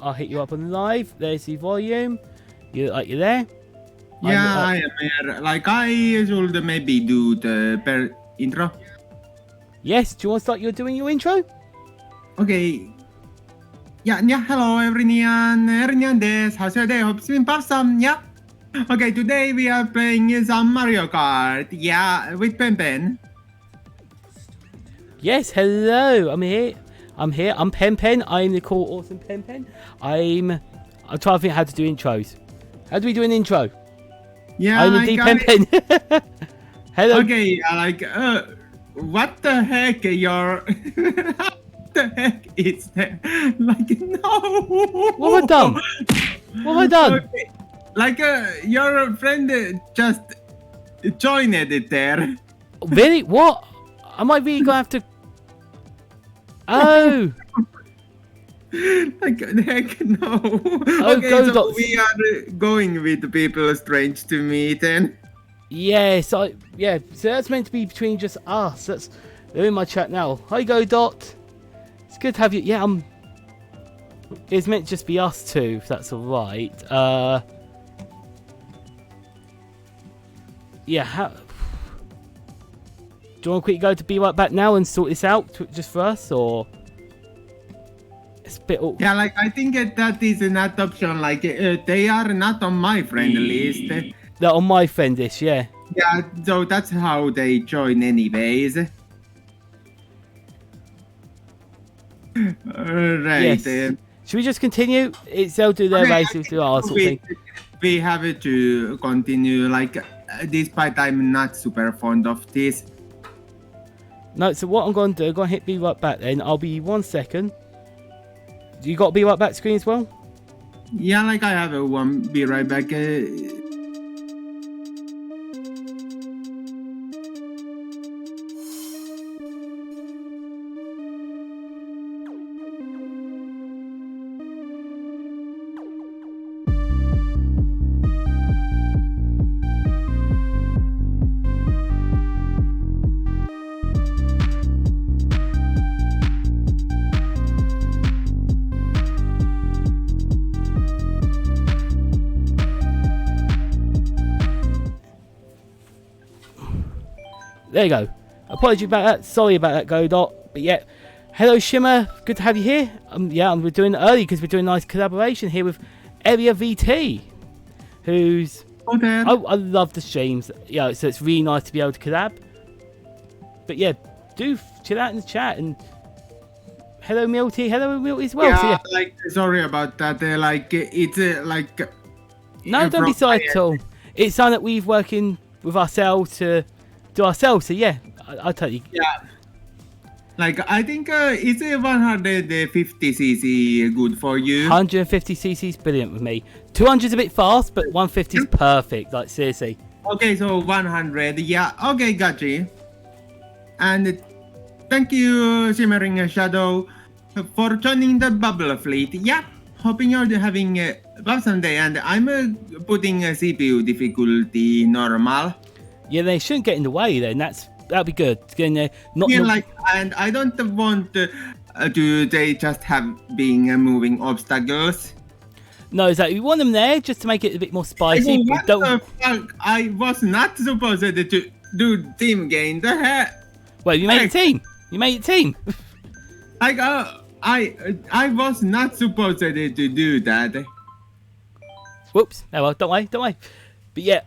I'll hit you up on the live. There's the volume. You're there. Yeah, I am here. Like, I should maybe do the intro. Yes, do you want to start doing your intro? Okay. Yeah, hello everyone this. How's your day? Hope it's been awesome, yeah? Okay, today we are playing some Mario Kart, yeah, with PenPen. Yes, hello, I'm here, I'm PenPen, I'm the cool, awesome PenPen. I'm trying to think how to do intros. How do we do an intro? Yeah, I'm the PenPen. Hello. Okay, like, what the heck, what the heck is that? Like, no! What have I done? What have I done? Okay. Like, your friend just joined it there. Really? What? Am I really gonna have to... Oh! Like, the heck, no. Oh, okay, go so dots. we are going with people strange to me then. Yes, so that's meant to be between just us. They're in my chat now. Hi, Go Dot. It's good to have you. Yeah, it's meant to just be us two, if that's alright. Yeah, do you want to quickly go to Be Right Back now and sort this out just for us, or it's a bit awkward? Yeah, like, I think that is not option. Like, they are not on my friend list. They're on my friend list, yeah. Yeah, so that's how they join anyways. Right. Yes. Should we just continue? They'll do their race, we'll do ours. We have to continue, like, despite I'm not super fond of this. No, so what I'm going to do, I'm going to hit Be Right Back then. I'll be 1 second. You got Be Right Back screen as well? Yeah, like, I have one. Be right back. There you go. Apology about that. Sorry about that, Godot. But yeah, hello Shimmer. Good to have you here. We're doing it early because we're doing a nice collaboration here with ENVtuber, who's... Okay. I love the streams. Yeah, so it's really nice to be able to collab. But yeah, do chill out in the chat and hello Milty. Hello Milty as well. Yeah, so, yeah. like, sorry about that. Like, it's like... No, don't be sorry at all. It's something that we've working with ourselves to do ourselves. So yeah, I'll tell you. Yeah. Like, I think it's 150cc good for you. 150cc is brilliant with me. 200 is a bit fast, but 150 is perfect. Like, seriously. Okay, so 100. Yeah, okay, got you. And thank you, Shimmering Shadow, for joining the Bubble Fleet. Yeah, hoping you're having a awesome day. And I'm putting CPU difficulty normal. Yeah, they shouldn't get in the way then. That'd be good. Getting there, and I don't want they just have being moving obstacles. No, exactly. We want them there just to make it a bit more spicy. What the fuck? I was not supposed to do team game. The heck? Well, you made a team. You made a team. Like, I was not supposed to do that. Whoops. Oh well, don't worry. But yeah.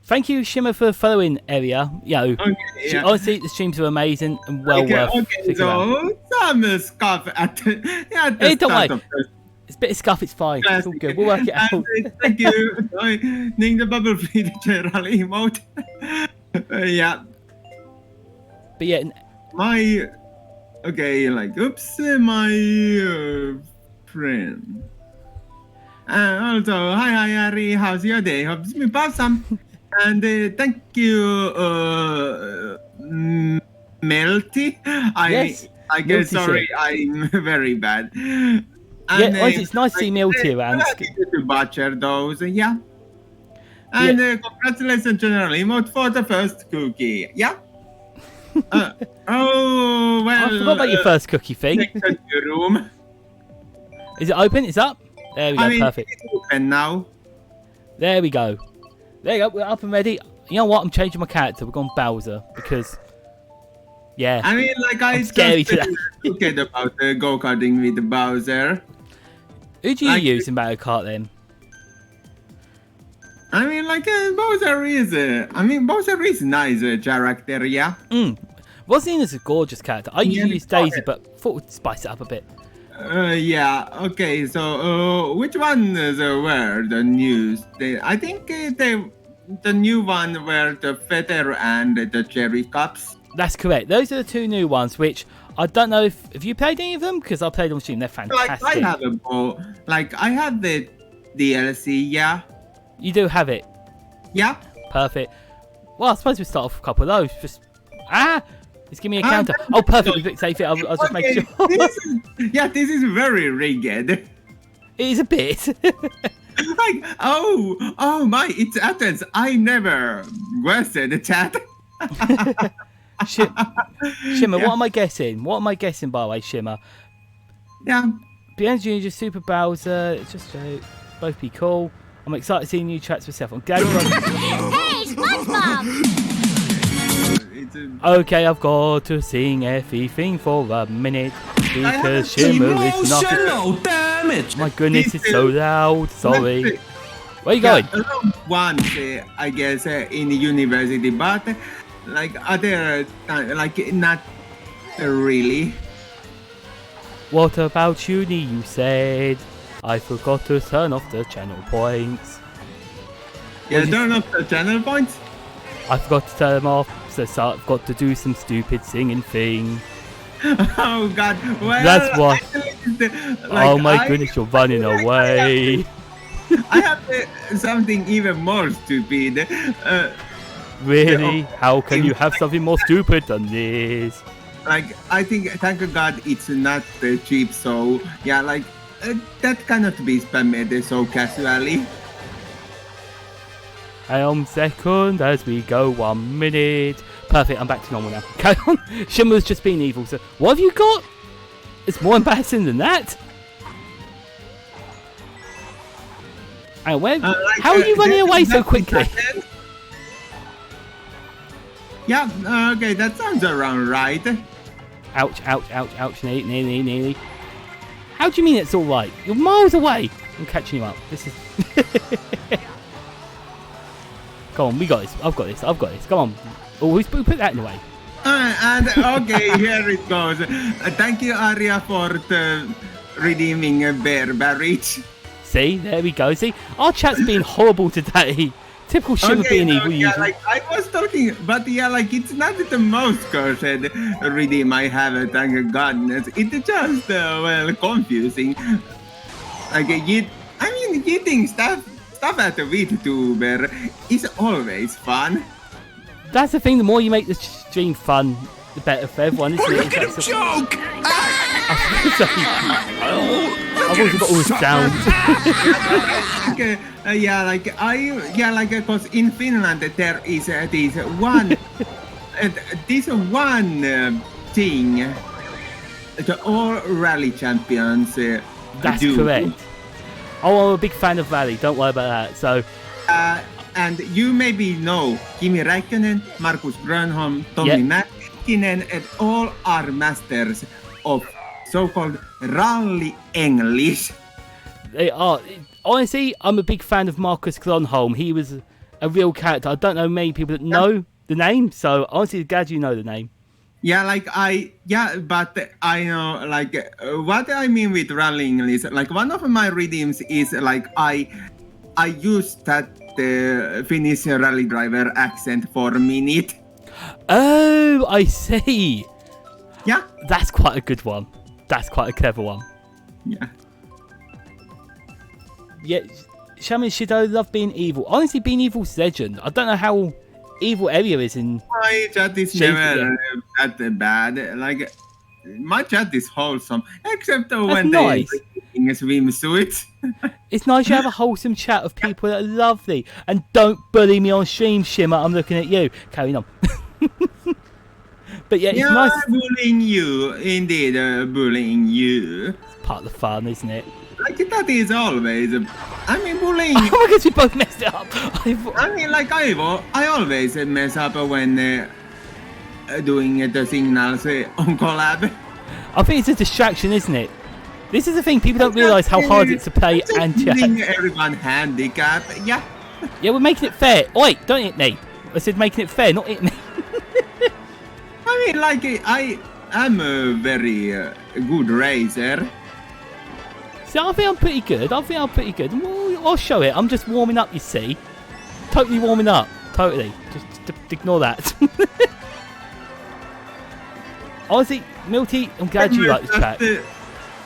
Thank you, Shimmer, for following Area. Honestly, the streams are amazing and well worth. Okay, so some scuff at the hey, don't worry. It's a bit of scuff, it's fine. It's all good. We'll work it out. Thank you. Ning the Bubble Fleet general emote. Yeah. But yeah. My friend. Also, hi Ari, how's your day? Hope it's been awesome. And thank you, Melty. Yes, sorry, I'm very bad. And, it's nice to see Melty around. To butcher those, yeah. And congratulations, General Emote, for the first cookie, yeah. Oh well. I forgot about your first cookie thing. Room. Is it open? It's up? There we go, perfect. It's open now. There we go. There you go, we're up and ready. You know what? I'm changing my character. We're going Bowser because, yeah. I mean, like, I'm scary just today. forget about go-karting with Bowser. Who do you use in Mario Kart then? I mean, like, Bowser is nice character, yeah? Rosine is a gorgeous character. I usually use Daisy, but thought we'd spice it up a bit. Yeah, okay, so which one were the news? I think the new one were the Feather and the Cherry Cups. That's correct. Those are the two new ones, which I don't know if... Have you played any of them? Because I played on Steam. They're fantastic. Like, I have a bow. Like, I have the DLC, yeah. You do have it? Yeah. Perfect. Well, I suppose we start off with a couple of those. Just... It's giving me a counter. Oh, perfect. We picked safe it. I was just making sure. This is very rigged. It is a bit. Like, oh my, it's Athens. I never questioned the chat. Shimmer, what am I guessing? What am I guessing, by the way, Shimmer? Yeah. Beyond Junior, Super Bowser. It's just both be cool. I'm excited to see new tracks myself. I'm glad you're on. Hey, SpongeBob! Okay, I've got to sing everything for a minute because Shimmer is nothing. Damage. My goodness, it's so loud. Sorry. Where are you going? Once, I guess, in university, but like other time, like not really. What about uni? You said I forgot to turn off the channel points. Yeah, turn off the channel points. I forgot to turn them off, so I've got to do some stupid singing thing. Oh God! Well, that's what. Like, my goodness, you're running away. I have something even more stupid. Really? How can you have something more stupid than this? Like, I think, thank God, it's not cheap. So yeah, like that cannot be spammed so casually. Hang on a second as we go 1 minute. Perfect, I'm back to normal now. Carry on. Shimmer's just been evil, so what have you got? It's more embarrassing than that. Hang on, where? How are you running away so quickly? Yeah, okay, that sounds around right. Ouch, ouch, ouch, ouch, nearly. How do you mean it's alright? You're miles away. I'm catching you up. This is... Come on, we got this. I've got this. Come on. Oh, we put that in the way. And okay, here it goes. Thank you, Arya, for redeeming Bear Barrage. See, there we go. See, our chat's been horrible today. Typical Shimmer being evil. Yeah, like I was talking, but yeah, like it's not the most cursed redeem I have. Thank goodness. It's just well confusing. Like eating stuff at the VTuber is always fun. That's the thing. The more you make the stream fun, the better for everyone, isn't it? It's a joke. I've also got all the sounds. Because in Finland there is this one thing the all rally champions That's do. correct. Oh, I'm a big fan of rally. Don't worry about that. So. And you maybe know Kimi Räikkönen, Markus Grönholm, Tommi Mäkinen, and all are masters of so-called rally English. They are. Honestly, I'm a big fan of Markus Grönholm. He was a real character. I don't know many people that know the name, so honestly, glad you know the name. Yeah, but I know, like, what I mean with rally English, like, one of my redeems is, like, I use that Finnish rally driver accent for a minute. Oh, I see. Yeah. That's quite a good one. That's quite a clever one. Yeah. Yeah, Shaman Shido love being evil. Honestly, being evil's legend. I don't know how evil Area is in... My chat is never that bad. Like, my chat is wholesome. Except when nice. They're in swimsuits. It's nice you have a wholesome chat of people that are lovely. And don't bully me on stream, Shimmer. I'm looking at you. Carrying on. But yeah, it's nice. Bullying you. Indeed, bullying you. part of the fun, isn't it? Like that is always. I mean, bullying. Oh my gosh, we both messed it up. I mean, like I always mess up when doing the signals on Collab. I think it's a distraction, isn't it? This is the thing, people don't realise how hard it's to play and chat. Everyone handicap, yeah. Yeah, we're making it fair. Oh, wait, don't hit me. I said making it fair, not hit me. I mean, like, I am a very good racer. See, I think I'm pretty good. Well, I'll show it. I'm just warming up, you see. Totally warming up. Totally. Just ignore that. Honestly, Milty, I'm glad you like this track.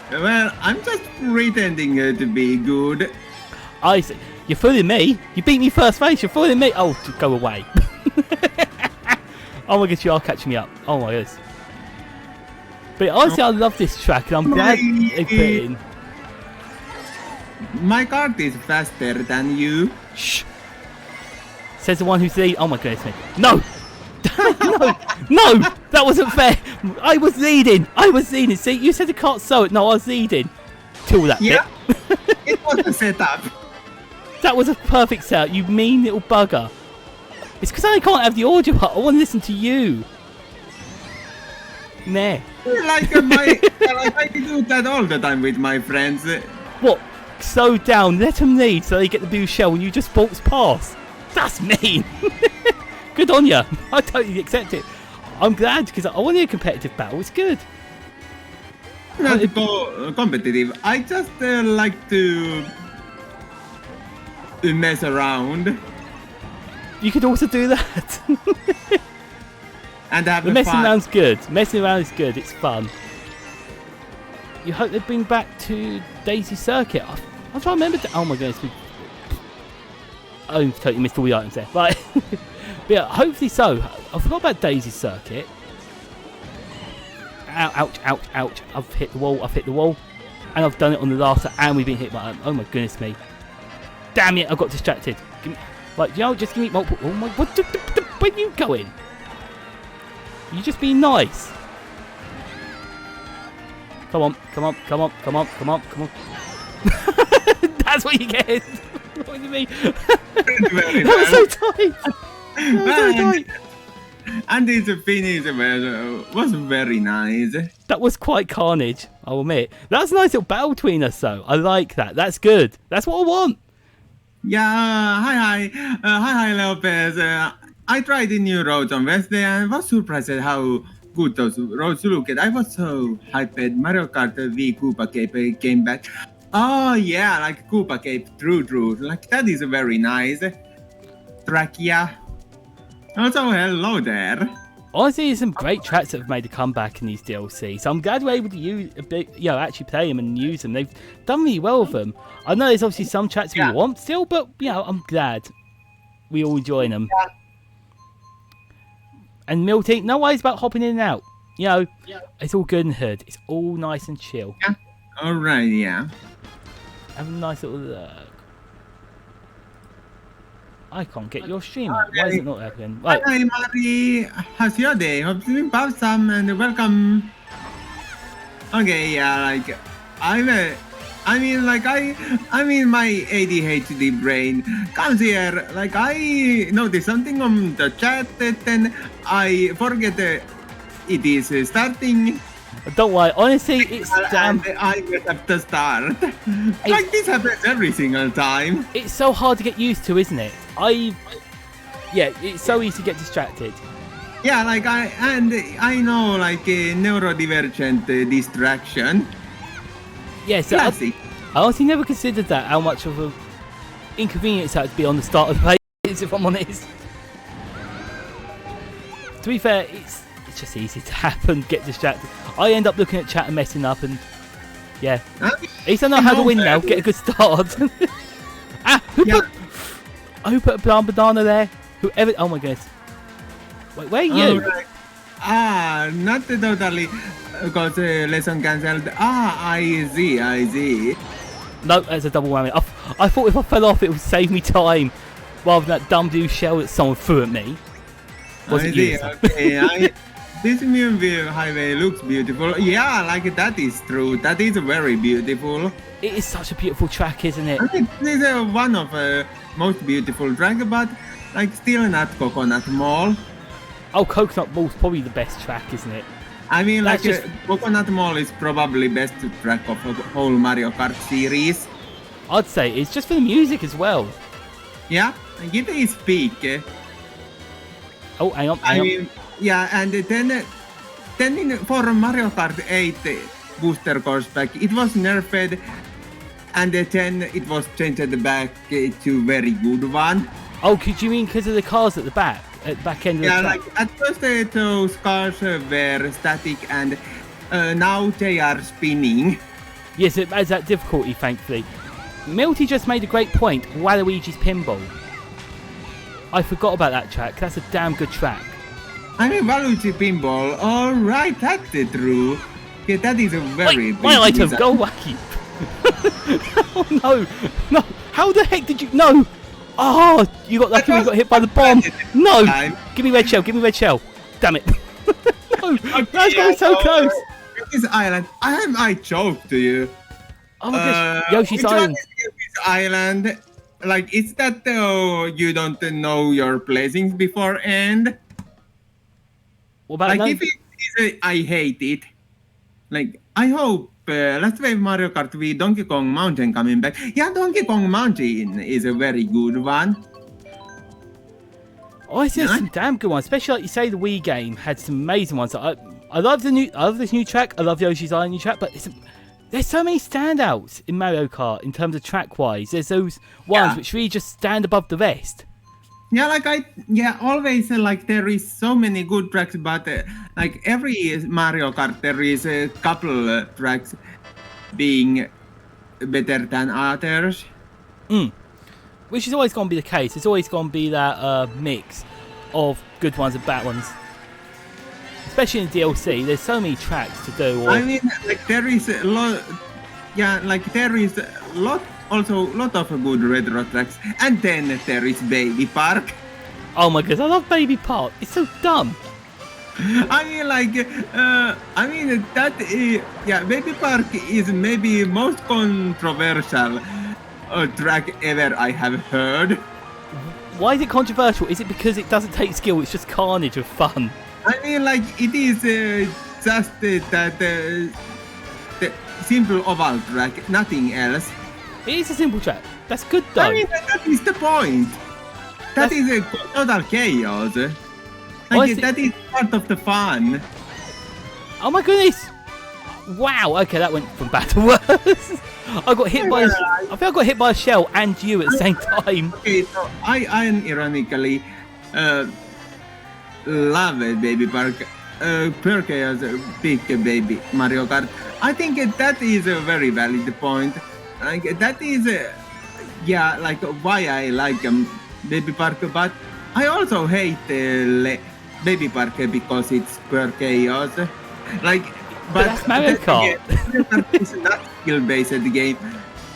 Well, I'm just pretending to be good. I see. You're fooling me. You beat me first race. You're fooling me. Oh, go away. Oh my gosh, you are catching me up. Oh my goodness. But honestly, I love this track, and I'm glad they put it in. My Kart is faster than you. Shh. Says the one who's leading. Oh my goodness me. No! No! That wasn't fair. I was leading. See, you said the cart so it. No, I was leading. Till that bit. It was a setup. That was a perfect setup, you mean little bugger. It's because I can't have the audio up. I want to listen to you. Nah. Like I do that all the time with my friends. What? Slow down, let them lead so they get the blue shell and you just bolts past. That's mean. Good on ya. I totally accept it. I'm glad because I want a competitive battle. It's good. Not competitive. I just like to mess around. You could also do that. And have the messing fun. around's good. Messing around is good. It's fun. You hope they bring back to Daisy Circuit. I'm trying to remember. Oh my goodness. Oh, totally missed all the items there. Right. But yeah, hopefully so. I forgot about Daisy Circuit. Ow, ouch, ouch, ouch. I've hit the wall. And I've done it on the last, and we've been hit by it. Oh my goodness me. Damn it, I got distracted. Give me, like, you know, just give me multiple. Oh my, where are you going? You just being nice. Come on. That's what you get. What do you mean? That was so tight. And its finish was very nice. That was quite carnage, I'll admit. That's a nice little battle between us, though. I like that. That's good. That's what I want. Yeah, hi, Lopez. I tried the new roads on Wednesday and was surprised at how good those roads looked. I was so hyped. Mario Kart V Koopa Cape came back. Oh yeah, like Koopa Cape, true. Like that is very nice. Track, yeah. Also, hello there. Honestly, there's some great tracks that have made a comeback in these DLC. So I'm glad we're able to use a bit, actually play them and use them. They've done really well with them. I know there's obviously some tracks we want still, but I'm glad we all enjoy them. Yeah. And Milty, no worries about hopping in and out. It's all good in the hood. It's all nice and chill. Yeah. All right, yeah. Have a nice little look. I can't get your stream. Why is it not happening? Right. Hi, Mari. How's your day? Hope you have some and welcome. Okay, yeah, like I mean, my ADHD brain comes here. Like I noticed something on the chat, then I forget it is starting. Don't worry. Honestly, it's damn. And I have to start. Like this happens every single time. It's so hard to get used to, isn't it? It's so easy to get distracted. Yeah, like I know like a neurodivergent distraction. Yes, I honestly never considered that, how much of an inconvenience that would be on the start of the page, if I'm honest. To be fair, it's just easy to happen, get distracted. I end up looking at chat and messing up, and yeah. At least I know how to win now, get a good start. Who put a banana there? Whoever, oh my goodness. Wait, where are you? Right. Not totally, because lesson cancelled. I see. No, that's a double whammy. I thought if I fell off it would save me time, rather than that dumb blue shell that someone threw at me. Okay. this Moonville highway looks beautiful. Yeah, like that is true. That is very beautiful. It is such a beautiful track, isn't it? I mean, this is one of most beautiful track, but like still not Coconut Mall. Oh, Coconut Mall's probably the best track, isn't it? I mean, That's like just- Coconut Mall is probably best track of the whole Mario Kart series. I'd say it's just for the music as well. Yeah, it is peak. Oh, hang on. I mean, yeah, and then for Mario Kart 8 booster course pack, it was nerfed, and then it was changed back to very good one. Oh, could you mean because of the cars at the back end of Yeah, the track? like at first those cars were static, and now they are spinning. Yes, it adds that difficulty, thankfully. Milty just made a great point. Waluigi's Pinball. I forgot about that track. That's a damn good track. I mean, Waluigi Pinball. All right, that's true. Yeah, that is a very Wait, my big item, design. go away! Oh no! How the heck did you? No! Oh, you got lucky. We got hit by the bomb. No! Give me red shell. Give me red shell. Damn it! No, that's going so close. This island. I choked to you. Oh my gosh! Yoshi's which one Island. is Yoshi's Island? Like, is that you don't know your placings beforehand? What about Like, no? if it is I hate it. Like, I hope Let's Play Mario Kart with Donkey Kong Mountain coming back. Yeah, Donkey Kong Mountain is a very good one. Oh, I see Yeah. some damn good ones. Especially like you say, the Wii game had some amazing ones. I love I love this new track. I love Yoshi's Island new track, but there's so many standouts in Mario Kart in terms of track wise. There's those ones Yeah. which really just stand above the rest. Yeah, like always like there is so many good tracks, but like every Mario Kart there is a couple tracks being better than others. Which is always going to be the case. It's always going to be that mix of good ones and bad ones. Especially in DLC, there's so many tracks to do. Or, I mean, like there is a lot. Yeah, like there is a lot. Also, lot of good retro tracks, and then there is Baby Park. oh my goodness, I love Baby Park. It's so dumb. I mean, like, yeah, Baby Park is maybe most controversial track ever I have heard. Why is it controversial? Is it because it doesn't take skill? It's just carnage of fun. I mean, like, it is just that the simple oval track, nothing else. It is a simple track. That's good though. I mean, that is the point. That is a total chaos. Like, that is part of the fun. Oh my goodness! Wow. Okay, that went from bad to worse. I got hit by. I think I got hit by a shell and you at the same time. Okay, so I unironically love Baby Park. Pure Chaos, big baby Mario Kart. I think that is a very valid point. Like that is, yeah, like why I like Baby Park, but I also hate Baby Park because it's Pure Chaos. Like, but that's Mario Kart. Mario Kart is not skill-based game,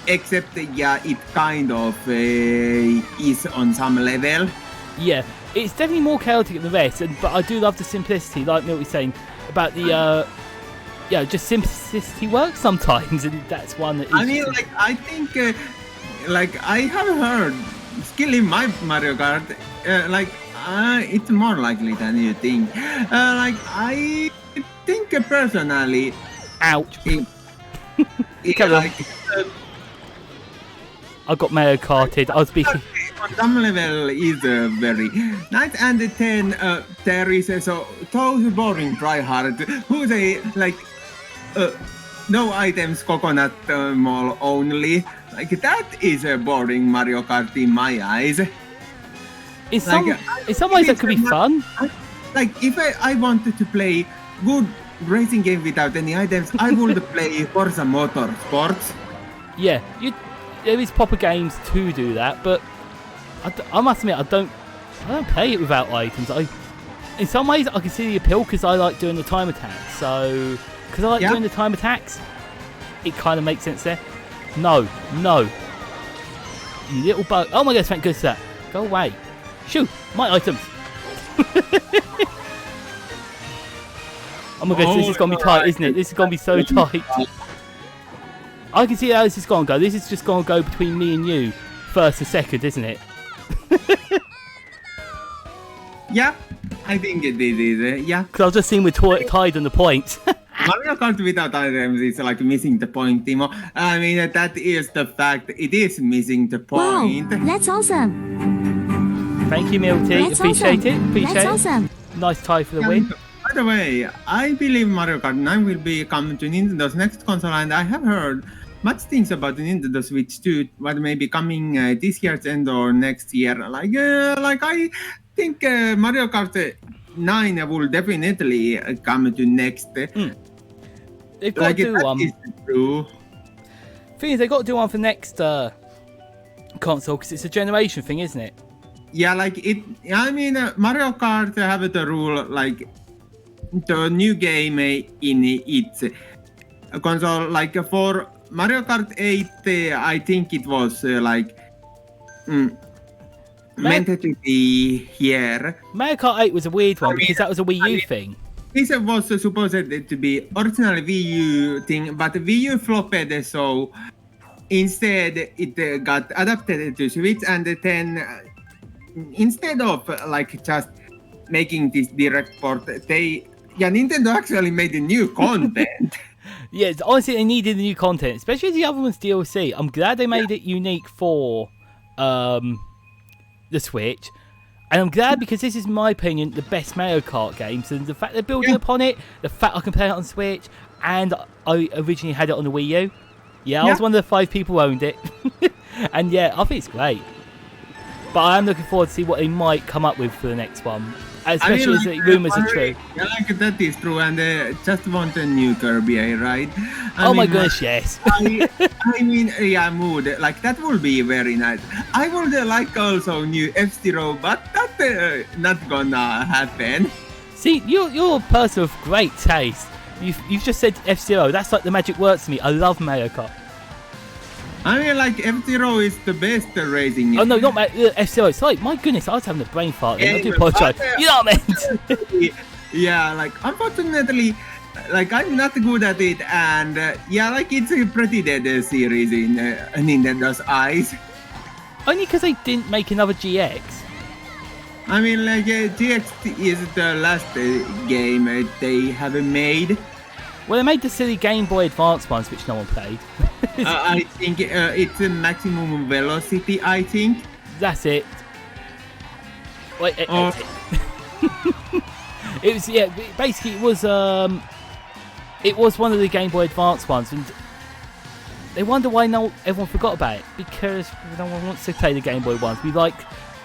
except yeah, it kind of is on some level. Yeah, it's definitely more chaotic than the rest, but I do love the simplicity, like Milt was saying about the. Yeah, just simplicity works sometimes, and that's one that is. I mean, like, I think, like, I have heard skill in my Mario Kart, it's more likely than you think. Like, I think personally, Ouch! it, like, I got Mario Karted. I was speaking. on some level is very nice, and then there is so those boring tryhard who say like. No items, coconut mall only. Like that is a boring Mario Kart in my eyes. In some ways, that could be fun. Like if I wanted to play good racing game without any items, I would play Forza Motorsports. Yeah, there is proper games to do that, but I must admit I don't play it without items. In some ways I can see the appeal because I like doing the time attacks. So because I like doing the time attacks, it kind of makes sense there. No, you little bug! Oh my gosh, thank goodness for that. Go away. Shoo, my items. Oh my gosh, this is gonna be tight, isn't it? This is gonna be so tight. I can see how this is gonna go. This is just gonna go between me and you, first and second, isn't it? Yeah, I think it is. Yeah. Because I've just seen we're tied on the points. Mario Kart without items is like missing the point, Timo. I mean, that is the fact. It is missing the Wow, point. that's awesome. Thank you, Milty. That's Appreciate awesome. it. Appreciate That's it. awesome. Nice tie for the And win. by the way, I believe Mario Kart 9 will be coming to Nintendo's next console, and I have heard much things about the Nintendo Switch 2, what may be coming this year's end or next year. Like I think Mario Kart 9 will definitely come to next. They've got to do that one. is true. Thing is, they've got to do one for next console because it's a generation thing, isn't it? Yeah, like it. I mean, Mario Kart have the rule like the new game in its console. Like for Mario Kart 8, I think it was meant to be here. Mario Kart 8 was a weird one because that was a Wii U thing. This was supposed to be original Wii U thing, but Wii U flopped, so instead it got adapted to Switch, and then instead of like just making this direct port, Nintendo actually made new content. Yeah, honestly, they needed the new content, especially the other one's DLC. I'm glad they made it unique for the Switch. And I'm glad because this is, in my opinion, the best Mario Kart games. And the fact they're building upon it, the fact I can play it on Switch, and I originally had it on the Wii U. Yeah, I was one of the 5 people who owned it. And yeah, I think it's great. But I am looking forward to see what they might come up with for the next one. Especially as the rumours are true. Yeah, like that is true, and just want a new Kirby, right? Oh my gosh, yes. I mean, yeah, mood. Like that would be very nice. I would like also new F-Zero, but that not gonna happen. See, you're a person of great taste. You've just said F-Zero. That's like the magic words to me. I love Mario Kart. I mean, like F-Zero is the best racing. Oh no, not F-Zero. It's like, my goodness, I was having a brain fart then. I do apologise. You know what I meant? Yeah, like unfortunately, like I'm not good at it, and yeah, like it's a pretty dead series in Nintendo's eyes. Only because they didn't make another GX. I mean, like GX is the last game they have made. Well, they made the silly Game Boy Advance ones, which no one played. I think it's a maximum velocity. I think that's it. Wait, it was basically it was one of the Game Boy Advance ones, and they wonder why everyone forgot about it because no one wants to play the Game Boy ones. We like,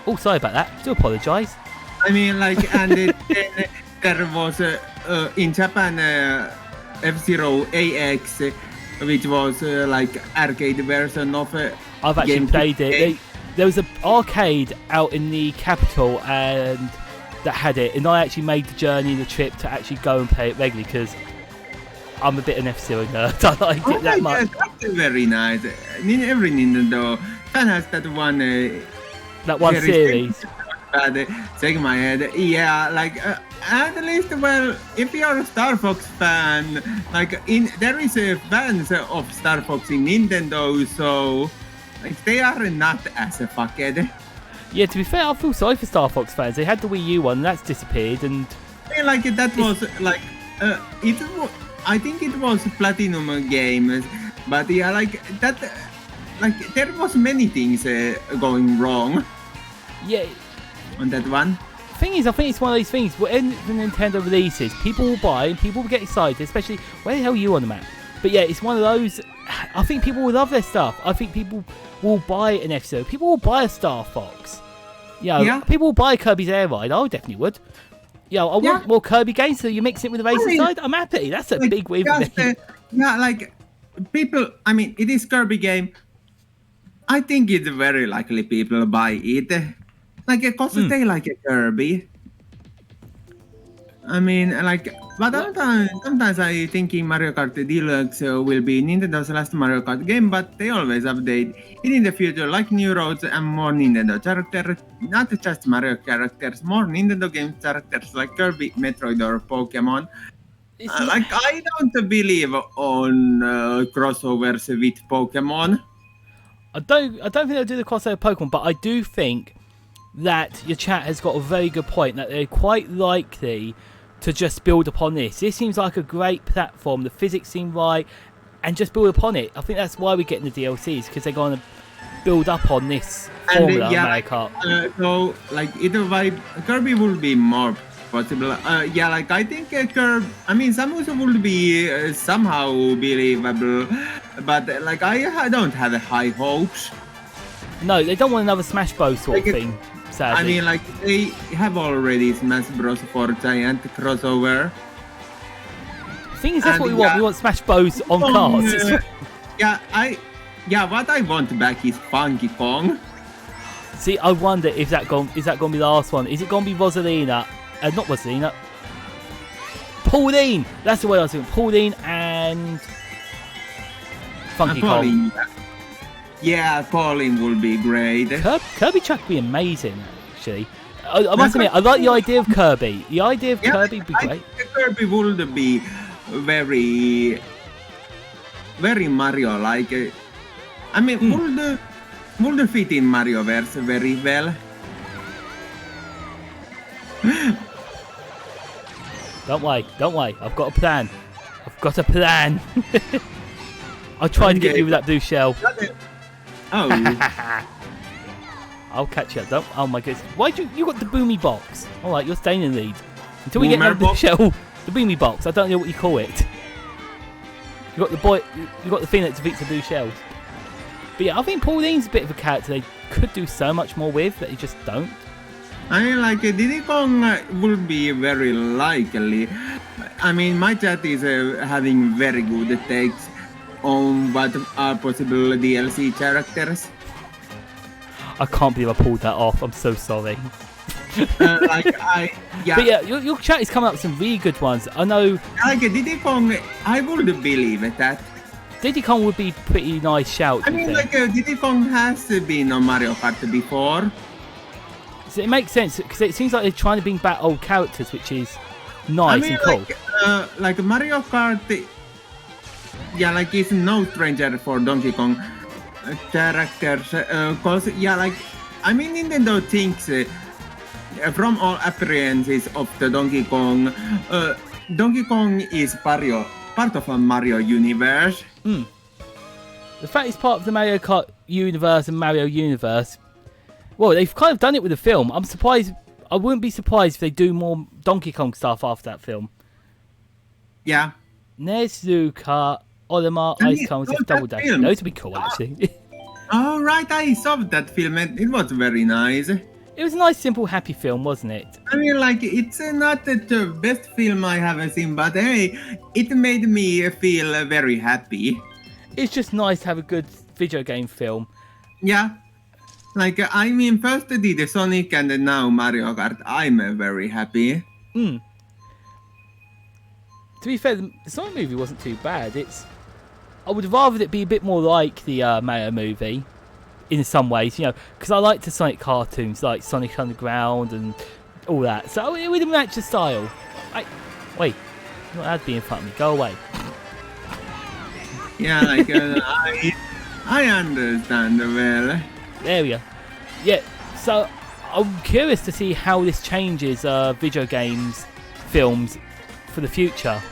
oh sorry about that. Do apologise. I mean, like, and then there was in Japan F-Zero AX, which was like arcade version of. I've actually played it. There was an arcade out in the capital and that had it, and I actually made the journey and the trip to actually go and play it regularly because I'm a bit an F-Zero nerd. I like it that much. That's very nice. Every Nintendo fan has that one. That one series. Shaking my head. Yeah, like at least, well, if you're a Star Fox fan, like there is fans of Star Fox in Nintendo, so like they are not as fucked. Yeah, to be fair, I feel sorry for Star Fox fans. They had the Wii U one, and that's disappeared, and I mean, like that was like I think it was Platinum Games, but yeah, like that, like there was many things going wrong. Yeah. On that one. Thing is, I think it's one of these things. When the Nintendo releases, people will buy and people will get excited, especially where the hell are you on the map? But yeah, it's one of those. I think people will love their stuff. I think people will buy an F-Zero. People will buy a Star Fox. Yeah. People will buy a Kirby's Air Ride. I definitely would. I want more Kirby games, so you mix it with the racing side. I'm happy. That's a big win for me. Yeah, like people. I mean, it is Kirby game. I think it's very likely people buy it. Like, because they like a Kirby. I mean, like, but sometimes I thinking Mario Kart Deluxe will be Nintendo's last Mario Kart game, but they always update it in the future, like new roads and more Nintendo characters, not just Mario characters, more Nintendo game characters like Kirby, Metroid, or Pokemon. It's not, Like I don't believe on crossovers with Pokemon. I don't think they'll do the crossover Pokemon, but I do think that your chat has got a very good point that they're quite likely to just build upon this. This seems like a great platform. The physics seem right, and just build upon it. I think that's why we're getting the DLCs, because they're going to build up on this formula. Yeah, Mario Kart. so like Kirby will be more possible. Yeah, like I think Samus will be somehow believable, but like I don't have high hopes. No, they don't want another Smash Bros sort of thing. Sadly. I mean, like they have already Smash Bros for giant crossover. The thing is, that's what we want. We want Smash Bros on cards. What I want back is Funky Kong. See, I wonder if is that going to be the last one? Is it going to be Rosalina? Not Rosalina. Pauline. That's the way I was thinking. Pauline and Funky Kong. Pauline. Yeah, Pauline will be great. Kirby Chuck would be amazing, actually. I must admit, I like the idea of Kirby. The idea of Kirby would be great. Kirby would be very, very Mario-like. I mean, would fit in Marioverse very well. Don't worry. I've got a plan. I'll try to get you with that blue shell. Oh. I'll catch you. Oh my goodness. Why you got the boomy box? Alright, you're staying in the lead. Until we get that blue shell, the boomy box, I don't know what you call it. You got the thing that defeats the blue shells. But yeah, I think Pauline's a bit of a character they could do so much more with that you just don't. I mean, like Diddy Kong will be very likely. I mean, my chat is having very good takes on what are possible DLC characters. I can't believe I pulled that off. I'm so sorry. But yeah, your chat is coming up with some really good ones. I know. Like Diddy Kong, I would believe that. Diddy Kong would be a pretty nice shout. I mean, like Diddy Kong has been on Mario Kart before. So it makes sense because it seems like they're trying to bring back old characters, which is nice and cool. Like Mario Kart, like it's no stranger for Donkey Kong characters. Cause Nintendo thinks from all appearances of the Donkey Kong is part of a Mario universe. The fact it's part of the Mario Kart universe and Mario universe. Well, they've kind of done it with the film. I'm surprised. I wouldn't be surprised if they do more Donkey Kong stuff after that film. Yeah. Nezuka, Olimar, Ice Cones, Double Dash. Those would be cool, actually. Oh, right. I saw that film and it was very nice. It was a nice, simple, happy film, wasn't it? I mean, like, it's not the best film I have seen, but hey, it made me feel very happy. It's just nice to have a good video game film. Yeah. Like, I mean, first did Sonic and now Mario Kart. I'm very happy. To be fair, the Sonic movie wasn't too bad. I would rather it be a bit more like the Mario movie in some ways, because I like the Sonic cartoons, like Sonic Underground and all that. So it would match the style. Wait, you're not allowed to be in front of me. Go away. Yeah, like, I understand well. There we go. Yeah, so I'm curious to see how this changes video games, films for the future.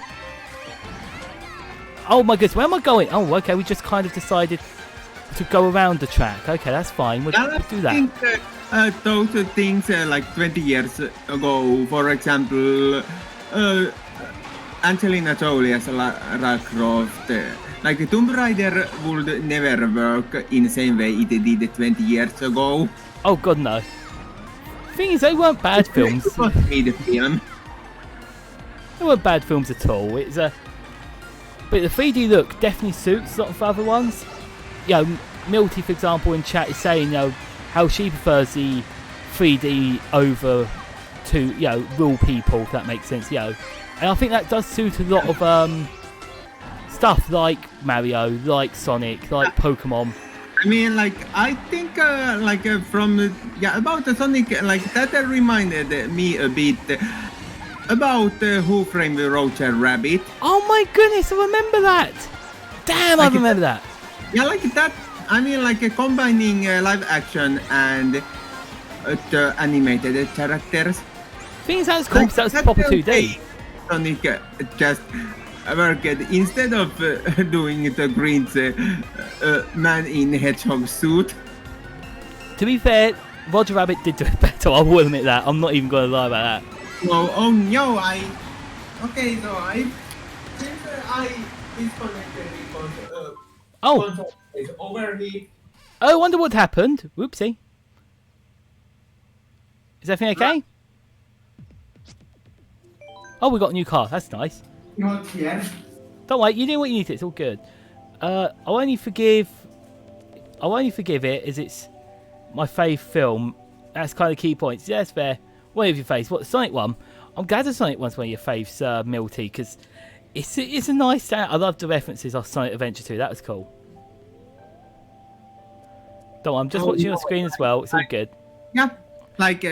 Oh my goodness, where am I going? Oh, okay, we just kind of decided to go around the track. Okay, that's fine. We'll do that. I think those things like 20 years ago, for example, Angelina Jolie as Lara Croft, like Tomb Raider would never work in the same way it did 20 years ago. Oh god, no. The thing is, they weren't bad films. It was mid-film. They weren't bad films at all. But the 3D look definitely suits a lot of other ones. Milty, for example, in chat is saying, how she prefers the 3D over to, real people, if that makes sense, And I think that does suit a lot of stuff like Mario, like Sonic, like Pokemon. I mean, like, I think, about the Sonic, like, that reminded me a bit about Who Framed Roger Rabbit. Oh my goodness, I remember that. Damn, I remember that. Yeah, like that. I mean, like combining live action and the animated characters. Things that was cool because that was proper 2D. Sonic just worked instead of doing the green man in hedgehog suit. To be fair, Roger Rabbit did do it better. I will admit that. I'm not even going to lie about that. No, oh no, okay, so since I disconnected because console is overheat. Oh, I wonder what happened. Whoopsie. Is everything okay? Oh, we got a new car. That's nice. Not yet. Don't worry, you do what you need to. It's all good. I'll only forgive it as it's my fave film. That's kind of key points. Yeah, that's fair. One of your faves. What, the Sonic one? I'm glad the Sonic one's one of your faves, Milty, because it's a nice sound. I love the references of Sonic Adventure 2. That was cool. Don't worry, I'm just watching on screen as well. It's all good. Yeah. Like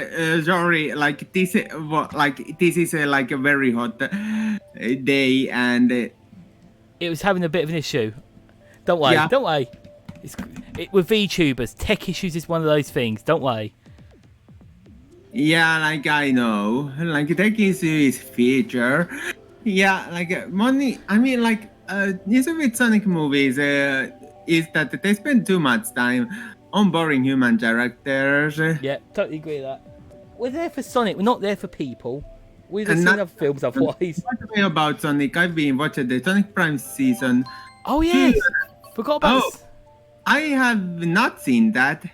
sorry, like this is like a very hot day, and it was having a bit of an issue. Don't worry, don't worry. With VTubers, tech issues is one of those things. Don't worry. Yeah, like I know, like tech issue is feature. Yeah, like money. I mean, like issue with Sonic movies is that they spend too much time on boring human characters. Yeah, totally agree with that. We're there for Sonic, we're not there for people. We've seen other films otherwise. What about Sonic? I've been watching the Sonic Prime season. Oh yes, forgot about this. I have not seen that.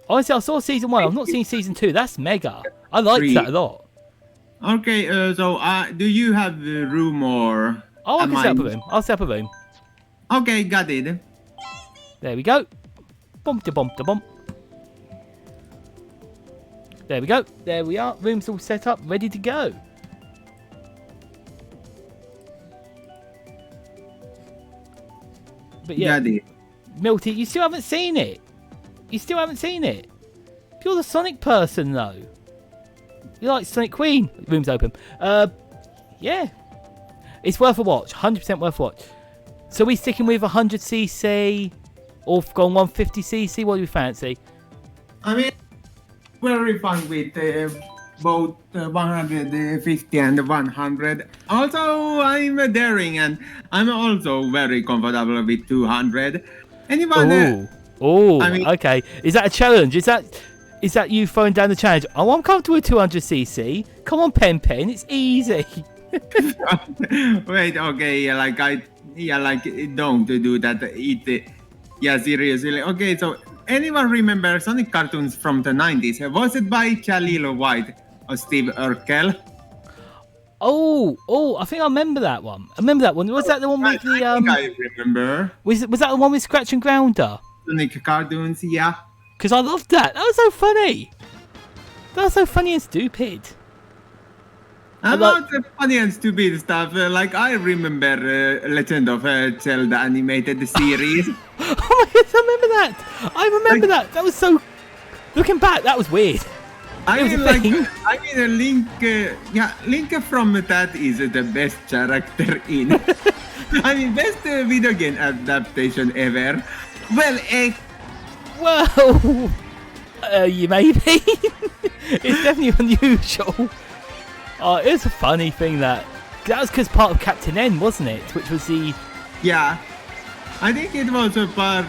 Honestly, I saw season 1, I've not seen season 2. That's mega. I liked that a lot. Okay, so do you have room or... Oh, I can set up a room. I'll set up a room. Okay, got it. There we go. Bump da bump da bump. There we go. There we are. Room's all set up, ready to go. But yeah, Milty, you still haven't seen it. You still haven't seen it. You're the Sonic person, though. You like Sonic Queen. Room's open. Yeah. It's worth a watch. 100% worth a watch. So we sticking with 100cc or gone 150cc? What do you fancy? I mean, very fun with both 150 and 100. Also, I'm daring and I'm also very comfortable with 200. Anyone? Oh, I mean, okay. Is that a challenge? Is that you throwing down the challenge? Oh, I'm comfortable with 200cc. Come on, PenPen. It's easy. Wait, okay. Don't do that. Yeah, seriously. Okay, so anyone remember Sonic cartoons from the 90s? Was it by Chalil White or Steve Urkel? Oh, I think I remember that one. Was that the one with the I think I remember. Was that the one with Scratch and Grounder? Sonic cartoons, yeah. Because I loved that. That was so funny. That was so funny and stupid. About the funny and stupid stuff, I remember Legend of Zelda animated series. Oh my god, I remember that. I remember that. That was so... Looking back, that was weird. Link from that is the best character in. I mean, best video game adaptation ever. Well, you maybe. It's definitely unusual. It's a funny thing that was because part of Captain N, wasn't it? Which was the... Yeah. I think it was a part...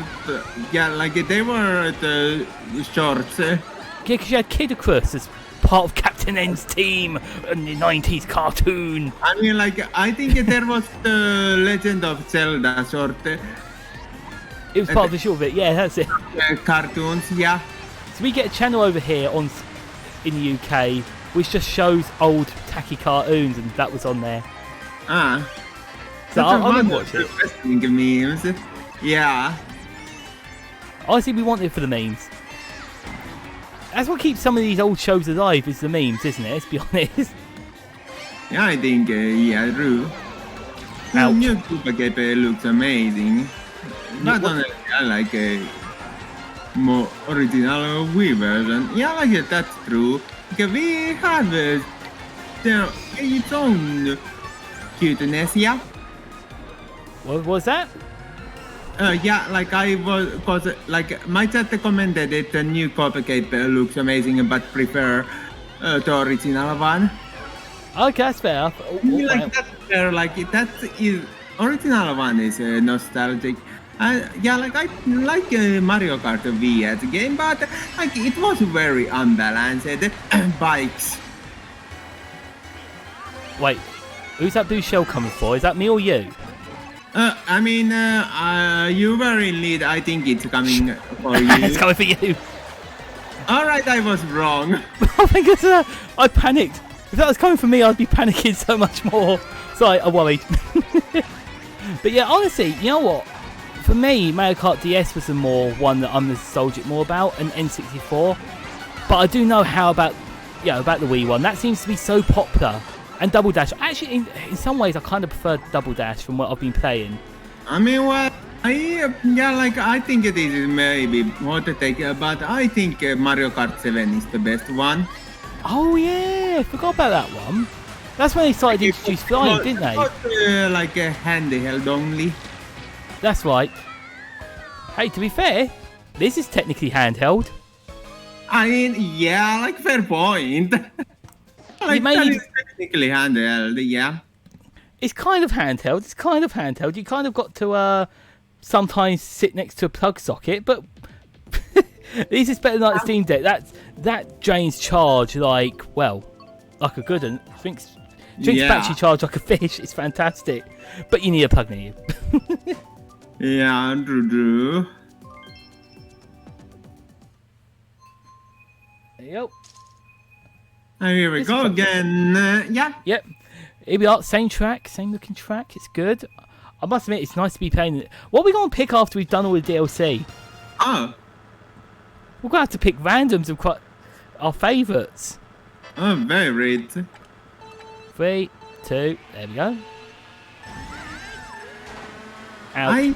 they were the shorts. Yeah, because you had Kid Icarus as part of Captain N's team in the 90s cartoon. I mean, I think there was the Legend of Zelda short. It was part of the short bit, yeah, that's it. Cartoons, yeah. So we get a channel over here in the UK which just shows old tacky cartoons, and that was on there. So I watch it. Memes. Yeah. Honestly, we want it for the memes. That's what keeps some of these old shows alive, is the memes, isn't it? Let's be honest. Yeah, I think, yeah, true. The new Super looks amazing. Not only I like a more original Wii version. Yeah, that's true. Because we have its own cuteness, yeah. What was that? Yeah, like I was, cause like my chat commented that the new Copper Cape looks amazing, but prefer the original one. Okay, that's fair enough. Like that's fair, like that is original one is nostalgic. Yeah, like I like Mario Kart V as a game, but like it was very unbalanced. Bikes. Wait, who's that blue shell coming for? Is that me or you? I mean, you were in lead. I think it's coming for you. It's coming for you. All right, I was wrong. Oh my goodness, I panicked. If that was coming for me, I'd be panicking so much more. Sorry, I worried. But yeah, honestly, you know what? For me, Mario Kart DS was the more one that I'm nostalgic more about, and N64. But I do know how about the Wii one. That seems to be so popular. And Double Dash. Actually, in some ways, I kind of prefer Double Dash from what I've been playing. I mean, well, I think it is maybe more to take, but I think Mario Kart 7 is the best one. Oh yeah, forgot about that one. That's when they started to introduce flying, didn't they? Like a handheld only. That's right. Hey, to be fair, this is technically handheld. I mean, yeah, like fair point. Like that is technically handheld, yeah. It's kind of handheld. You kind of got to sometimes sit next to a plug socket, but this is better than like the Steam Deck. That drains charge like a good one. Drinks battery charge like a fish. It's fantastic, but you need a plug near you. Yeah, true. There you go. And here we go again. Yeah. Yep. Here we are. Same track, same looking track. It's good. I must admit, it's nice to be playing it. What are we going to pick after we've done all the DLC? Oh. We're going to have to pick randoms of quite our favourites. Oh, very. 3, 2, there we go. Out. I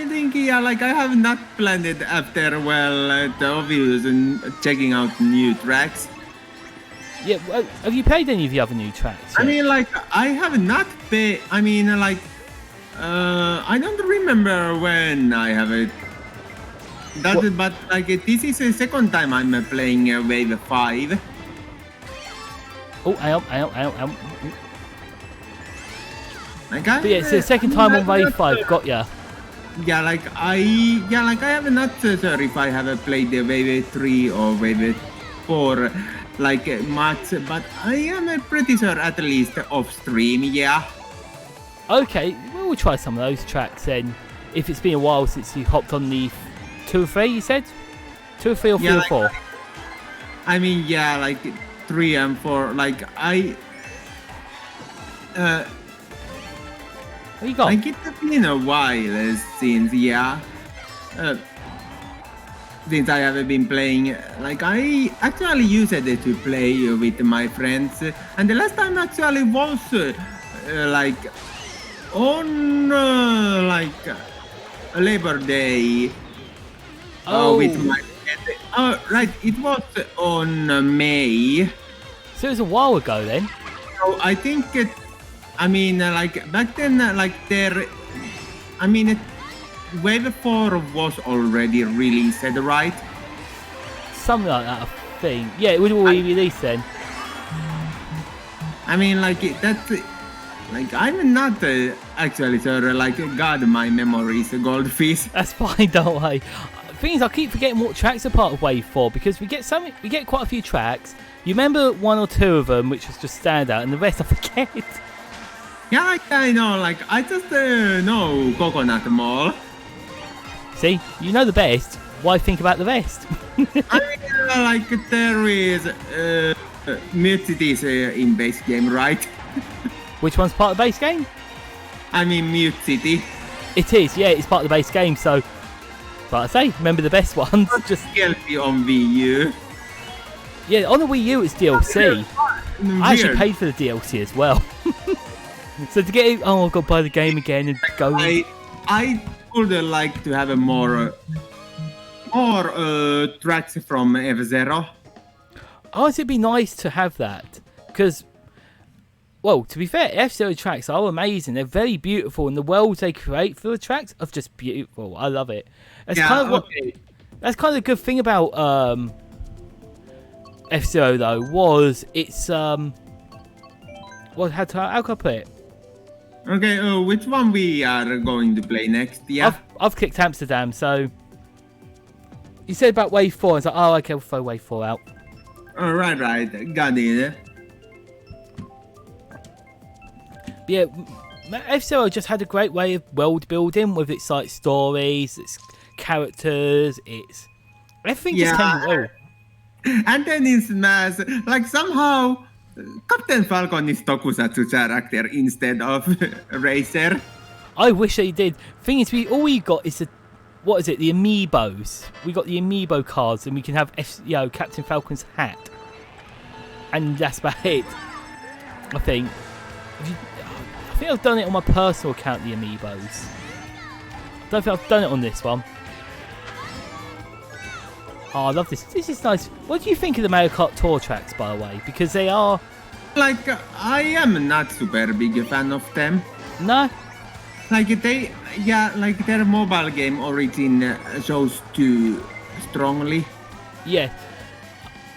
think, yeah, like I have not planned it after, the obvious and checking out new tracks. Yeah, well, have you played any of the other new tracks yet? I mean, like, I have not played, I mean, like, I don't remember when I have it. But, like, this is the second time I'm playing Wave 5. Oh, hang on. Like, But yeah, it's the second time on Wave 5, got ya. Yeah, like, I have not sure if I have played the Wave 3 or Wave 4. Like much, but I am pretty sure at least off stream, yeah. Okay, well, we'll try some of those tracks then. If it's been a while since you hopped on the 2 or 3, you said? 2 or 3 or 3 or 4? I mean, yeah, like 3 and 4. Like Where you got? Like it's been a while since, yeah. Since I have been playing, like I actually used it to play with my friends, and the last time actually was like on Labor Day with my friend. Oh, right, it was on May. So it was a while ago then. So I think like back then, Wave 4 was already released, right? Something like that, I think. Yeah, it would all be released then. I mean, like, that's... Like, I'm not actually sure, like, God, my memory is a goldfish. That's fine, don't worry. The thing is, I keep forgetting what tracks are part of Wave 4, because we get quite a few tracks. You remember 1 or 2 of them, which was just standout, and the rest I forget. Yeah, I know, like, I just know Coconut Mall. See, you know the best. Why think about the rest? I mean, like there is Mute Cities in base game, right? Which one's part of the base game? I mean Mute City. It is, yeah, it's part of the base game. So, like I say, remember the best ones. Just DLC on Wii U. Yeah, on the Wii U it's DLC. I actually paid for the DLC as well. So to get it, I've got to buy the game again and go. I would like to have a more tracks from F-Zero. Oh, it'd be nice to have that, because Well, to be fair, F-Zero tracks are amazing. They're very beautiful, and the worlds they create for the tracks are just beautiful. I love it. That's kind of that's kind of the good thing about F-Zero though, was it's how can I put it? Okay, which one we are going to play next? Yeah, I've clicked Amsterdam, so you said about Wave 4. I was like, oh, okay, we'll throw Wave 4 out. Right, got it. But yeah, F-Zero just had a great way of world building with its like stories, its characters, its everything just came well. And then in Smash, like somehow Captain Falcon is Tokusatsu character instead of Racer. I wish they did. Thing is, all we got is the amiibos. We got the amiibo cards, and we can have Captain Falcon's hat, and that's about it. I think I've done it on my personal account, the amiibos. I don't think I've done it on this one. Oh, I love this. This is nice. What do you think of the Mario Kart Tour tracks, by the way? Because they are... Like, I am not super big a fan of them. No? Like, their mobile game origin shows too strongly. Yeah.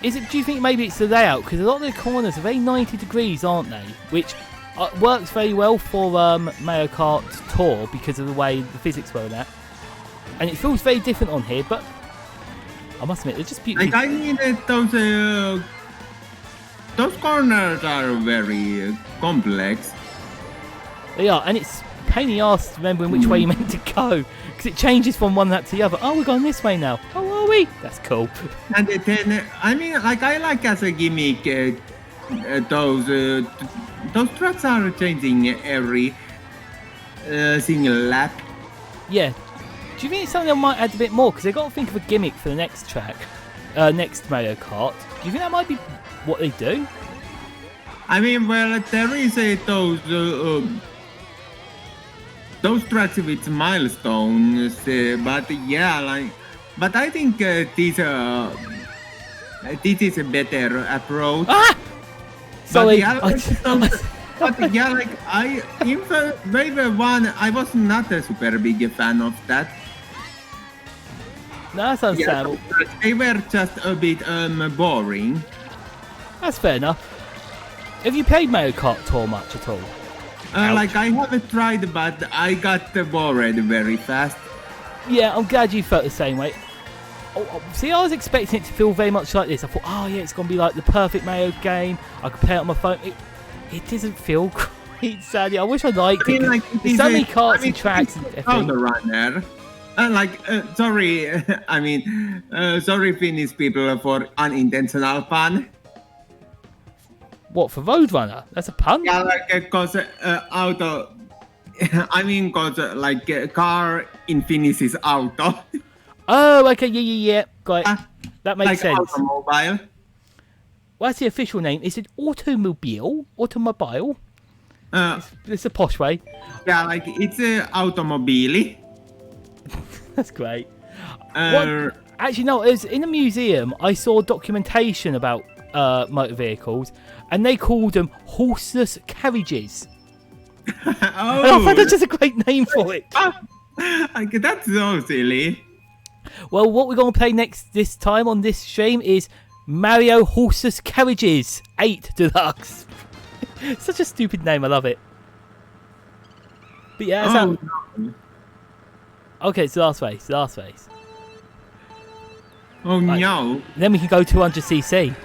Do you think maybe it's the layout? Because a lot of the corners are very 90 degrees, aren't they? Which works very well for Mario Kart Tour because of the way the physics were in that. And it feels very different on here, but I must admit, they're just beautiful. Like, I mean, those corners are very complex. They are, and it's a pain in the arse remembering which way you're meant to go, because it changes from one lap to the other. Oh, we're going this way now. Oh, are we? That's cool. And then, I mean, like, I like as a gimmick, those tracks are changing every single lap. Yeah. Do you think it's something I might add a bit more? Because they've got to think of a gimmick for the next track, next Mario Kart. Do you think that might be what they do? I mean, well, there is those tracks with milestones, but yeah, but I think this is a better approach. Ah! Sorry. But yeah, like in Wave 1, I was not a super big fan of that. No, that's understandable. Yeah, they were just a bit boring. That's fair enough. Have you played Mario Kart Tour much at all? Like, I haven't tried, but I got bored very fast. Yeah, I'm glad you felt the same way. See, I was expecting it to feel very much like this. I thought, oh yeah, it's going to be like the perfect Mario game. I could play it on my phone. It doesn't feel great, sadly. I wish I liked it. Like, there's so many karts and tracks and everything. The runner. Sorry, sorry Finnish people for unintentional pun. What, for Roadrunner? That's a pun? Yeah, like, cause auto, car in Finnish is auto. Oh, okay, yeah, got it. That makes sense. Automobile. What's the official name? Is it automobile? Automobile? It's a posh way. Yeah, like, it's automobile. That's great. Actually, no, it was in a museum. I saw documentation about motor vehicles, and they called them horseless carriages. Oh, and I thought that's just a great name for it. That's so silly. Well, what we're going to play this time on this stream is Mario Horseless Carriages 8 Deluxe. Such a stupid name, I love it. But yeah, no. Okay, it's the last race. Oh no. Then we can go 200cc.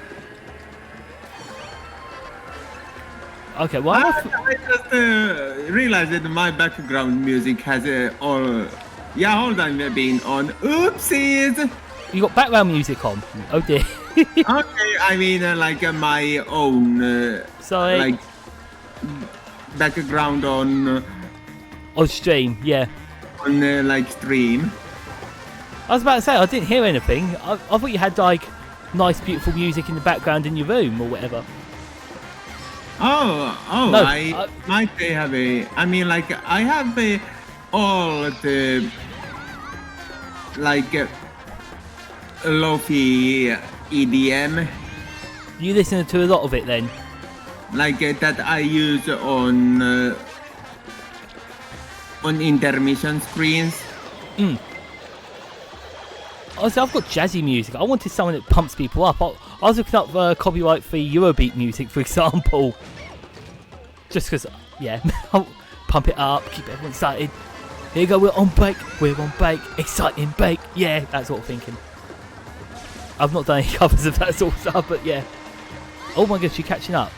Okay, well, I just realized that my background music has all time been on. Oopsies! You got background music on. Oh dear. Okay, I mean, my own, Sorry. like, background on stream, yeah. On, stream. I was about to say, I didn't hear anything. I thought you had, like, nice, beautiful music in the background in your room or whatever. No, I might have I have all the, lo-fi EDM. You listen to a lot of it then? like that I use on intermission screens. Honestly, I've got jazzy music. I wanted something that pumps people up. I was looking up copyright-free Eurobeat music, for example. Just because, yeah, I'll pump it up, keep everyone excited. Here you go, we're on break, exciting break. Yeah, that sort of thinking. I've not done any covers of that sort of stuff, but yeah. Oh my gosh, you're catching up.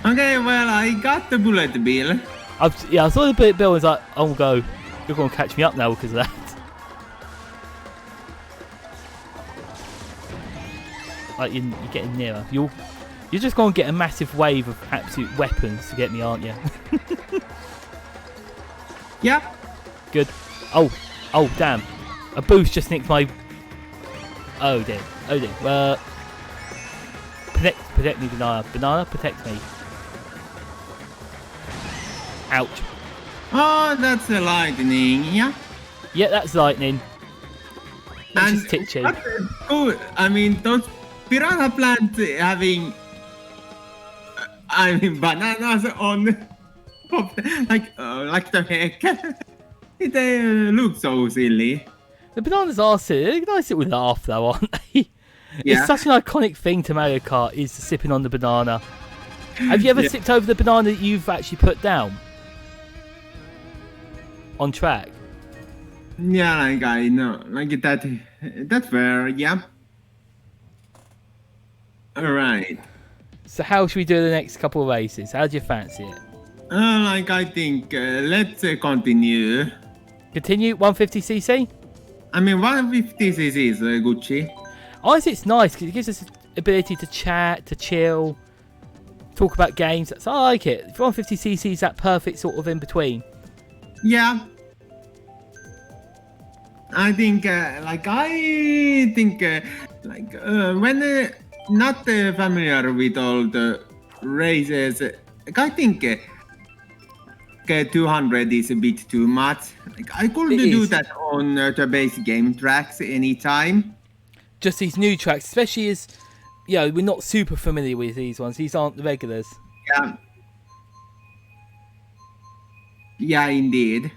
Okay, well, I got the bullet bill. I saw the bullet bill and was like, oh, go. You're going to catch me up now because of that. Like, you're getting nearer. You're just going to get a massive wave of absolute weapons to get me, aren't you? Yep. Good. Oh, damn. A boost just nicked my... Oh, dear. Protect me, Banana. Banana, protect me. Ouch. Oh, that's the lightning, yeah? Yeah, that's lightning. That's And just titchy. oh, I mean, those piranha plants having... bananas on... like the heck? It looks so silly. The bananas are silly. They're a nice little laugh, though, aren't they? Yeah. It's such an iconic thing to Mario Kart, is sipping on the banana. Have you ever sipped over the banana that you've actually put down? On track? Yeah, like I know. Like that. That's fair, yeah. Alright. So how should we do the next couple of races? How do you fancy it? Like I think, let's continue. Continue, 150cc? I mean, 150cc is Gucci. Honestly, it's nice because it gives us the ability to chat, to chill, talk about games. So I like it. 150cc is that perfect sort of in between. Yeah. I think, when not familiar with all the races, I think 200 is a bit too much. Like, I could do that on the base game tracks anytime. Just these new tracks, especially as, you know, we're not super familiar with these ones. These aren't the regulars. Yeah. Yeah, indeed.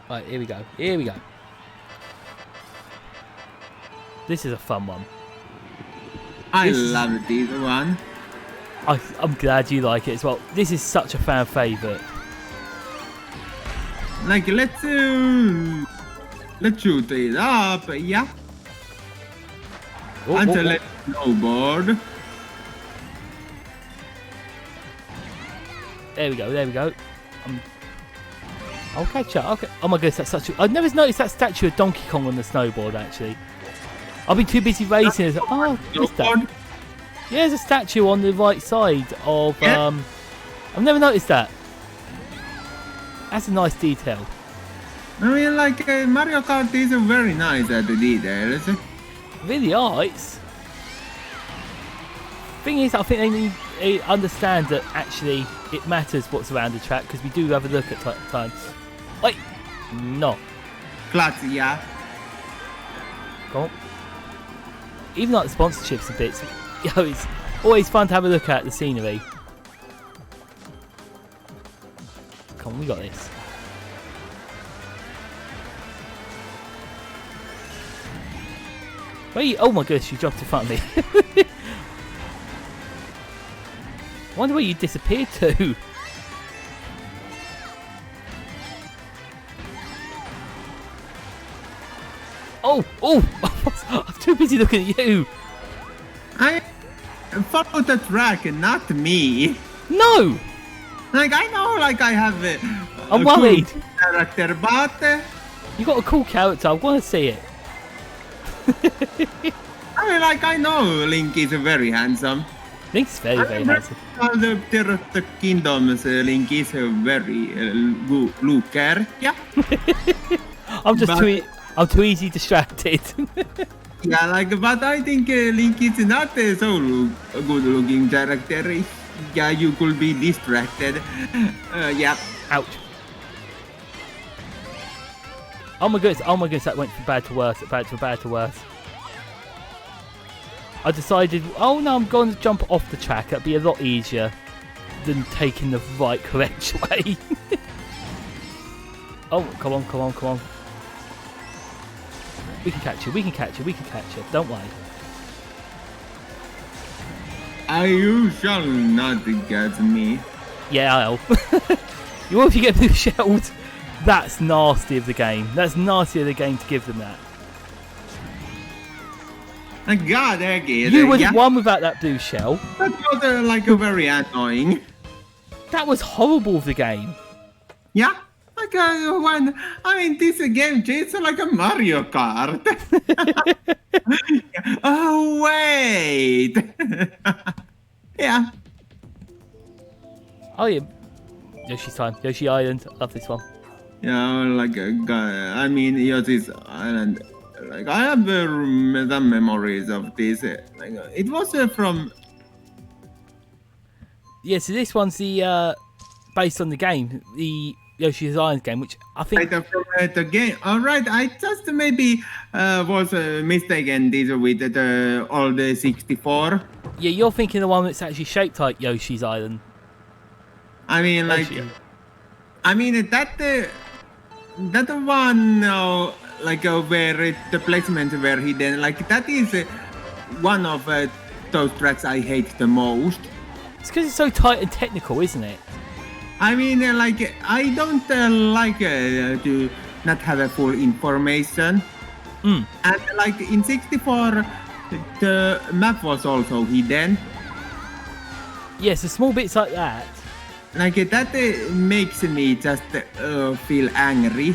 Right, here we go. This is a fun one. I love this one. I'm glad you like it as well. This is such a fan favourite. Like, let's shoot it up, yeah. Until let's snowboard. There we go. I'll catch up. Okay. Oh my goodness, that's such a... I've never noticed that statue of Donkey Kong on the snowboard, actually. I've been too busy racing. Missed that. Yeah, there's a statue on the right side of... Yeah. I've never noticed that. That's a nice detail. I mean, like, Mario Kart is very nice at the details. Really are. It's... Thing is, I think they understand that actually it matters what's around the track, because we do have a look at times. Wait, no. Clutch, yeah. Go on. Even like the sponsorships and bits, you know, it's always fun to have a look at the scenery. Come on, we got this. Wait, oh my gosh, you jumped in front of me. I wonder where you disappeared to. Oh! I'm too busy looking at you. I follow the track, not me. No! Like, I know, like, I have I'm worried. Cool character, but You got a cool character. I want to see it. I mean, like, I know Link is very handsome. Link's very, very handsome. The Tear of the Kingdoms, Link is a very good looker. Yeah. I'm too easy distracted. Yeah, like, but I think Link is not so good looking character. Yeah, you could be distracted. Yeah. Ouch. Oh my goodness, that went from bad to worse, bad to worse. I decided, oh no, I'm going to jump off the track. That'd be a lot easier than taking the right, correct way. Oh, come on, come on, come on. We can catch you, we can catch you, we can catch you. Don't worry. You shall not get me. Yeah, I'll. You want if you get blue shelled? That's nasty of the game. That's nasty of the game to give them that. God, again. You would have won without that blue shell. That was like a very annoying. That was horrible of the game. Yeah, like one. I mean, this game it's like a Mario Kart. Oh wait. Yeah. Oh yeah. Yoshi's time. Yoshi Island. Love this one. Yeah, like I mean, Yoshi's Island. Like I have some memories of this. Like it was from. Yeah, so this one's the based on the game, the Yoshi's Island game, which I think. Right, from the game. All right, I just maybe was mistaken this with the old 64. Yeah, you're thinking the one that's actually shaped like Yoshi's Island. I mean, like, Yoshi. I mean that one, like where the placement were hidden, like that is one of those tracks I hate the most. It's because it's so tight and technical, isn't it? I mean, like I don't like to not have a full information. And like in 64, the map was also hidden. Yes, the small bits like that. Like that makes me just feel angry.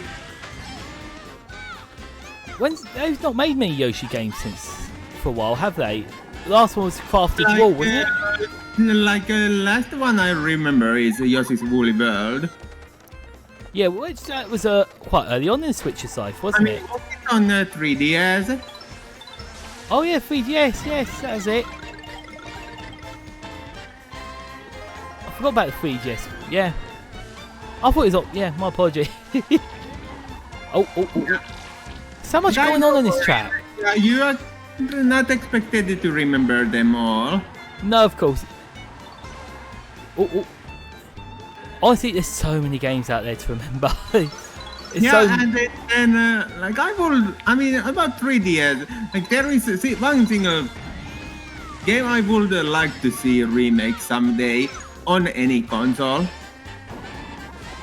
They've not made many Yoshi games since for a while, have they? The last one was Crafted Wall, wasn't it? Like last one I remember is Yoshi's Woolly World. Yeah, which that was quite early on in Switch's life, wasn't it? Was it on 3DS? Oh yeah, 3DS, yes, that was it. I forgot about the 3DS. Yeah, I thought it was on. Yeah, my apology. oh. So much going on in this track. You are not expected to remember them all. No, of course. Honestly, there's so many games out there to remember. And then like I mean about 3DS, like there is one single game I would like to see a remake someday on any console.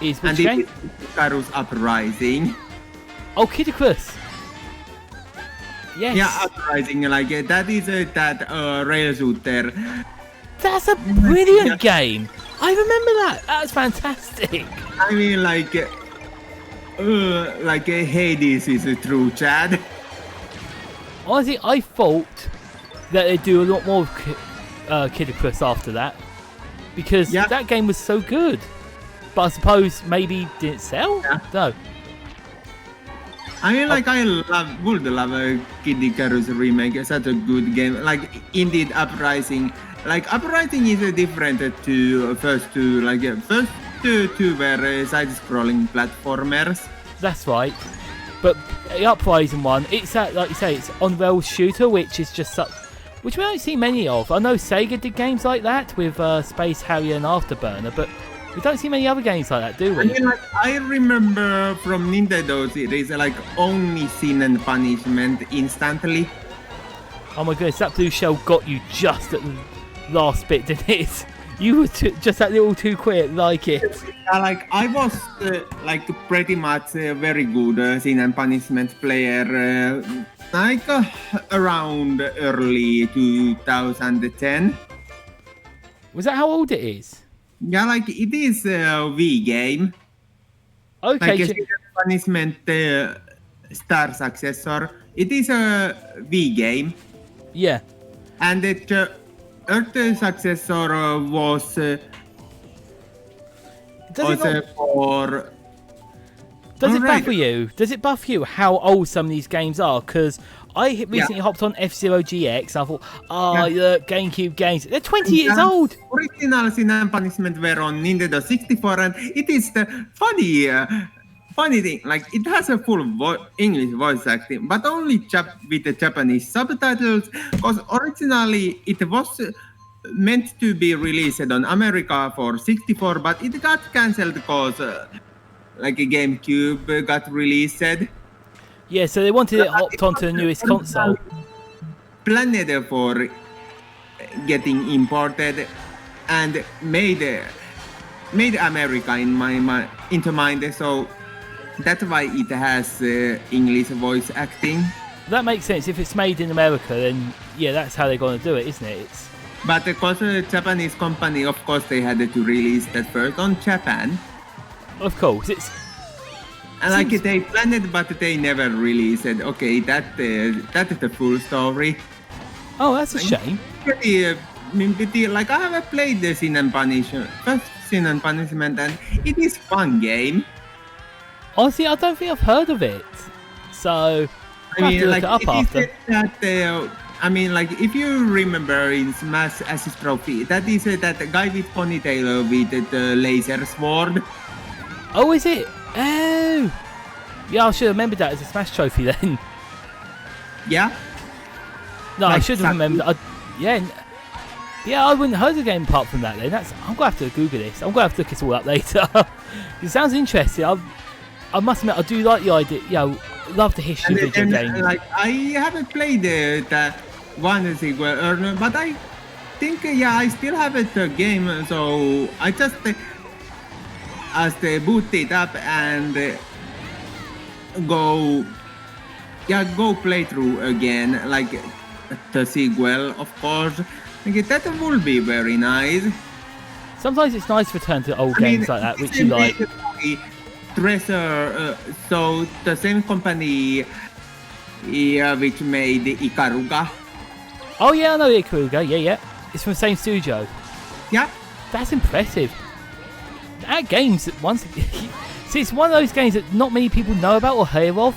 Is which game? It is Icarus Uprising. Oh, Kid Icarus. Yes. Yeah, Uprising, like that is that rail shooter. That's a brilliant game. I remember that. That's fantastic. I mean, like Hades is a true Chad. Honestly, I thought that they'd do a lot more of Kid Icarus after that, because that game was so good. But I suppose maybe didn't sell. Yeah. No. I mean, like I would love a Kid Icarus remake. It's such a good game. Like indeed, Uprising. Like Uprising is different to first two. Like first two were side-scrolling platformers. That's right. But the Uprising one, it's like you say, it's on-rail shooter, which is just which we don't see many of. I know Sega did games like that with Space Harrier and Afterburner, but we don't see many other games like that, do we? I mean, like, I remember from Nintendo series, like only Sin and Punishment instantly. Oh my goodness, that blue shell got you just at the last bit, didn't it? You were just that little too quick, like it. Like I was like pretty much a very good Sin and Punishment player, like around early 2010. Was that how old it is? Yeah, like it is a Wii game. Okay. Like a Sin and Punishment star successor. It is a Wii game. Yeah. And the Earth successor was for. Does it buff you? Does it buff you how old some of these games are? Because I recently hopped on F-Zero GX. I thought, the GameCube games, they're 20 years old. Original Sin and Punishment were on Nintendo 64, and it is the funny thing, like it has a full English voice acting, but only with the Japanese subtitles. Because originally it was meant to be released on America for 64, but it got cancelled because like a GameCube got released. Yeah, so they wanted it hopped onto the newest console. Planned for getting imported and made America into mind. So that's why it has English voice acting. That makes sense. If it's made in America, then yeah, that's how they're going to do it, isn't it? But because a Japanese company, of course, they had to release that first on Japan. Of course, and like they planned it, but they never released it. Okay, that is the full story. Oh, that's a shame. Like I have played the Sin and Punishment, first Sin and Punishment, and it is fun game. Honestly, I don't think I've heard of it, so I have to look it up after. I mean, like if you remember in Smash Assist Trophy, that is that guy with ponytail with the laser sword. Oh, is it? Oh, yeah, I should have remembered that as a Smash trophy then. Yeah. No, like I should have remembered. Yeah, I wouldn't have heard the game apart from that. Then I'm gonna have to Google this. I'm gonna have to look this all up later. It sounds interesting. I must admit, I do like the idea. Love the history of video games. Like I haven't played that one sequel, but I think I still have the game. So I just boot it up and go play through again, like the sequel, of course. That will be very nice. Sometimes it's nice to return to old games like that, which you like. Treasure, so the same company which made Ikaruga. Oh yeah, I know Ikaruga, yeah. It's from the same studio. Yeah. That's impressive. That game's see, it's one of those games that not many people know about or hear of,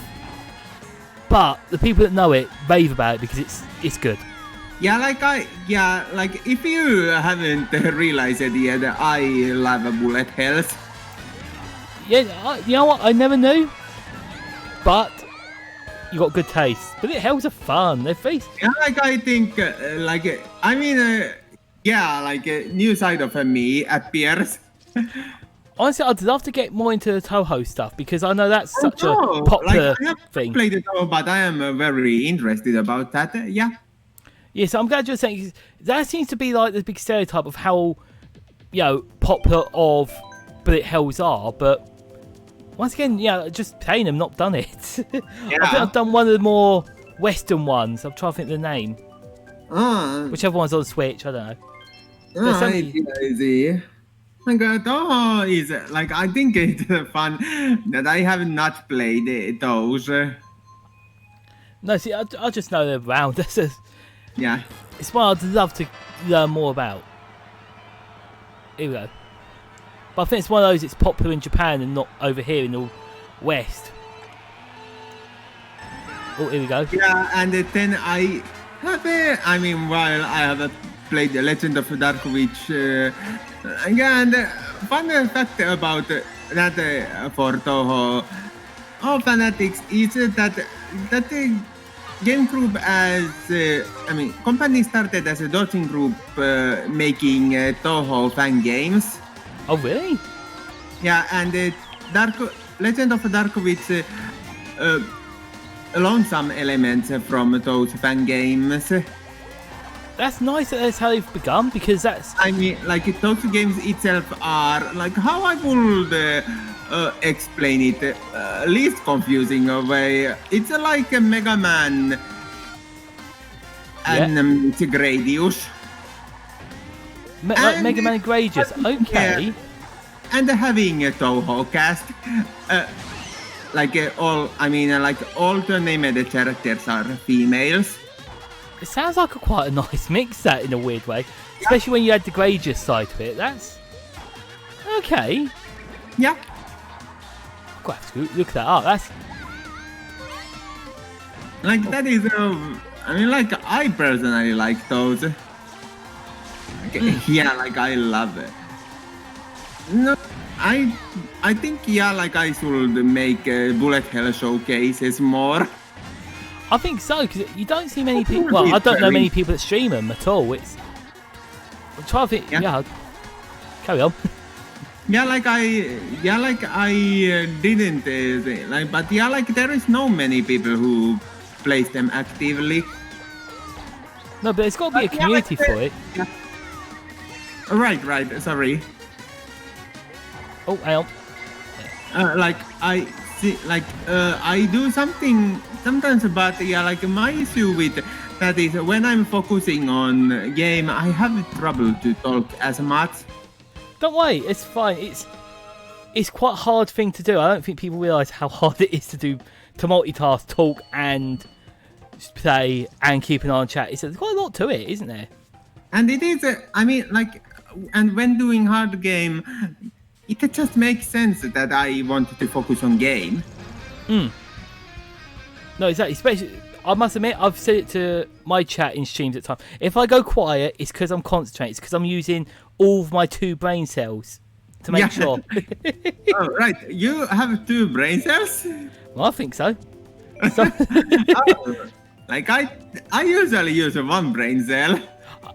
but the people that know it rave about it because it's good. Yeah, like if you haven't realized it yet, I love bullet hells. Yeah, you know what? I never knew, but you got good taste. But hells are fun. They're face. Yeah, like I think, I mean, like a new side of me appears. Honestly, I'd love to get more into the Toho stuff because I know that's such a popular I haven't thing. Played the Toho, but I am very interested about that. Yeah. Yeah, so I'm glad you're saying that seems to be like the big stereotype of how popular of bullet hells are, but once again, just playing them, not done it. Yeah. I think I've done one of the more Western ones. I'm trying to think of the name. Whichever one's on Switch, I don't know. Easy. Like Toho is like I think it's fun that I have not played those. No, see, I just know they're around. Yeah. It's one I'd love to learn more about. Here we go. But I think it's one of those, it's popular in Japan and not over here in the West. Oh, here we go. Yeah, and then I have while I have played The Legend of the Dark Witch, and fun fact about that for Toho fanatics is that game group company started as a dodging group making Toho fan games. Oh really? Yeah, and Legend of the Dark Witch loaned some elements from those fan games. That's nice that that's how they've begun because that's. I mean, like those games itself are like how I would explain it least confusing way. It's like a Mega Man and Gradius. Like Mega Man and Gradius, okay. Yeah, and having a Toho cast, all the named characters are females. It sounds like quite a nice mix that in a weird way, especially when you add the Gradius side to it. That's okay. Yeah. I'll have to look that up. That's that is. I personally like those. Yeah, I love it. No, I think like I should make bullet hell showcases more. I think so, because you don't see many people. Well, I don't know many people that stream them at all. I'm trying to think. Yeah, carry on. Like I didn't say, like, but like there is no many people who plays them actively. No, but there's got to be a community for it. Yeah. Right. Sorry. Oh, hang on. Like I see, like I do something sometimes, but like my issue with that is when I'm focusing on game, I have trouble to talk as much. Don't worry, it's fine. It's quite a hard thing to do. I don't think people realise how hard it is to multitask, talk, and play, and keep an eye on chat. There's quite a lot to it, isn't there? And it is. I mean, like, and when doing hard game, it just makes sense that I wanted to focus on game. No, exactly. Especially, I must admit, I've said it to my chat in streams at times. If I go quiet, it's because I'm concentrating. It's because I'm using all of my 2 brain cells to make sure. Oh, right. You have 2 brain cells? Well, I think so. Like I usually use 1 brain cell.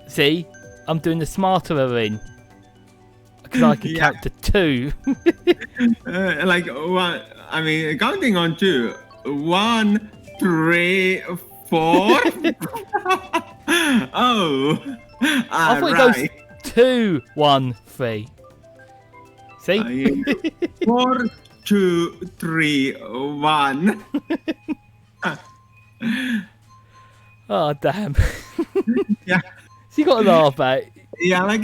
See, I'm doing the smarter in because I can count to 2. Like 1. I mean, counting on 2. 1, 3, 4. Oh. I thought it goes 2, 1, 3. See? 4, 2, 3, 1. Oh damn! Yeah. So you got to laugh at. Yeah, like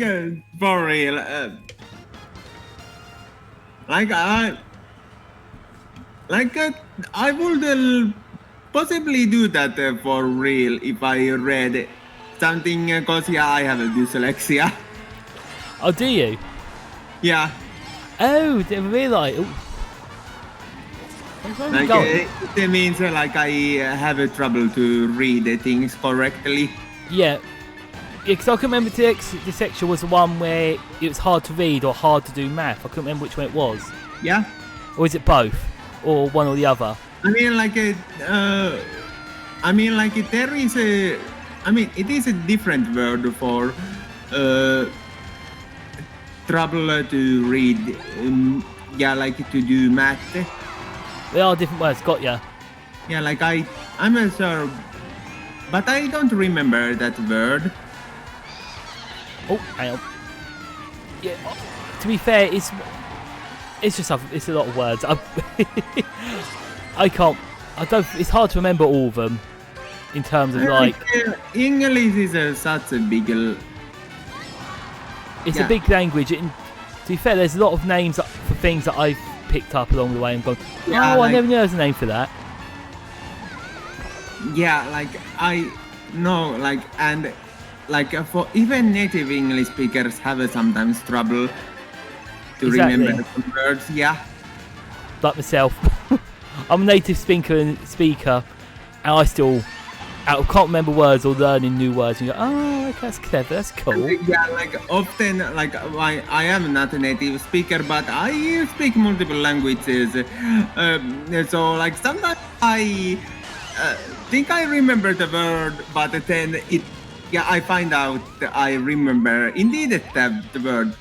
for real. I would possibly do that for real if I read something, because I have a dyslexia. Oh, do you? Yeah. Oh, didn't realise. Like, it means like I have trouble to read things correctly. Yeah. Because I can remember dyslexia was the one where it was hard to read or hard to do math. I couldn't remember which one it was. Yeah. Or is it both? Or one or the other? I mean, like, there is a... I mean, it is a different word for trouble to read, like to do math. They are different words, got ya. Yeah, like I'm not sure, but I don't remember that word. Oh, hang on. Yeah, to be fair, it's just it's a lot of words. It's hard to remember all of them in terms of like. English is such a big. It's a big language. And to be fair, there's a lot of names for things that I've picked up along the way and gone, I never knew there was a name for that. Yeah, like I know, like, and like for even native English speakers have sometimes trouble to remember some words. Yeah, like myself. I'm a native speaker, and I still can't remember words or learning new words. And you go, oh, okay, that's clever, that's cool. Yeah, like often, like I am not a native speaker, but I speak multiple languages. So like sometimes I think I remember the word, but then I find out that I remember indeed the word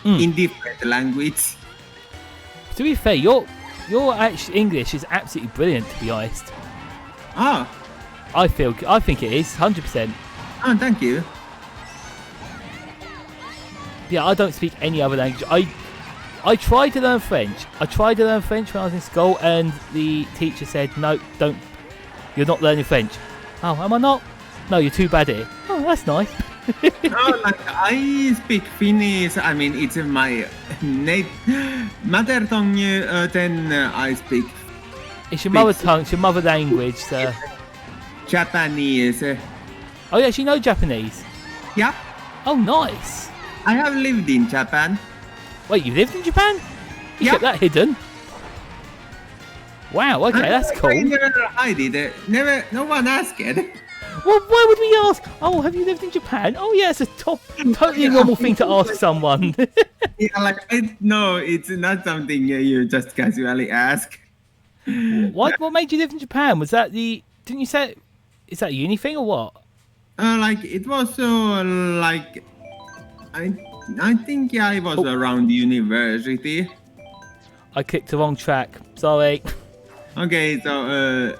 in different language. To be fair, your actual English is absolutely brilliant, to be honest. Ah. I think it is 100%. Oh, thank you. Yeah, I don't speak any other language. I tried to learn French. I tried to learn French when I was in school, and the teacher said, "No, don't. You're not learning French." Oh, am I not? No, you're too bad at it. Oh, that's nice. No, like I speak Finnish. I mean, it's my mother tongue. Then I speak. It's your mother tongue. It's your mother language. So. Japanese. Oh, you actually know Japanese? Yeah. Oh, nice. I have lived in Japan. Wait, you lived in Japan? You kept that hidden? Wow, okay, that's cool. I never hide it. No one asked it. Well, why would we ask? Oh, have you lived in Japan? Oh, yeah, it's a totally normal thing to ask someone. Yeah, like no, it's not something you just casually ask. What made you live in Japan? Was that didn't you say, is that a uni thing or what? Like it was like I think yeah, it was around university. I clicked the wrong track. Sorry. Okay, so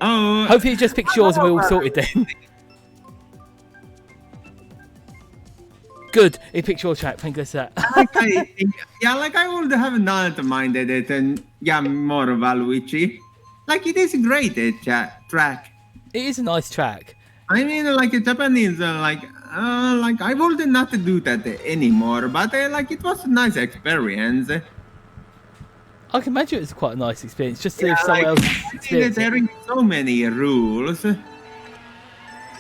oh. Hopefully it just picks yours and we're all sorted then. Good, it picked your track. Thank you for that. Like I would have not minded it, and yeah, more Valuigi. Like it is a great track. It is a nice track. I mean, like Japanese, like I would not do that anymore. But like it was a nice experience. I can imagine it's quite a nice experience. Just to Yeah, someone else. there are so many rules.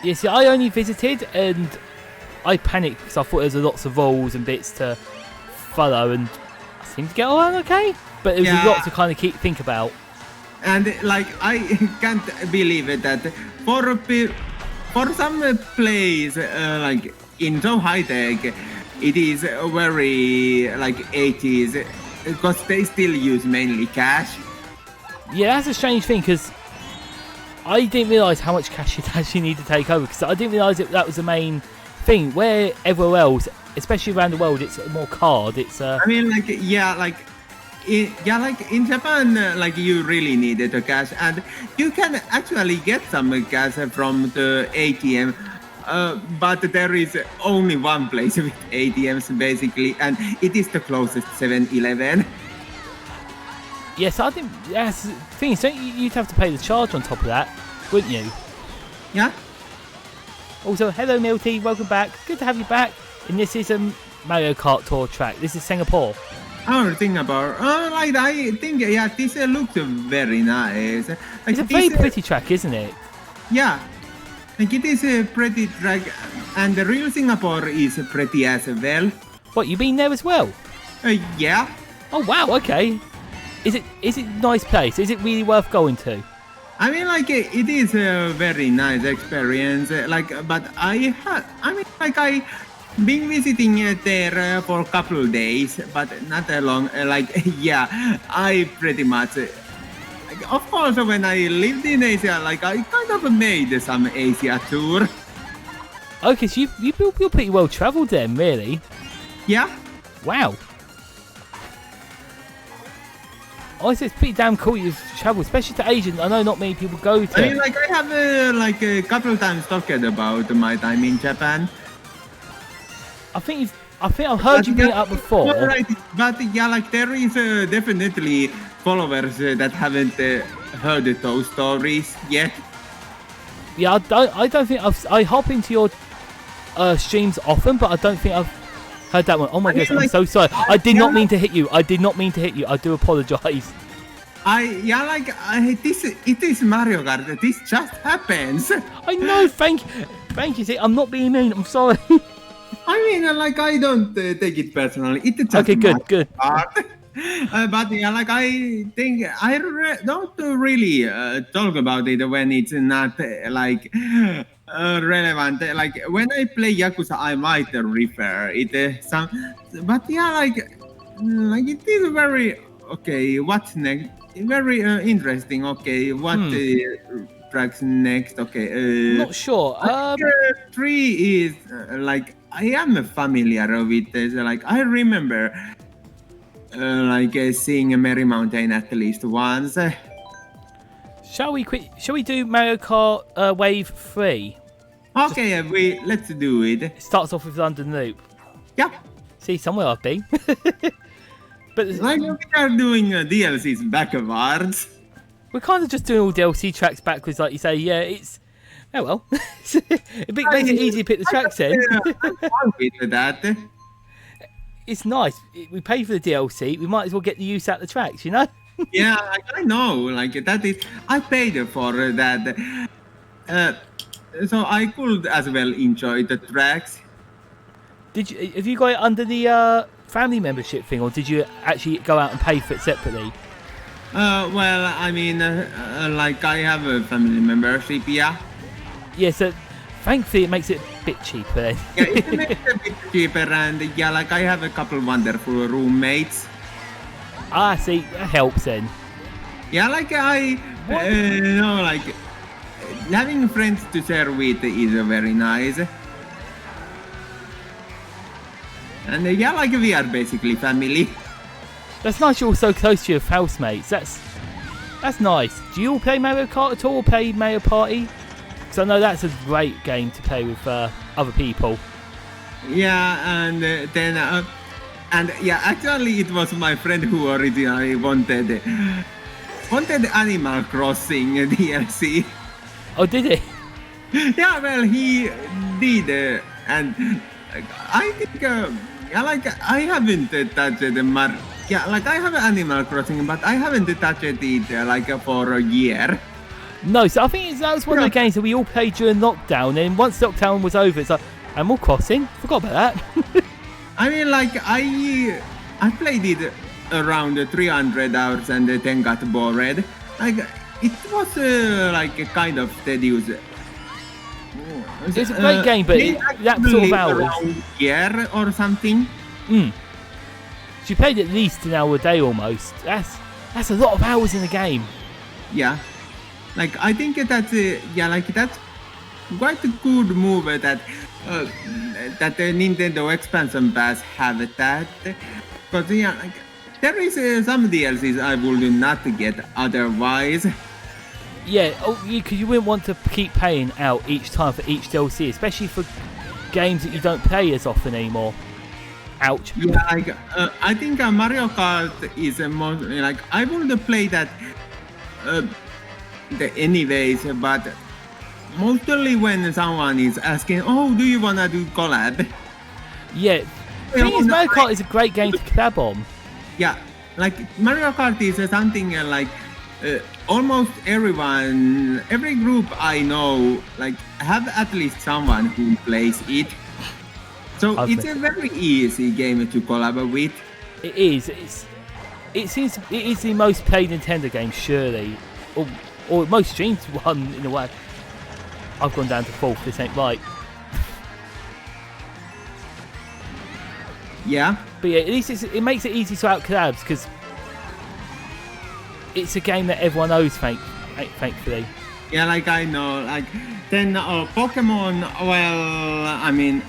Yeah, see, I only visited and I panicked because I thought there was lots of rules and bits to follow, and I seemed to get on okay. But there was a lot to kind of think about. And like I can't believe it that for some place like in so high tech, it is very like 80s because they still use mainly cash. Yeah, that's a strange thing because I didn't realise how much cash you'd actually need to take over, because I didn't realise that was the main thing. Where everywhere else, especially around the world, it's more card. It's I mean, like like in Japan, like you really needed the cash, and you can actually get some cash from the ATM. But there is only one place with ATMs basically, and it is the closest 7-Eleven. Yes, I think that's the thing. So you'd have to pay the charge on top of that, wouldn't you? Yeah. Also, hello Milty, welcome back. Good to have you back. And this is a Mario Kart Tour track. This is Singapore. Oh, Singapore. Like I think this looks very nice. Like, it's a very pretty track, isn't it? Yeah. Like it is a pretty track, and the real Singapore is pretty as well. What, you been there as well? Yeah. Oh wow, okay. Is it a nice place? Is it really worth going to? I mean, like it is a very nice experience. Like, but I been visiting there for a couple of days, but not that long. Like, yeah, I pretty much. Of course, when I lived in Asia, like I kind of made some Asia tour. Okay, so you're pretty well travelled then, really. Yeah. Wow. Honestly, it's pretty damn cool you've travelled, especially to Asia. I know not many people go to. I mean, like I have like a couple of times talked about my time in Japan. I think I've heard you bring it up before. Right, but yeah, like there is definitely followers that haven't heard those stories yet. Yeah, I don't think I hop into your streams often, but I don't think I've heard that one. Oh my goodness, I'm so sorry. I did not mean to hit you. I do apologise. It is Mario Kart. This just happens. I know. Thank you. See, I'm not being mean. I'm sorry. I mean, like I don't take it personally. It's just okay. Good. But yeah, like I think I don't really talk about it when it's not like relevant. Like when I play Yakuza, I might refer it some. But yeah, like it is very okay. What's next? Very interesting. Okay, what tracks next? Okay, not sure. 3 is like I am familiar with this. Like I remember. Seeing a Merry Mountain at least once. Shall we do Mario Kart Wave 3? Okay, let's do it. It starts off with London Loop. Yeah. See, somewhere I've been. But like we are doing DLCs backwards. We're kind of just doing all DLC tracks backwards, like you say. Yeah, it's well. It makes it easy to pick the tracks in. I'm fine with that. It's nice. We pay for the DLC. We might as well get the use out of the tracks, you know? Yeah, I know. Like that is, I paid for that, so I could as well enjoy the tracks. Have you got it under the family membership thing, or did you actually go out and pay for it separately? Well, I mean, like I have a family membership, yeah. Yeah, so Thankfully, it makes it a bit cheaper then. Yeah, it makes it a bit cheaper, and yeah, like I have a couple wonderful roommates. See, that helps then. Yeah, like like having friends to share with is very nice. And yeah, like we are basically family. That's nice you're all so close to your housemates. That's nice. Do you all play Mario Kart at all, or play Mario Party? Because I know that's a great game to play with other people. Yeah, and then and yeah, actually it was my friend who originally wanted Animal Crossing DLC. Oh, did it? Yeah, well, he did, and I think yeah, like I haven't touched the yeah, like I have Animal Crossing, but I haven't touched it like for a year. No, so I think that was one of the games that we all played during lockdown, and once lockdown was over, it's like, Animal Crossing? Forgot about that. I mean, like, I played it around 300 hours and then got bored. Like, it was like a kind of tedious. It's a great game, but that sort of hours. Around a year or something. She played at least an hour a day almost. That's a lot of hours in the game. Yeah. Like, I think that's yeah, like that's quite a good move that that the Nintendo expansion pass have that. Because yeah, like there is some DLCs I would not get otherwise. Yeah, because you wouldn't want to keep paying out each time for each DLC, especially for games that you don't play as often anymore. Ouch. Yeah, like I think Mario Kart is more like I would play that anyways, but mostly when someone is asking, "Oh, do you wanna do collab?" Yeah, the thing is, Mario Kart is a great game to collab on. Yeah, like Mario Kart is something like almost everyone, every group I know, like have at least someone who plays it. So it's a very easy game to collab with. It is. It seems it is the most played Nintendo game, surely, or most streamed one in a way. I've gone down to fourth. This ain't right. Yeah. But yeah, at least it makes it easy to out collabs because it's a game that everyone knows. Thankfully. Yeah, like I know, like then Pokemon. Well, I mean.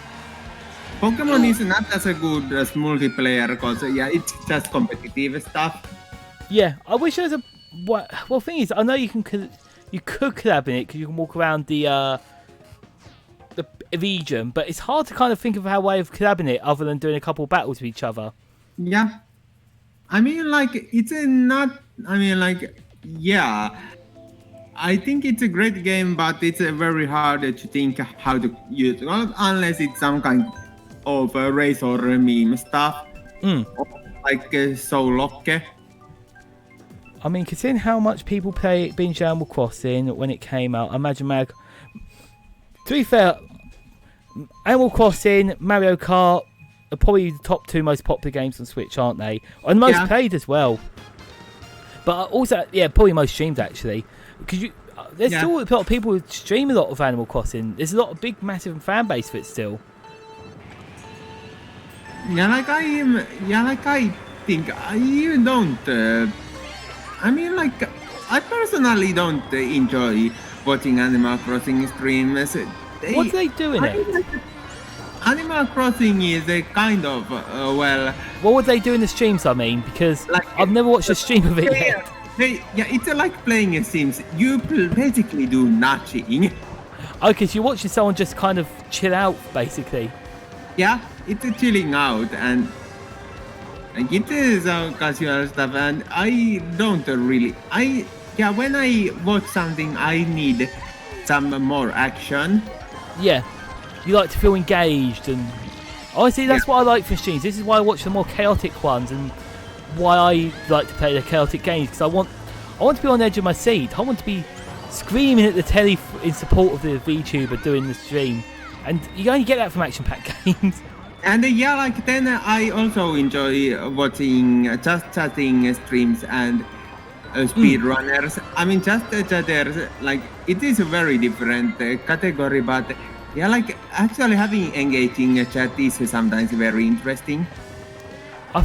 Pokemon is not as a good as multiplayer because yeah, it's just competitive stuff. Yeah, I wish there was a well. Thing is, I know you could collab in it because you can walk around the region, but it's hard to kind of think of a way of collabing it other than doing a couple of battles with each other. Yeah, I mean, like it's not. I mean, like yeah, I think it's a great game, but it's very hard to think how to use it unless it's some kind of race or meme stuff, like Soulocke. I mean, considering how much people play binge Animal Crossing when it came out, I imagine to be fair, Animal Crossing, Mario Kart are probably the top two most popular games on Switch, aren't they? And most played as well. But also, yeah, probably most streamed actually, because there's still a lot of people who stream a lot of Animal Crossing. There's a lot of big, massive fan base for it still. Yeah, like I think I even don't. I mean, like I personally don't enjoy watching Animal Crossing streams. What do they do in it? Like, Animal Crossing is a kind of well. What would they do in the streams? I mean, because like, I've never watched a stream of it yet. It's like playing Sims. You basically do nothing. Okay, so you're watching someone just kind of chill out, basically. Yeah, it's a chilling out and it is casual stuff, and I don't really. When I watch something, I need some more action. Yeah, you like to feel engaged, and honestly, that's what I like from streams. This is why I watch the more chaotic ones, and why I like to play the chaotic games, because I want to be on the edge of my seat. I want to be screaming at the telly in support of the VTuber doing the stream, and you only get that from action-packed games. And like then I also enjoy watching just chatting streams and speedrunners. I mean, just chatters, like it is a very different category, but Yeah, like actually having engaging chat is sometimes very interesting. I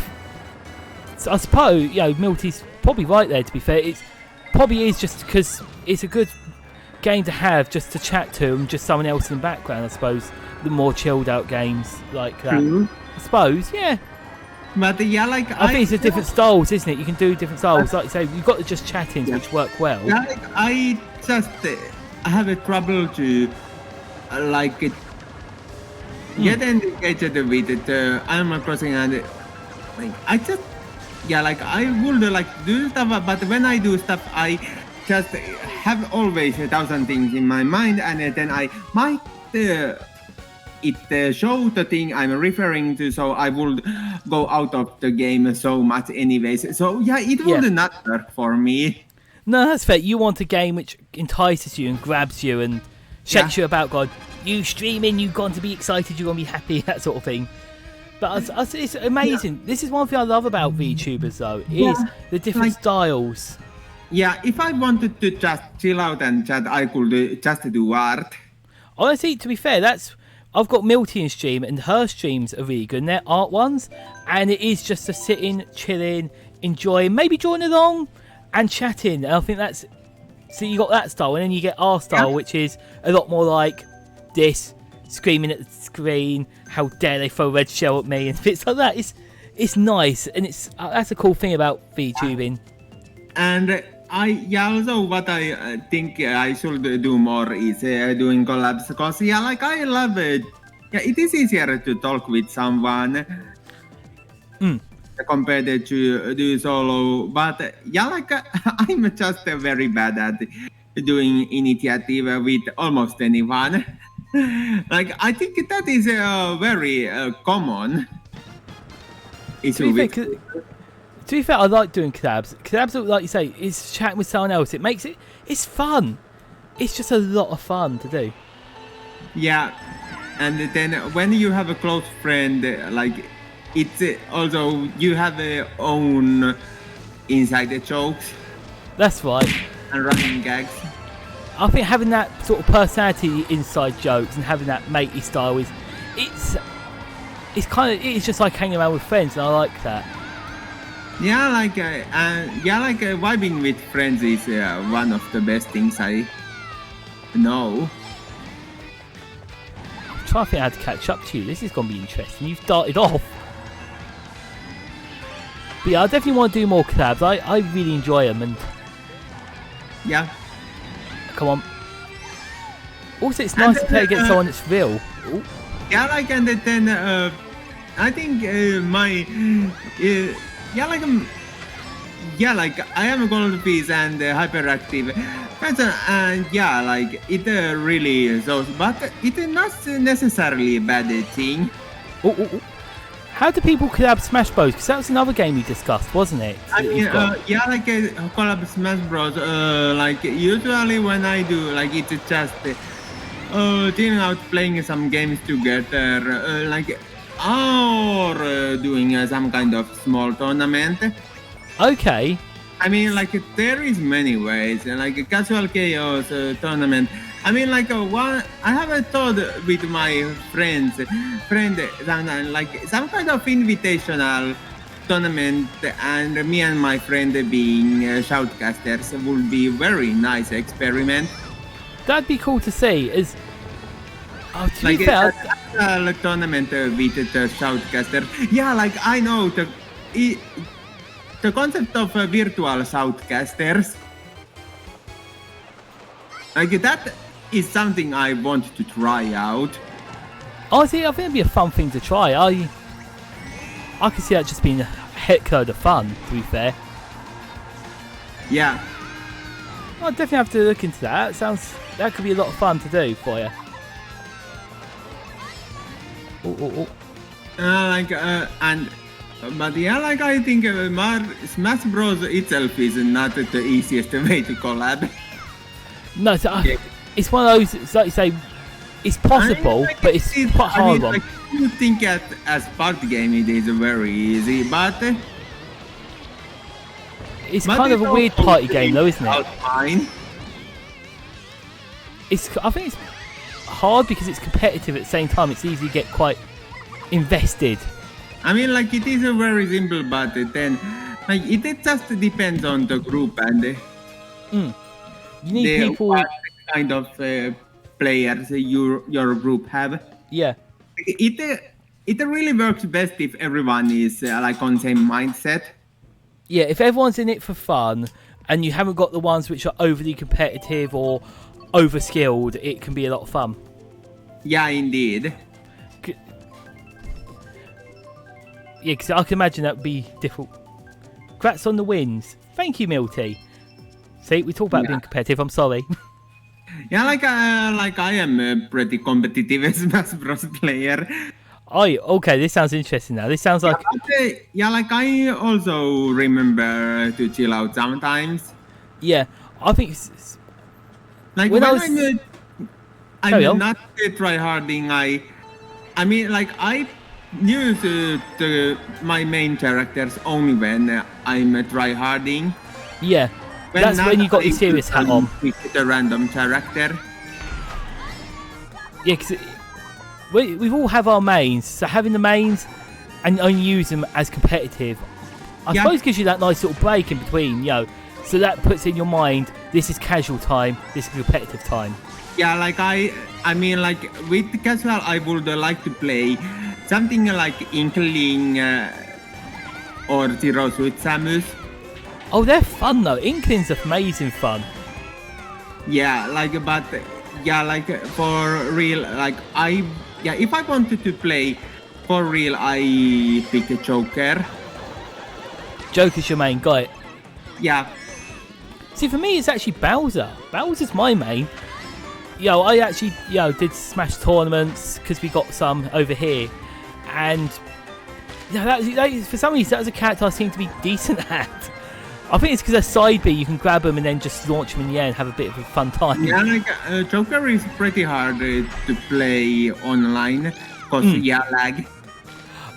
suppose, you know, Milty's probably right there, to be fair. It probably is just because it's a good game to have just to chat to and just someone else in the background, I suppose. The more chilled out games like that. True. I suppose, yeah. But yeah, like I think it's a different styles, isn't it? You can do different styles. Like you say, you've got the just chatting, which work well. Yeah, like I just have a trouble to like get engaged with Animal Crossing, and like I just like I would like do stuff, but when I do stuff, I just have always 1,000 things in my mind, and then I might show the thing I'm referring to, so I would go out of the game so much anyways. So yeah, it would not work for me. No, that's fair. You want a game which entices you and grabs you and shakes you about, God, you streaming, you've got to be excited, you're going to be happy, that sort of thing. But it's amazing. Yeah. This is one thing I love about VTubers, though, is the different styles. Yeah, if I wanted to just chill out and chat, I could just do art. Honestly, to be fair, I've got Milty in stream, and her streams are really good, and they're art ones, and it is just a sitting, chilling, enjoying, maybe joining along and chatting. And I think that's... So you got that style, and then you get our style, which is a lot more like this, screaming at the screen, how dare they throw a red shell at me, and bits like that. It's nice, and that's a cool thing about VTubing. And also what I think I should do more is doing collabs, because like I love it. Yeah, it is easier to talk with someone compared to do solo. But like I'm just very bad at doing initiative with almost anyone. Like I think that is a very common issue. To be fair, I like doing collabs. Collabs, like you say, is chatting with someone else. It's fun. It's just a lot of fun to do. Yeah, and then when you have a close friend, like it's also you have your own inside jokes. That's right. And running gags. I think having that sort of personality inside jokes and having that matey style it's just like hanging around with friends, and I like that. Yeah, like vibing with friends is one of the best things I know. I'm trying to think how to catch up to you. This is going to be interesting. You've started off. But yeah, I definitely want to do more collabs. I really enjoy them, and yeah. Come on. Also, it's nice to play against someone that's real. Ooh. Yeah, like, and then I think like I am a gold piece and hyperactive person, and like it really shows, but it is not necessarily a bad thing. How do people collab Smash Bros? Because that was another game we discussed, wasn't it? I mean, like collab Smash Bros. Like usually when I do, like it's just chilling out, playing some games together, like or doing some kind of small tournament. Okay. I mean, like there is many ways, like a casual chaos tournament. I mean, like I have a thought with my friend, like some kind of invitational tournament, and me and my friend being shoutcasters would be very nice experiment. That'd be cool to see. To like be fair, a tournament with the shoutcaster. Yeah, like I know the concept of virtual shoutcasters. Like that is something I want to try out. Honestly, I think it'd be a fun thing to try. I can see that just being a heck load of fun, to be fair. Yeah. I'll definitely have to look into that. That could be a lot of fun to do for you. But yeah, like I think Smash Bros itself is not the easiest way to collab. No, it's one of those, it's like you say, it's possible, but it's quite hard one. Like, you think as party game it is very easy, but it's kind of a weird party game though, isn't it? Fine. I think hard because it's competitive. At the same time, it's easy to get quite invested. I mean, like it is a very simple, but then like it just depends on the group and You need the people. what kind of players your group have. Yeah. It really works best if everyone is like on same mindset. Yeah, if everyone's in it for fun and you haven't got the ones which are overly competitive or over skilled, it can be a lot of fun. Yeah, indeed. Yeah, because I can imagine that would be difficult. Congrats on the wins. Thank you, Milty. See, we talk about being competitive. I'm sorry. Yeah, like I am a pretty competitive Smash Bros player. Oh, okay. This sounds interesting now. This sounds like Like I also remember to chill out sometimes. yeah. I think Like when when I was- Carry on. I'm not tryharding. I mean, like I use my main characters only when I'm tryharding. yeah. That's not, when you got your I serious hat on. pick a random character. Yeah, because we all have our mains, so having the mains and use them as competitive, I Yeah. suppose gives you that nice little break in between, so that puts in your mind, this is casual time, this is competitive time. Yeah, like I mean, like with casual, I would like to play something like Inkling or Zero Suit Samus. Oh, they're fun though. Inkling's amazing fun. Yeah, like but yeah, like for real, like if I wanted to play for real, I pick a Joker. Joker's your main guy. Yeah, See, for me, it's actually Bowser. Bowser's my main. I actually, did Smash tournaments because we got some over here, and that for some reason that was a character I seem to be decent at. I think it's because a side B, you can grab them and then just launch them in the air and have a bit of a fun time. yeah, like Joker is pretty hard to play online because lag.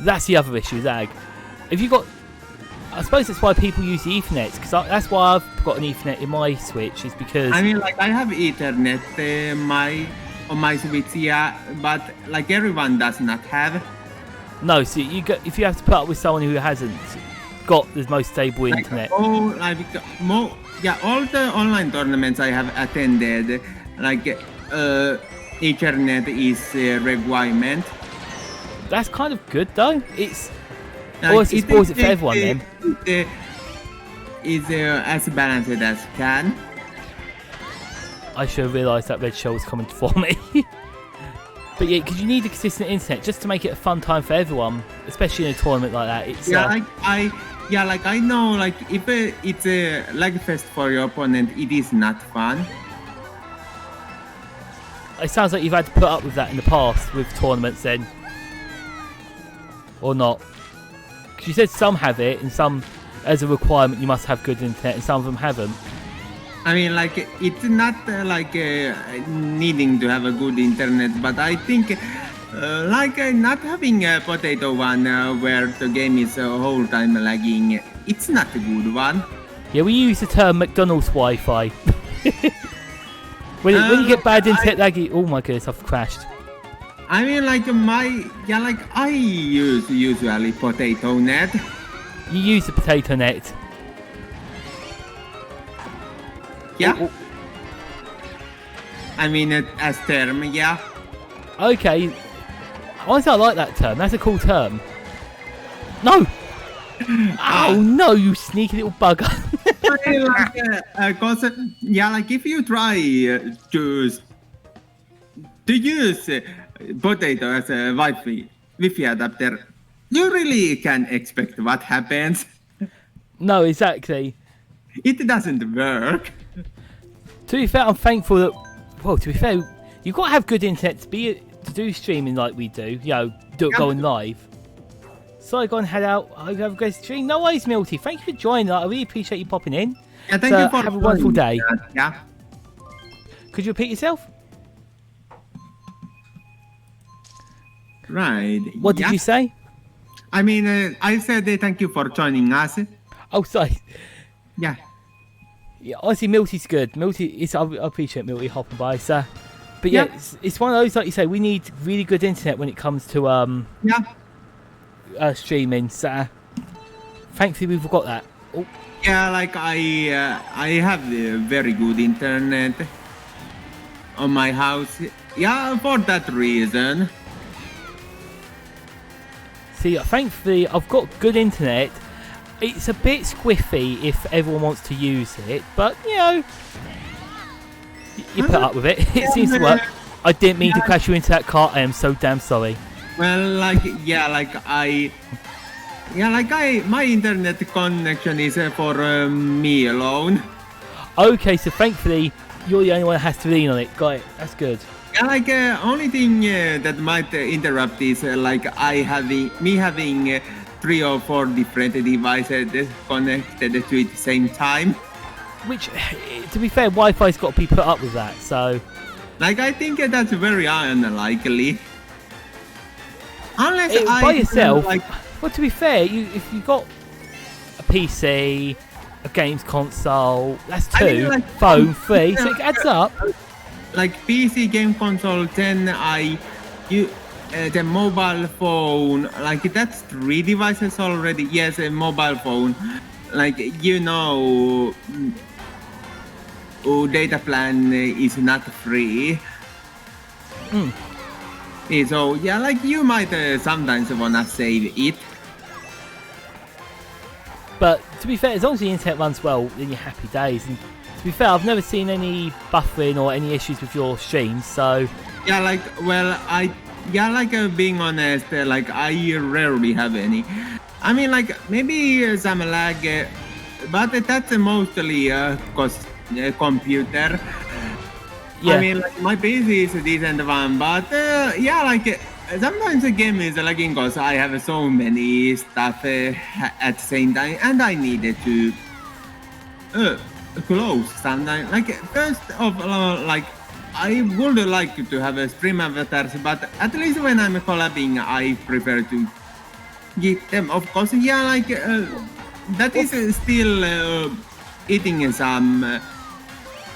That's the other issue, lag. If you got, I suppose that's why people use the Ethernet, because that's why I've got an Ethernet in my Switch, is because I mean, like I have Ethernet on my Switch, yeah, but like everyone does not have. no, so if you have to put up with someone who hasn't got the most stable Like, internet. all the online tournaments I have attended, like Ethernet is a requirement. That's kind of good though. It's Like, or it spoils it for everyone then. It is as balanced as can. I should have realised that Red Shell was coming for me. But yeah, because you need a consistent internet just to make it a fun time for everyone, especially in a tournament like that. It's Like I know, like if it's a lag fest for your opponent, it is not fun. It sounds like you've had to put up with that in the past with tournaments then. Or not. Because you said some have it and some, as a requirement, you must have good internet and some of them haven't. I mean, like it's not needing to have a good internet, but I think not having a potato one where the game is a whole time lagging, it's not a good one. Yeah, we use the term McDonald's Wi-Fi. when you get bad internet laggy, oh my goodness, I've crashed. I mean, like I use usually potato net. You use the potato net. Yeah. Oh, I mean, as term, yeah. okay. Honestly, I like that term. That's a cool term. No! Oh no, you sneaky little bugger. Cause like if you try to use potato as a Wi-Fi adapter, you really can expect what happens. No, exactly. It doesn't work. To be fair, I'm thankful that. Well, to be fair, you've got to have good internet to do streaming like we do. Going live. So I go and head out. I hope you have a great stream. No worries, Milty. Thank you for joining. I really appreciate you popping in. Yeah, thank you for have a wonderful day. Yeah. Could you repeat yourself? Right. What did you say? I mean, I said thank you for joining us. Oh, sorry. Yeah. Yeah, honestly, Milty's good. I appreciate Milty hopping by. So, But yeah, it's one of those, like you say, we need really good internet when it comes to streaming. So thankfully we've got that. Oh, Yeah, like I have very good internet on my house. Yeah, for that reason. see, thankfully I've got good internet. It's a bit squiffy if everyone wants to use it, but you know, you put up with it. It seems to work. I didn't mean to crash you into that cart. I am so damn sorry. Well, like my internet connection is for me alone. Okay, so thankfully you're the only one that has to lean on it. Got it. That's good. Yeah, like only thing that might interrupt is me having 3 or 4 different devices connected to it at the same time. Which, to be fair, Wi-Fi's got to be put up with that. So, Like I think that's very unlikely. Unless by yourself. like. Well, to be fair, if you got a PC, a games console, that's 2. I mean, like, phone 3, so it adds up. Like PC game console, then the mobile phone, like that's 3 devices already. Yes, a mobile phone, like data plan is not free. So yeah, like you might sometimes wanna save it. But to be fair, as long as the internet runs well, then you're happy days. And to be fair, I've never seen any buffering or any issues with your streams, so... Yeah, like, well, being honest, like, I rarely have any. I mean, like, maybe some lag, but that's mostly cause computer. Yeah. I mean, like, my PC is a decent one, but yeah, like, sometimes the game is lagging because I have so many stuff at the same time, and I needed to close sometimes. Like, first of all, like, I would like to have a stream avatars, but at least when I'm collabing, I prefer to get them. Of course, yeah, like, that is still eating some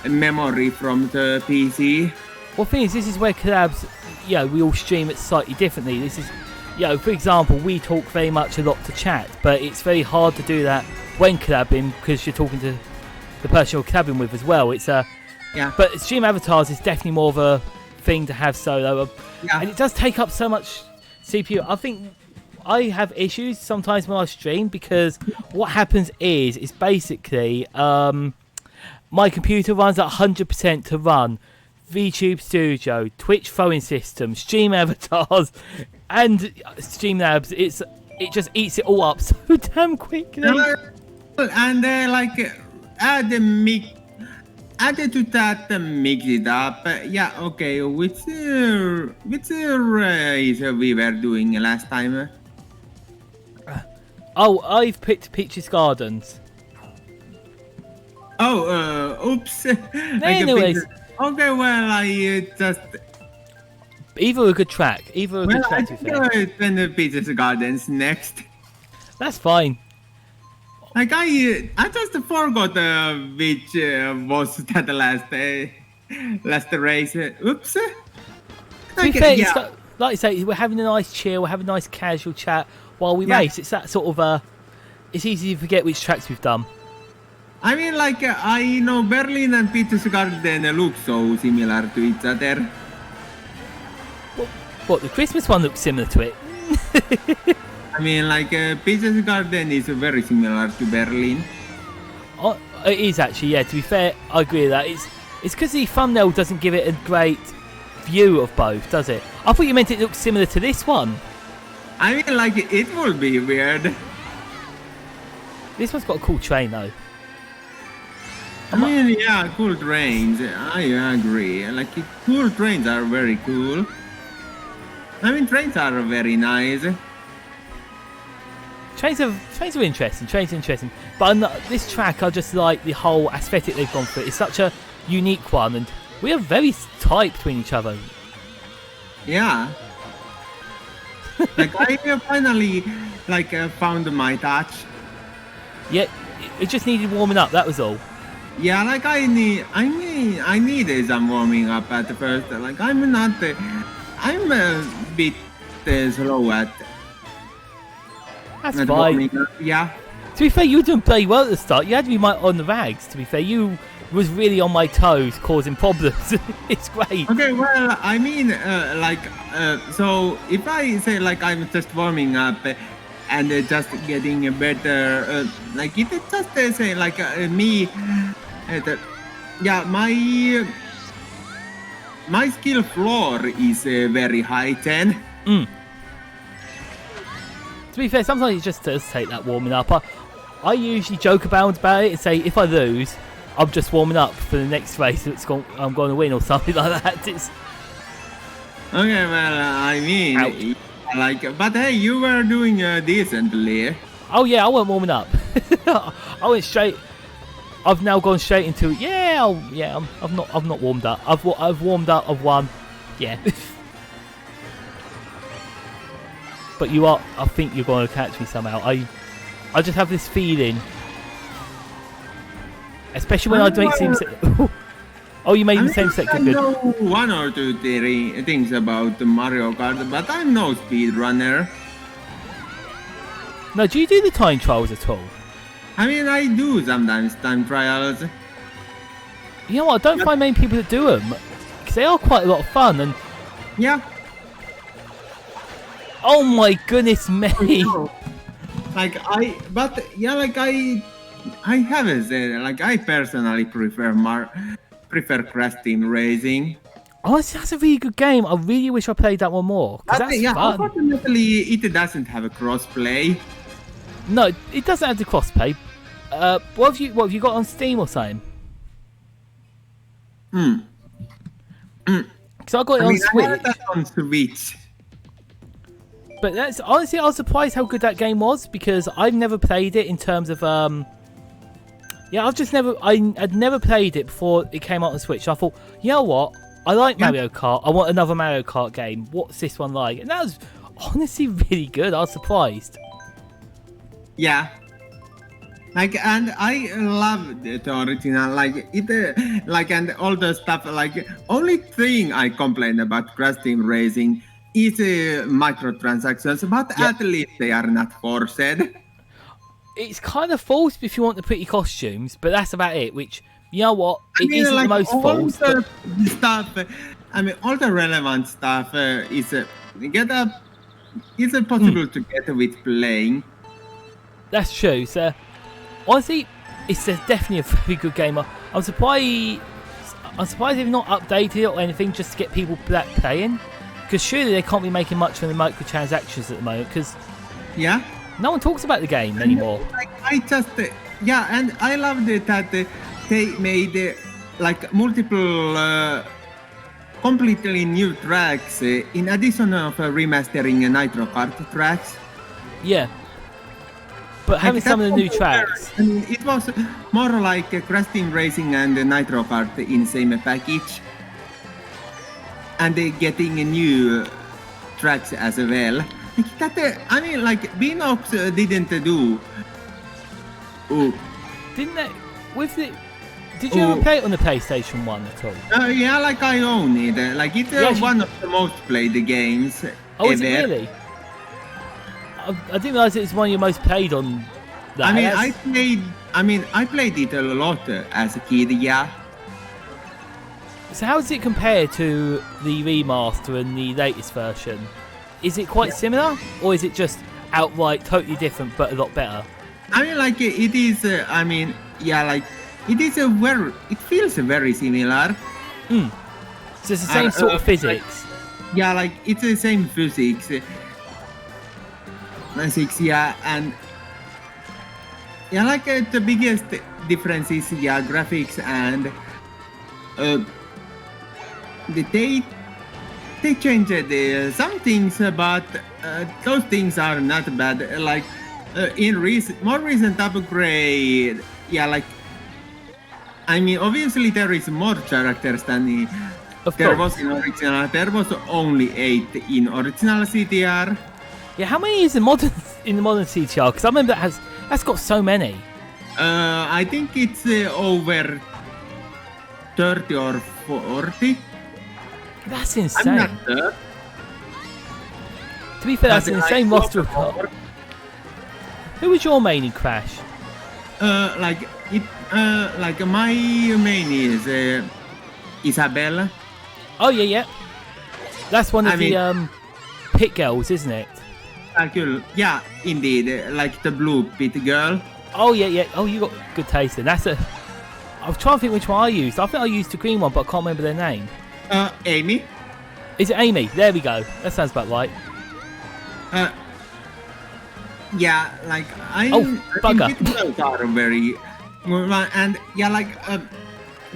memory from the PC. Well, the thing is, this is where collabs, we all stream it slightly differently. This is, for example, we talk very much a lot to chat, but it's very hard to do that when collabing because you're talking to the person you're collabing with as well. It's but stream avatars is definitely more of a thing to have solo, and it does take up so much CPU. I think I have issues sometimes when I stream because what happens is basically my computer runs at 100% to run VTube Studio, Twitch throwing system, stream avatars, and Streamlabs. It just eats it all up so damn quickly. And add to that, mix it up. Yeah, okay. Which race we were doing last time? I've picked Peach's Gardens. Oops. Anyways. Okay, well, I just... Either a good track. Either a good track, to be fair. Then the Peach's Gardens next. That's fine. Like, I just forgot which was that last race. Oops. To be fair, it's got, like I say, we're having a nice chill, we're having a nice casual chat while we race. It's that sort of... it's easy to forget which tracks we've done. I mean, like, I know Berlin and Peach's Garden look so similar to each other. What, the Christmas one looks similar to it? I mean, like, Peach's Garden is very similar to Berlin. Oh, it is actually, yeah, to be fair, I agree with that. It's because the thumbnail doesn't give it a great view of both, does it? I thought you meant it looks similar to this one. I mean, like, it would be weird. This one's got a cool train, though. I mean, yeah, cool trains. I agree. Like, cool trains are very cool. I mean, trains are very nice. Trains are interesting. But on this track, I just like the whole aesthetic they've gone for. It's such a unique one, and we are very tight between each other. Yeah. Like, I finally, found my touch. Yeah, it just needed warming up, that was all. Yeah, like I need some warming up at first. Like I'm a bit slow at That's at fine. warming up. Yeah. To be fair, you were doing pretty well at the start. You had to be on the rags. To be fair, you was really on my toes, causing problems. It's great. Okay, well, I mean, so if I say like I'm just warming up and just getting better, like it just say like me, yeah, my skill floor is very high 10. To be fair, sometimes it just does take that warming up. I usually joke about it and say if I lose, I'm just warming up for the next race. I'm going to win or something like that. It's Okay, well, I mean, Ouch. like, but hey, you were doing decently. oh yeah, I wasn't warming up. I went straight. I've now gone straight into I've not warmed up. I've warmed up. I've won. Yeah. But you are. I think you're going to catch me somehow. I just have this feeling. Especially when I make same set. Oh, you made the same set. I Good. know one or two things about Mario Kart, but I'm no speedrunner. No, do you do the time trials at all? I mean, I do sometimes time trials. You know what? I don't find many people that do them because they are quite a lot of fun. And Yeah. oh my goodness me! Like I haven't said like I personally prefer Crash Team Racing. Oh, that's a really good game. I really wish I played that one more because that's fun. Unfortunately, it doesn't have a crossplay. No, it doesn't have the crossplay. What have you got on Steam or something? Because I got it on I Switch. had that on Switch. But that's honestly, I was surprised how good that game was because I've never played it in terms of I'd never played it before it came out on Switch. So I thought, you know what? I like Mario Kart. I want another Mario Kart game. What's this one like? And that was honestly really good. I was surprised. Yeah. Like, and I love the original, like it, like, and all the stuff. Like, only thing I complain about Crash Team Racing is microtransactions, but at least they are not forced. It's kind of forced if you want the pretty costumes, but that's about it. Which, you know what, it isn't like, the most all forced. the But stuff. I mean, all the relevant stuff is possible to get with playing. that's true. So honestly, it's definitely a very good game. I'm surprised they've not updated it or anything just to get people playing. Because surely they can't be making much from the microtransactions at the moment. Because Yeah. no one talks about the game anymore. Like, I just and I loved it that they made like multiple completely new tracks in addition of remastering Nitro Kart tracks. Yeah. But having some of the new that was tracks. I mean, it was more like Crash Team Racing and Nitro Kart in same package, and getting new tracks as well. Like that, I mean, like Binox didn't do. Didn't they? With the. Did you ever play it on the PlayStation 1 at all? Yeah, like I own it. Like it's one of the most played games Oh, ever. is it really? I didn't realise it was one of your most played on that. I mean, I played it a lot as a kid. Yeah. So how does it compare to the remaster and the latest version? Is it quite similar, or is it just outright totally different but a lot better? I mean, like it is. I mean, yeah, like it is it feels very similar. So it's the same sort of physics. Yeah, like it's the same physics. Yeah, and yeah, like the biggest difference is graphics and they changed some things, but those things are not bad. Like in more recent upgrade, yeah, like I mean, obviously there is more characters than there was in original. There was only 8 in original CTR. Yeah, how many is in the modern CTR? Because I remember that's got so many. I think it's over 30 or 40. That's I'm insane. not sure. To be fair, that's But an I insane saw roster of before, cards. Who was your main in Crash? like my main is Isabella. Oh yeah. That's one of I mean- the pit girls, isn't it? Yeah, indeed, like the blue pit girl. Oh yeah. Oh, you got good taste then. That's a. I was trying to think which one I used. I think I used the green one, but I can't remember their name. Amy. Is it Amy? There we go. That sounds about right. Yeah, like Oh, bugger. pit girls are very, and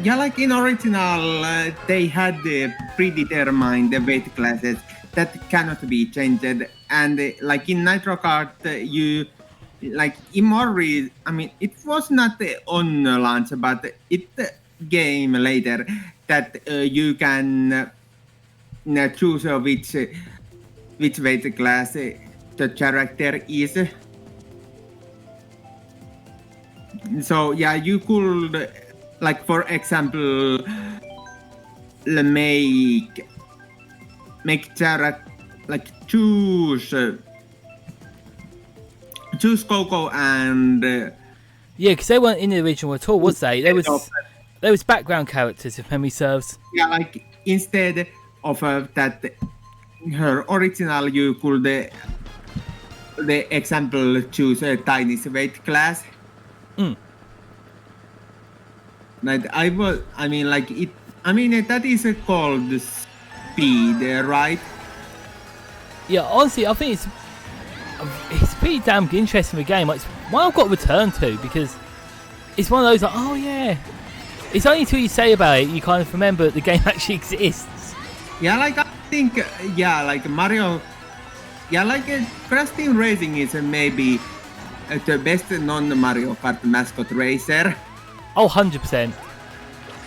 like in original, they had the predetermined weight classes that cannot be changed, and like in Nitro Kart, you like in more I mean, it was not on launch, but it came later that you can choose which weight class the character is. So yeah, you could, like for example, make like choose Coco and Yeah, because they weren't in the original at all, was they? There was background characters, if memory serves. yeah, like instead of that her original, you could the example choose a tiny weight class. Like I mean that is called speed, right? Yeah, honestly, I think it's pretty damn interesting of a game. Like, it's one I've got to return to because it's one of those like, oh yeah. It's only until you say about it you kind of remember that the game actually exists. Yeah, like I think like Mario. Yeah, like Crash Team Racing is maybe the best non-Mario Kart mascot racer. Oh, 100%.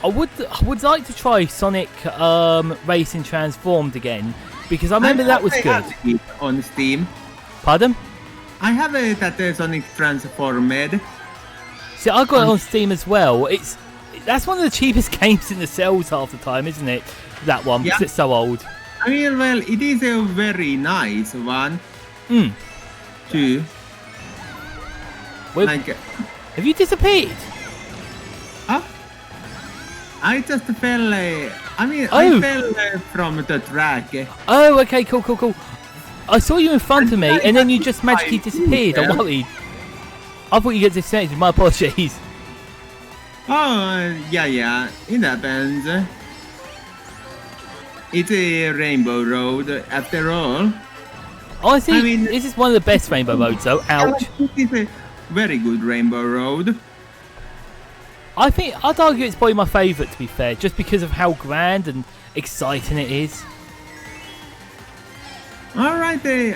I would like to try Sonic Racing Transformed again because I remember that was good. Have it on Steam. Pardon? I have that Sonic Transformed. See, I got it on Steam as well. That's one of the cheapest games in the sales half the time, isn't it? That one, because it's so old. I mean, well, it is a very nice one. Too. Well, Like, have you disappeared? I just fell. I fell from the track. Oh, okay, cool. I saw you in front of me, and then you just magically disappeared. I'm worried. I thought you got disconnected. My apologies. Oh, yeah, it happens. It's a Rainbow Road after all. Honestly, this is one of the best Rainbow Roads, though. Ouch. It's a very good Rainbow Road. I think I'd argue it's probably my favourite, to be fair, just because of how grand and exciting it is. Alright, this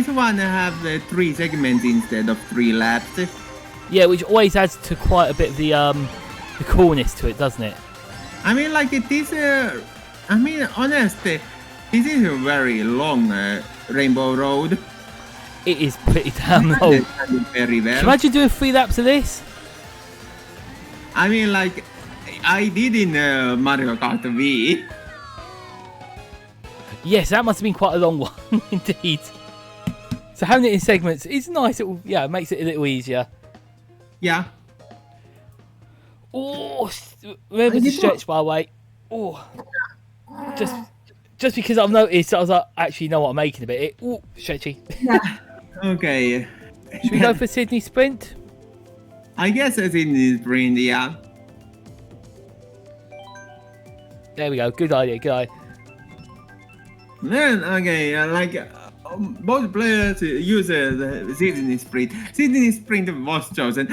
one have 3 segments instead of 3 laps. Yeah, which always adds to quite a bit of the coolness to it, doesn't it? I mean, like it is. Honestly, this is a very long Rainbow Road. It is pretty damn long. Understand it very well. Can you imagine doing 3 laps of this? I mean, like I did in Mario Kart V. Yes, that must have been quite a long one, indeed. So having it in segments is nice. It makes it a little easier. Yeah. Oh, remember the stretch, by the way. Oh, just because I've noticed, I was like, actually, you know what, I'm making a bit. Stretchy. Okay. Should we go for Sydney Sprint? I guess it's in this brain, yeah. There we go. Good idea. Then, okay, both players use the Sydney Sprint. Sydney Sprint was chosen.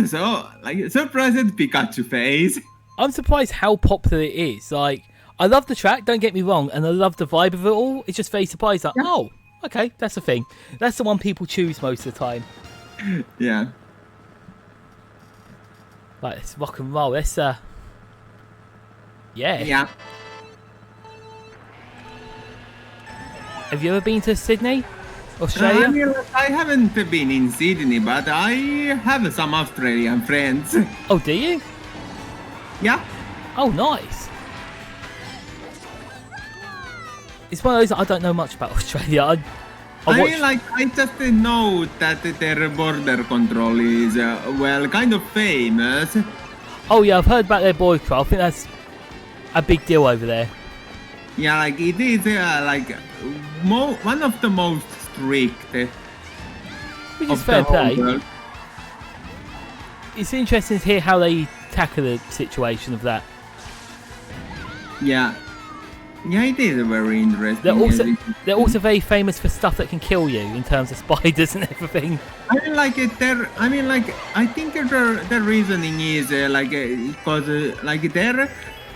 So, surprised Pikachu face. I'm surprised how popular it is. Like, I love the track, don't get me wrong, and I love the vibe of it all. It's just very surprised. Like, oh, okay, that's the thing. That's the one people choose most of the time. Yeah. Right, let's rock and roll. Let's, yeah. Yeah. Have you ever been to Sydney? Australia? I mean, like, I haven't been in Sydney, but I have some Australian friends. Oh, do you? Yeah. Oh, nice. It's one of those I don't know much about Australia. I I watch... mean, like, I just know that their border control is, well, kind of famous. Oh yeah, I've heard about their boycott. I think that's a big deal over there. Yeah, like, it is, like, one of the most strict Which is of fair the whole play. world. It's interesting to hear how they tackle the situation of that. Yeah. Yeah, it is very interesting. They're also very famous for stuff that can kill you in terms of spiders and everything. I mean, like, I think the reasoning is, because, like, their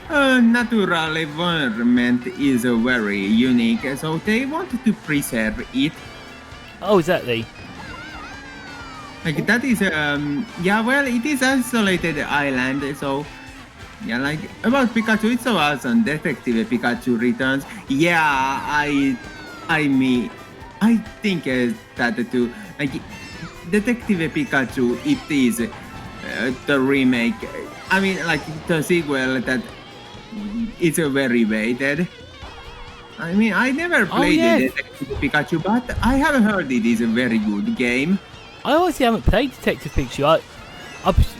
natural environment is very unique, so they want to preserve it. Oh, exactly. Like, that is, yeah, well, it is isolated island, so, yeah, like, about Pikachu, it's so awesome. Detective Pikachu returns. Yeah, I mean, I think that too. Like, Detective Pikachu, it is the remake. I mean, like, the sequel that it's very waited. I mean, I never played Detective Pikachu, but I have heard it is a very good game. I honestly haven't played Detective Pikachu.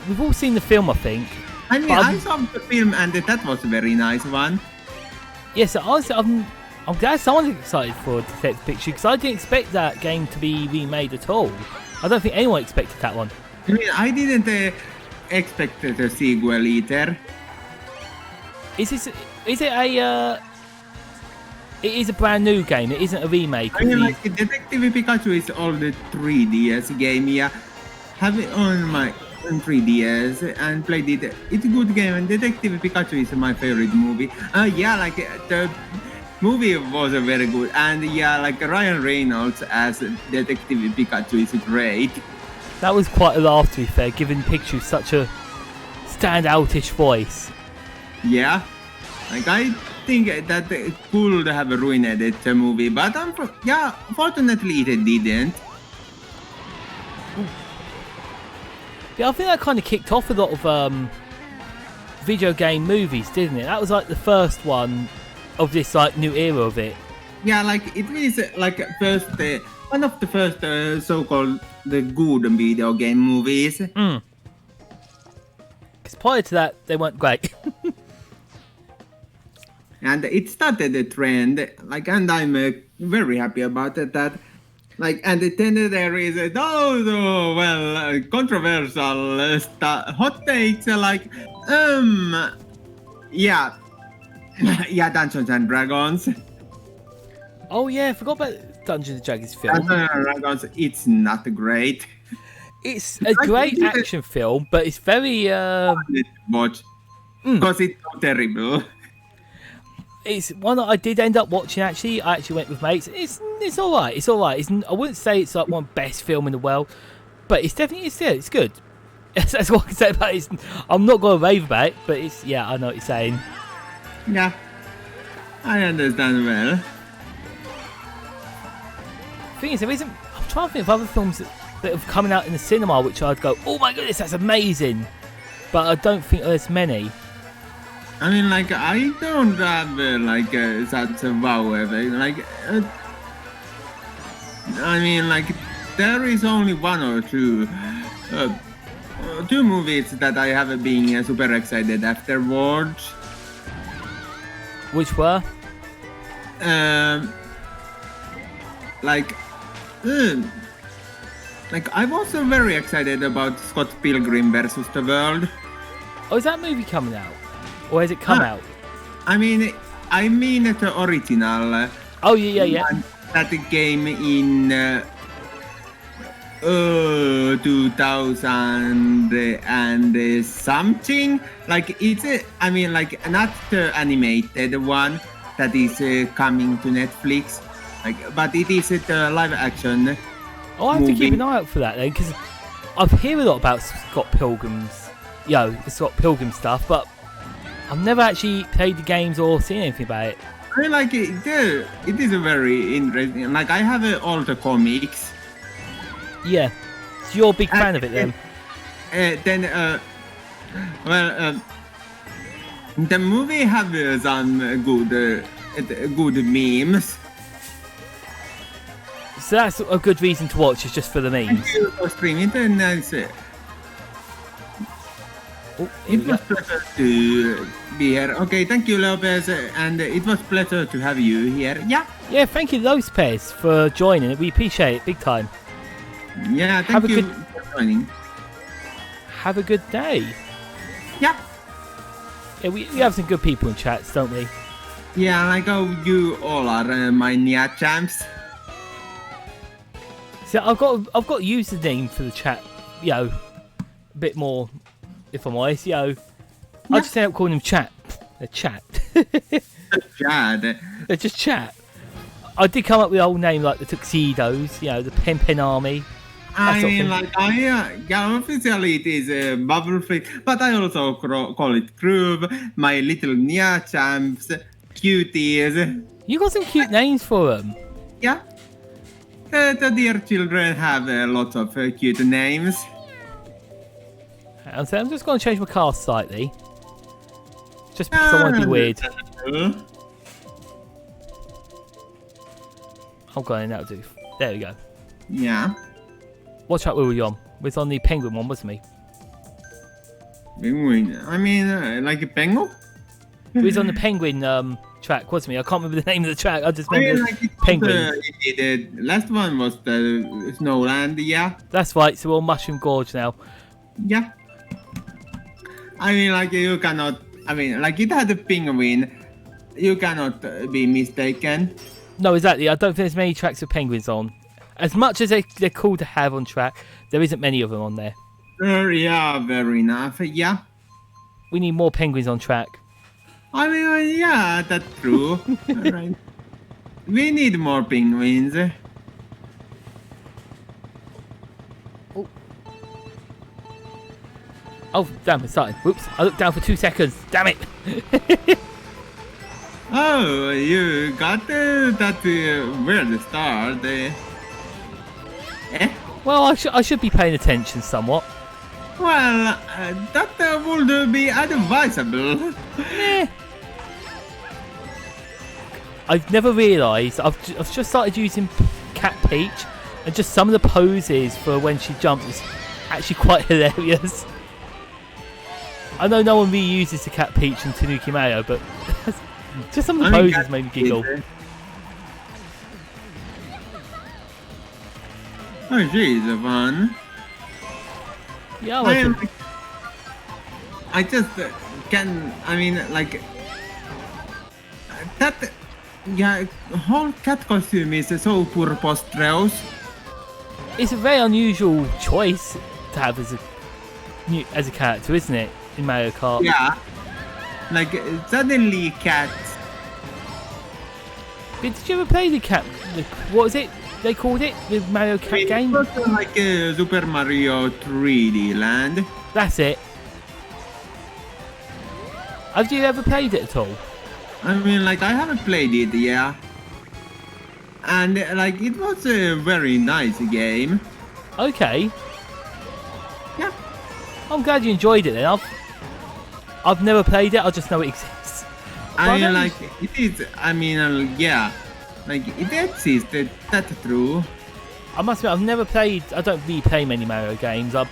We've all seen the film, I think. I mean, I saw the film and that was a very nice one. Yes, honestly, I'm glad someone's excited for Detective Pikachu because I didn't expect that game to be remade at all. I don't think anyone expected that one. I mean, I didn't expect the sequel either. Is it a? It is a brand new game. It isn't a remake. I mean, like, Detective Pikachu is all the 3DS game. Yeah, have it on my 3DS and played it. It's a good game, and Detective Pikachu is my favorite movie. Yeah, like, the movie was very good, and yeah, like, Ryan Reynolds as Detective Pikachu is great. That was quite a laugh, to be fair, given Pikachu such a standoutish voice. Yeah, like, I think that could have ruined the movie, but yeah, fortunately it didn't. Yeah, I think that kind of kicked off a lot of video game movies, didn't it? That was like the first one of this like new era of it. Yeah, like, it is like first one of the first so-called the good video game movies. Because prior to that, they weren't great. And it started a trend, like, and I'm very happy about it, that, like, and then there is those, well, controversial hot takes, like, yeah, yeah, Dungeons and Dragons. Oh yeah, I forgot about Dungeons and Dragons film. Dungeons and Dragons, it's not great. It's a great action film, but it's very Watch, because it's so terrible. It's one that I did end up watching. Actually, I actually went with mates. It's all right. It's all right. I wouldn't say it's like one of the best film in the world, but it's definitely it's good. That's what I can say about it. I'm not going to rave about it, but it's I know what you're saying. Yeah, I understand well. The thing is, I'm trying to think of other films that have coming out in the cinema which I'd go, oh my goodness, that's amazing. But I don't think there's many. I mean, like, I don't have, like, such a wow effect. Like, I mean, like, there is only one or two movies that I have been super excited afterwards. Which were? Like, I was very excited about Scott Pilgrim versus the World. Oh, is that movie coming out? Or has it come out? I mean the original. Oh, yeah. That came in 2000 and something. Like, it's, I mean, like, not the animated one that is coming to Netflix. Like, but it is the live action. Oh, I have to keep an eye out for that then, because I've heard a lot about Scott Pilgrim's, the Scott Pilgrim stuff, but I've never actually played the games or seen anything about it. I mean, like it is very interesting. Like I have all the comics. Yeah. So you're a big fan of it then? Well, the movie have some good memes. So that's a good reason to watch, is just for the memes. Thank you for streaming. Nice. Oh, It was pleasure to be here. Okay, thank you, Lopez, and it was pleasure to have you here. Yeah. Yeah, thank you, Lopez, for joining. We appreciate it big time. Yeah, Have a thank you good- for joining. Have a good day. Yeah. Yeah, we have some good people in chats, don't we? Yeah, like how you all are my Nia champs. So I've got a username for the chat, a bit more, if I'm honest, I just end up calling them chat. They're chat. Chad. They're just chat. I did come up with a whole name like the Tuxedos, the PenPen Army. I sort of mean, thing. like, officially it is Bubble Fleet, but I also call it Groove, my little Nia champs, cuties. You got some cute names for them. Yeah. The dear children have lots of cute names. And so I'm just going to change my cast slightly. Just because I want to be weird. I'm going, that'll do. There we go. Yeah. What track were we on? We was on the Penguin one, wasn't we? Penguin. I mean, like a penguin? We was on the Penguin track, wasn't we? I can't remember the name of the track. I just I mean, remember like it was, Penguin. the last one was the Snowland, yeah. That's right, so we're on Mushroom Gorge now. Yeah. I mean, like you cannot. I mean, like it had a penguin. You cannot be mistaken. No, exactly. I don't think there's many tracks with penguins on. As much as they're cool to have on track, there isn't many of them on there. Yeah, very enough. Yeah. We need more penguins on track. I mean, yeah, that's true. Alright. We need more penguins. Oh, damn, it started. Whoops, I looked down for 2 seconds. Damn it. Oh, you got that weird start. Well, I should be paying attention somewhat. Well, that would be advisable. Eh. I've never realised. I've just started using Cat Peach, and just some of the poses for when she jumps is actually quite hilarious. I know no one really uses the Cat Peach in Tanuki Mayo, but just some of the poses made me giggle. Oh, she's fun. Yeah, I like it. I just can. I mean, like that. Yeah, whole cat costume is so preposterous. It's a very unusual choice to have as a character, isn't it, in Mario Kart? Yeah, like suddenly cats. Did you ever play the cat? What was it? They called it the Mario Kart game. It's also like Super Mario 3D Land. That's it. Have you ever played it at all? I mean, like I haven't played it, yeah. And like it was a very nice game. Okay. Yeah. I'm glad you enjoyed it then. I've never played it, I just know it exists. I mean, don't like it is. I mean, yeah. Like it exists. That's true. I must admit, I've never played. I don't really play many Mario games. I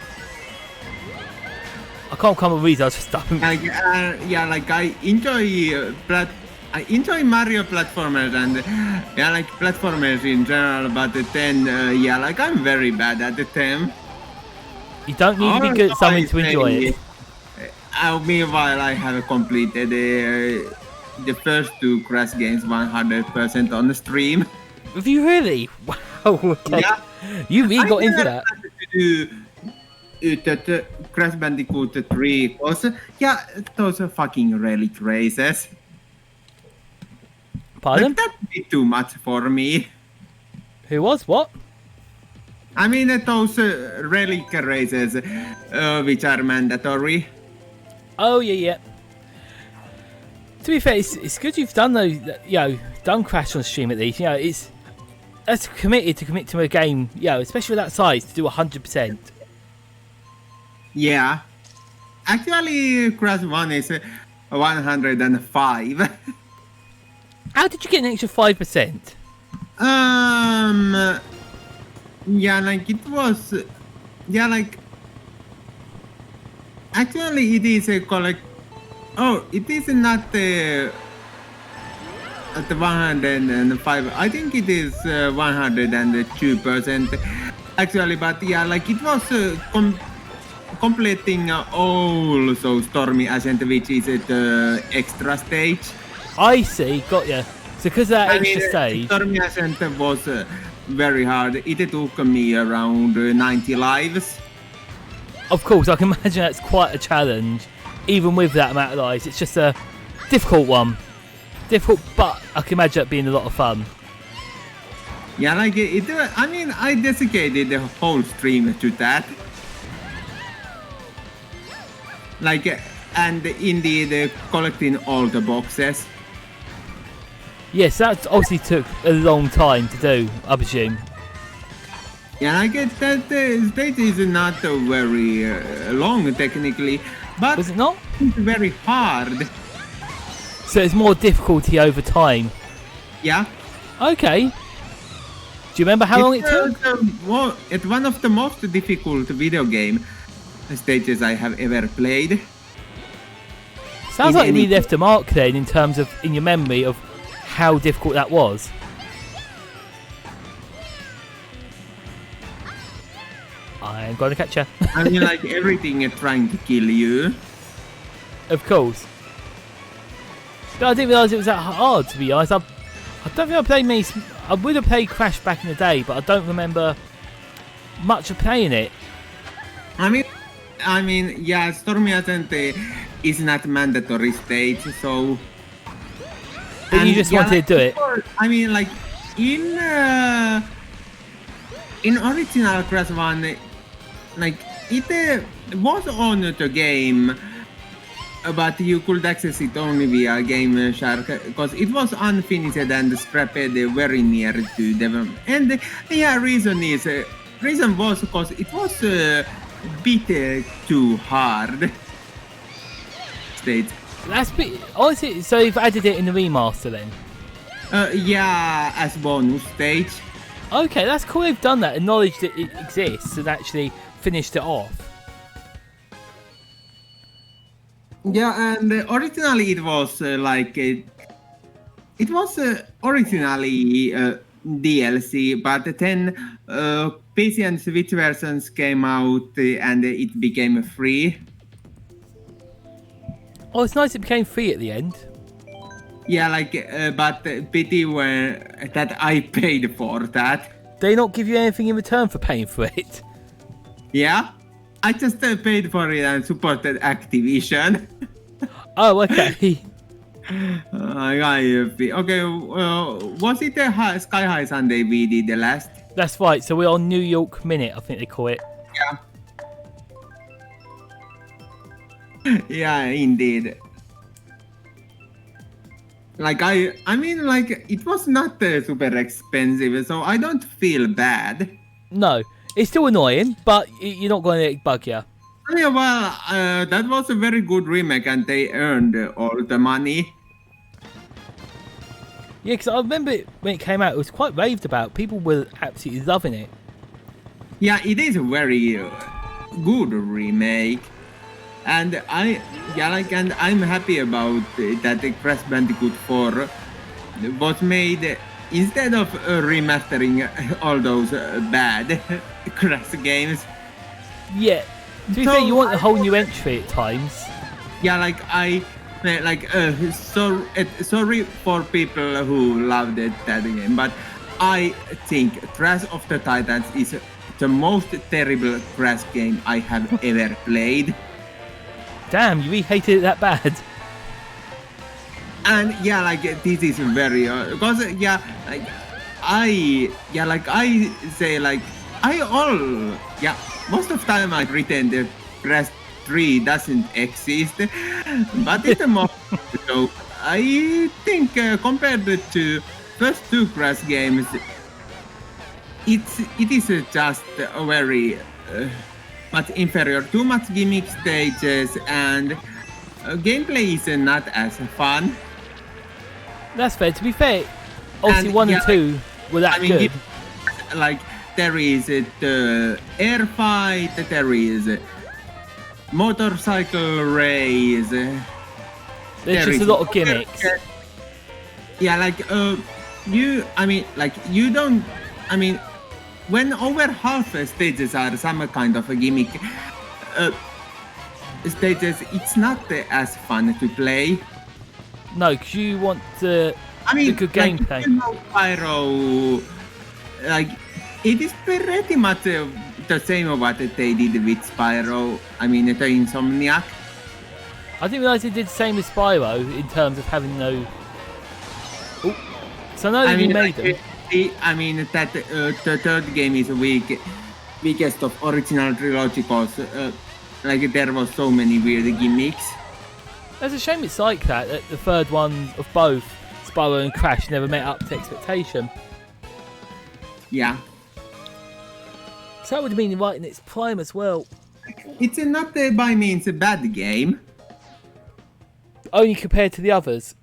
can't come up with a reason. I just don't. Like yeah, like I enjoy I enjoy Mario platformers and yeah, like platformers in general. But then yeah, like I'm very bad at them. You don't need to be good at something to enjoy it. Meanwhile, I have completed the first 2 Crash games 100% on the stream. Have you really? Wow. Okay. Yeah. You really got into that. The Crash Bandicoot 3 was yeah, those are fucking relic races. Pardon? Like, that'd be too much for me. Who was what? I mean those relic races which are mandatory. Oh yeah. To be fair, it's good you've done those. Done Crash on stream at least. That's committed to commit to a game. Especially with that size, to do 100%. Yeah. Actually, Crash 1 is 105. How did you get an extra 5%? Yeah, like it was. Yeah, like. Actually, it is a collect. Oh, it is not at 105. I think it is 102% actually, but yeah, like it was completing also Stormy Ascent, which is the extra stage. I see, got ya. So because that extra stage, Stormy Ascent was very hard. It took me around 90 lives. of course, I can imagine that's quite a challenge, even with that amount of lives. It's just a difficult one. Difficult, but I can imagine it being a lot of fun. Yeah, like I mean, I dedicated the whole stream to that. Like, and indeed collecting all the boxes. Yes, that obviously took a long time to do, I presume. Yeah, I get that the stage is not very long technically, but Was it not? it's very hard. So it's more difficulty over time. Yeah. Okay. Do you remember how long it took? It's one of the most difficult video game stages I have ever played. Sounds in like you any- left a mark then in terms of, in your memory of how difficult that was. I'm going to catch you. I mean, like everything is trying to kill you. Of course. But I didn't realise it was that hard, to be honest. I don't think I played many. I would have played Crash back in the day, but I don't remember much of playing it. I mean, yeah, Stormy Ascent is not mandatory stage, so. But you and just yeah, wanted to do it. I mean, like in original Crash 1, like it was on the game, but you could access it only via Game Shark because it was unfinished and scrapped very near to development. And yeah, reason was because it was a bit too hard. State. Honestly, so you've added it in the remaster then? Yeah, as bonus stage. Okay, that's cool. They've done that, acknowledged that it exists, and actually finished it off. Yeah, and originally it was it was originally DLC, but then PC and Switch versions came out and it became free. Oh, it's nice it became free at the end. Yeah, but pity that I paid for that. They not give you anything in return for paying for it? Yeah, I just paid for it and supported Activision. Oh, okay. Okay, was it a Sky High Sunday we did the last? That's right, so we're on New York Minute, I think they call it. Yeah. Yeah, indeed. I mean, it was not super expensive, so I don't feel bad. No, it's still annoying, but you're not going to let it bug you. Yeah, well, that was a very good remake, and they earned all the money. Yeah, because I remember when it came out, it was quite raved about. People were absolutely loving it. Yeah, it is a very good remake. And I'm happy about that the Crash Bandicoot 4 was made instead of remastering all those bad Crash games. Yeah, to be fair, you want a whole new entry at times. Yeah, sorry for people who loved that game, but I think Crash of the Titans is the most terrible Crash game I have ever played. Damn, you really hated it that bad. And yeah, this is very because most of the time I pretend that Crash 3 doesn't exist, but it's a more so I think compared to first two Crash games, it is just very much inferior. Too much gimmick stages and gameplay is not as fun. That's fair. To be fair, obviously And, 1 yeah, and 2 were that good. Like there is the air fight, there is motorcycle race. There's just a lot of gimmicks. Yeah, like you don't. I mean, when over half stages are some kind of a gimmick stages, it's not as fun to play. No, because you want the good gameplay. Pyro, like it is pretty much the same what they did with Spyro. I mean, the Insomniac. I didn't realise they did the same with Spyro in terms of having no. Oh, so now that you made them. I mean that the third game is weakest of original trilogy because like there was so many weird gimmicks. It's a shame it's like that the third one of both Spyro and Crash never met up to expectation. Yeah. So that would have been right in its prime as well. It's not by means a bad game. Only compared to the others.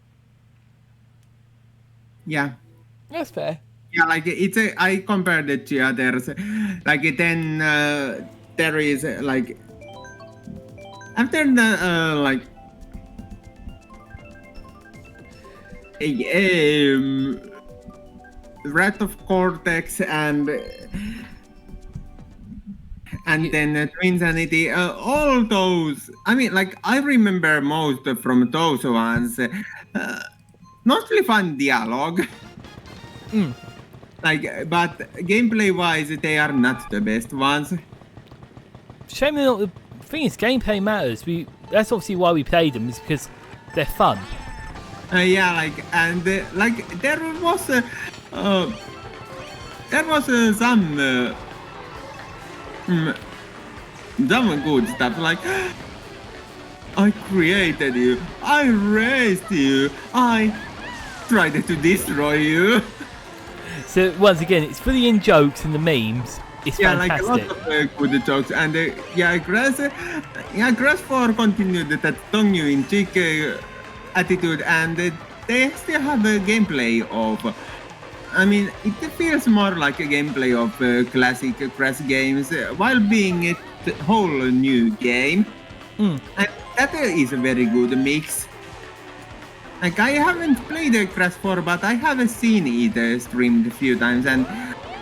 Yeah. That's fair. Yeah, like I compared it to others. Like then there is like after the like Wrath of Cortex and then Twinsanity, all those. I mean, like I remember most from those ones. Mostly fun dialogue. Like, but gameplay-wise, they are not the best ones. Shame they're not. The thing is, gameplay matters. That's obviously why we played them, is because they're fun. Yeah, like and like there was some good stuff. Like I created you, I raised you, I tried to destroy you. So once again, it's fully in jokes and the memes. It's fantastic. Like a lot of good jokes, and Grass 4 continued that tongue you in cheek attitude, and they still have a gameplay of. I mean, it feels more like a gameplay of classic Crash games, while being a whole new game, and that is a very good mix. Like I haven't played Crash 4, but I have seen it streamed a few times, and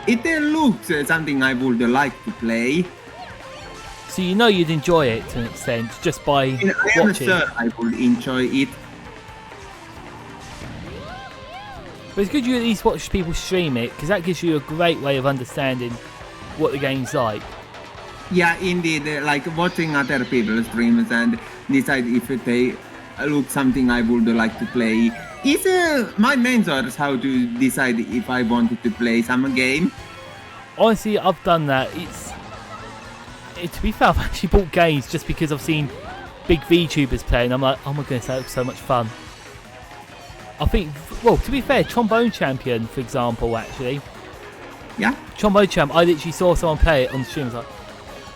it looks something I would like to play. So you know you'd enjoy it to an extent just by I am watching. sure I would enjoy it. But it's good you at least watch people stream it, because that gives you a great way of understanding what the game's like. Yeah, indeed. Like watching other people's streams and decide if they look something I would like to play is my main source how to decide if I wanted to play some game. Honestly, I've done that. To be fair, I've actually bought games just because I've seen big VTubers play, and I'm like, oh my goodness, that looks so much fun. I think, well, to be fair, Trombone Champion, for example, actually. Yeah? Trombone Champ, I literally saw someone play it on stream. I was like,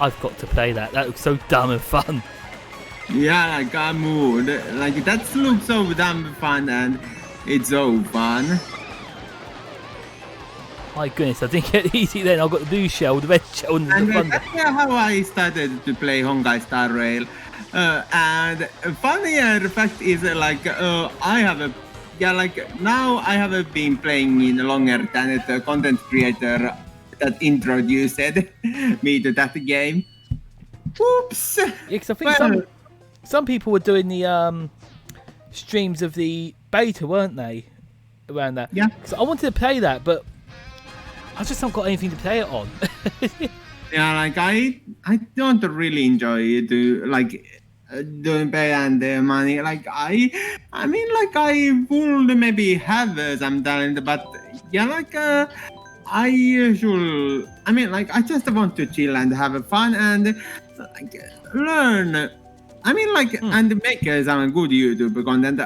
I've got to play that. That looks so dumb and fun. Yeah, like I mood. Like that looks so damn fun, and it's so fun. My goodness, I didn't get easy then. I've got the blue shell, the red shell, and the thunder. That's how I started to play Honkai Star Rail. And funnier fact is I have now I have been playing longer than the content creator that introduced me to that game. Oops. Yeah, because I think some people were doing the streams of the beta, weren't they? Around that. Yeah. So I wanted to play that, but I just haven't got anything to play it on. Yeah, like I don't really enjoy doing pay and money. Like I mean, like I would maybe have some talent, but yeah, like I usually, I mean, like I just want to chill and have fun and like learn. I mean, like, and make some good YouTube content.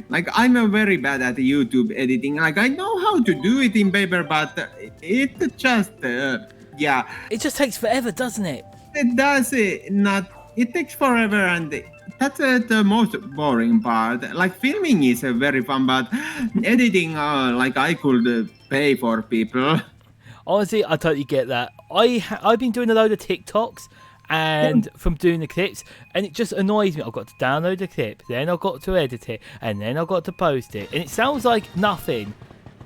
Like, I'm very bad at YouTube editing. Like, I know how to do it in paper, but it just, yeah, It just takes forever, doesn't it? it does not. It takes forever, and that's the most boring part. Like, filming is very fun, but editing, like, I could pay for people. Honestly, I totally get that. I've been doing a load of TikToks and from doing the clips, and it just annoys me. I've got to download the clip, then I've got to edit it, and then I've got to post it. And it sounds like nothing,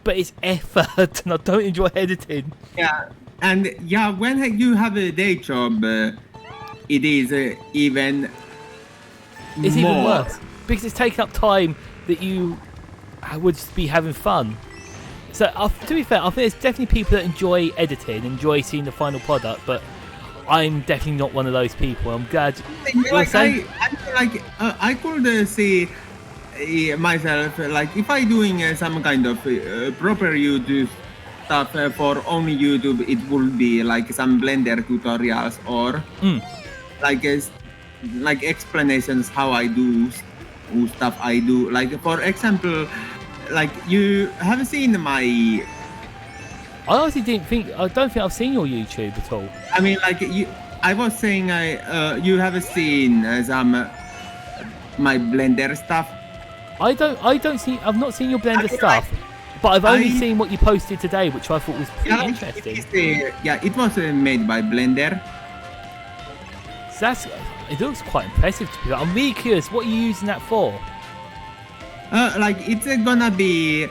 but it's effort, and I don't enjoy editing. Yeah, and yeah, when you have a day job, it is even It's more. even worse because it's taking up time that you would be having fun. So to be fair, I think there's definitely people that enjoy editing, enjoy seeing the final product, but I'm definitely not one of those people. I'm glad you're Like, saying. I could see myself, like, if I doing some kind of proper YouTube stuff for only YouTube, it would be like some Blender tutorials or like explanations how I do stuff I do. Like, for example, like, you have seen my. I honestly I don't think I've seen your YouTube at all. I mean, like, I was saying, you have seen some my Blender stuff. I've not seen your Blender Okay, stuff, but I've only I- seen what you posted today, which I thought was pretty Yeah, interesting. it was made by Blender. So it looks quite impressive to me. I'm really curious, what are you using that for? Like, it's gonna be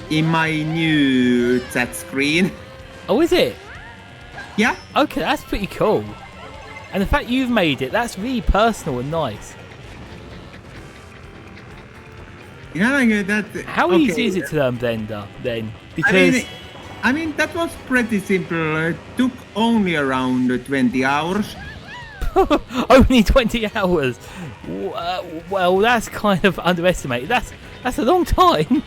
in my new chat screen. Oh, is it? Yeah, Okay, that's pretty cool. And the fact you've made it, that's really personal and nice. yeah, like that. How okay. easy is it to learn Blender then? I Because mean, that was pretty simple. It took only around 20 hours. only 20 hours. Well, that's kind of underestimated. That's a long time.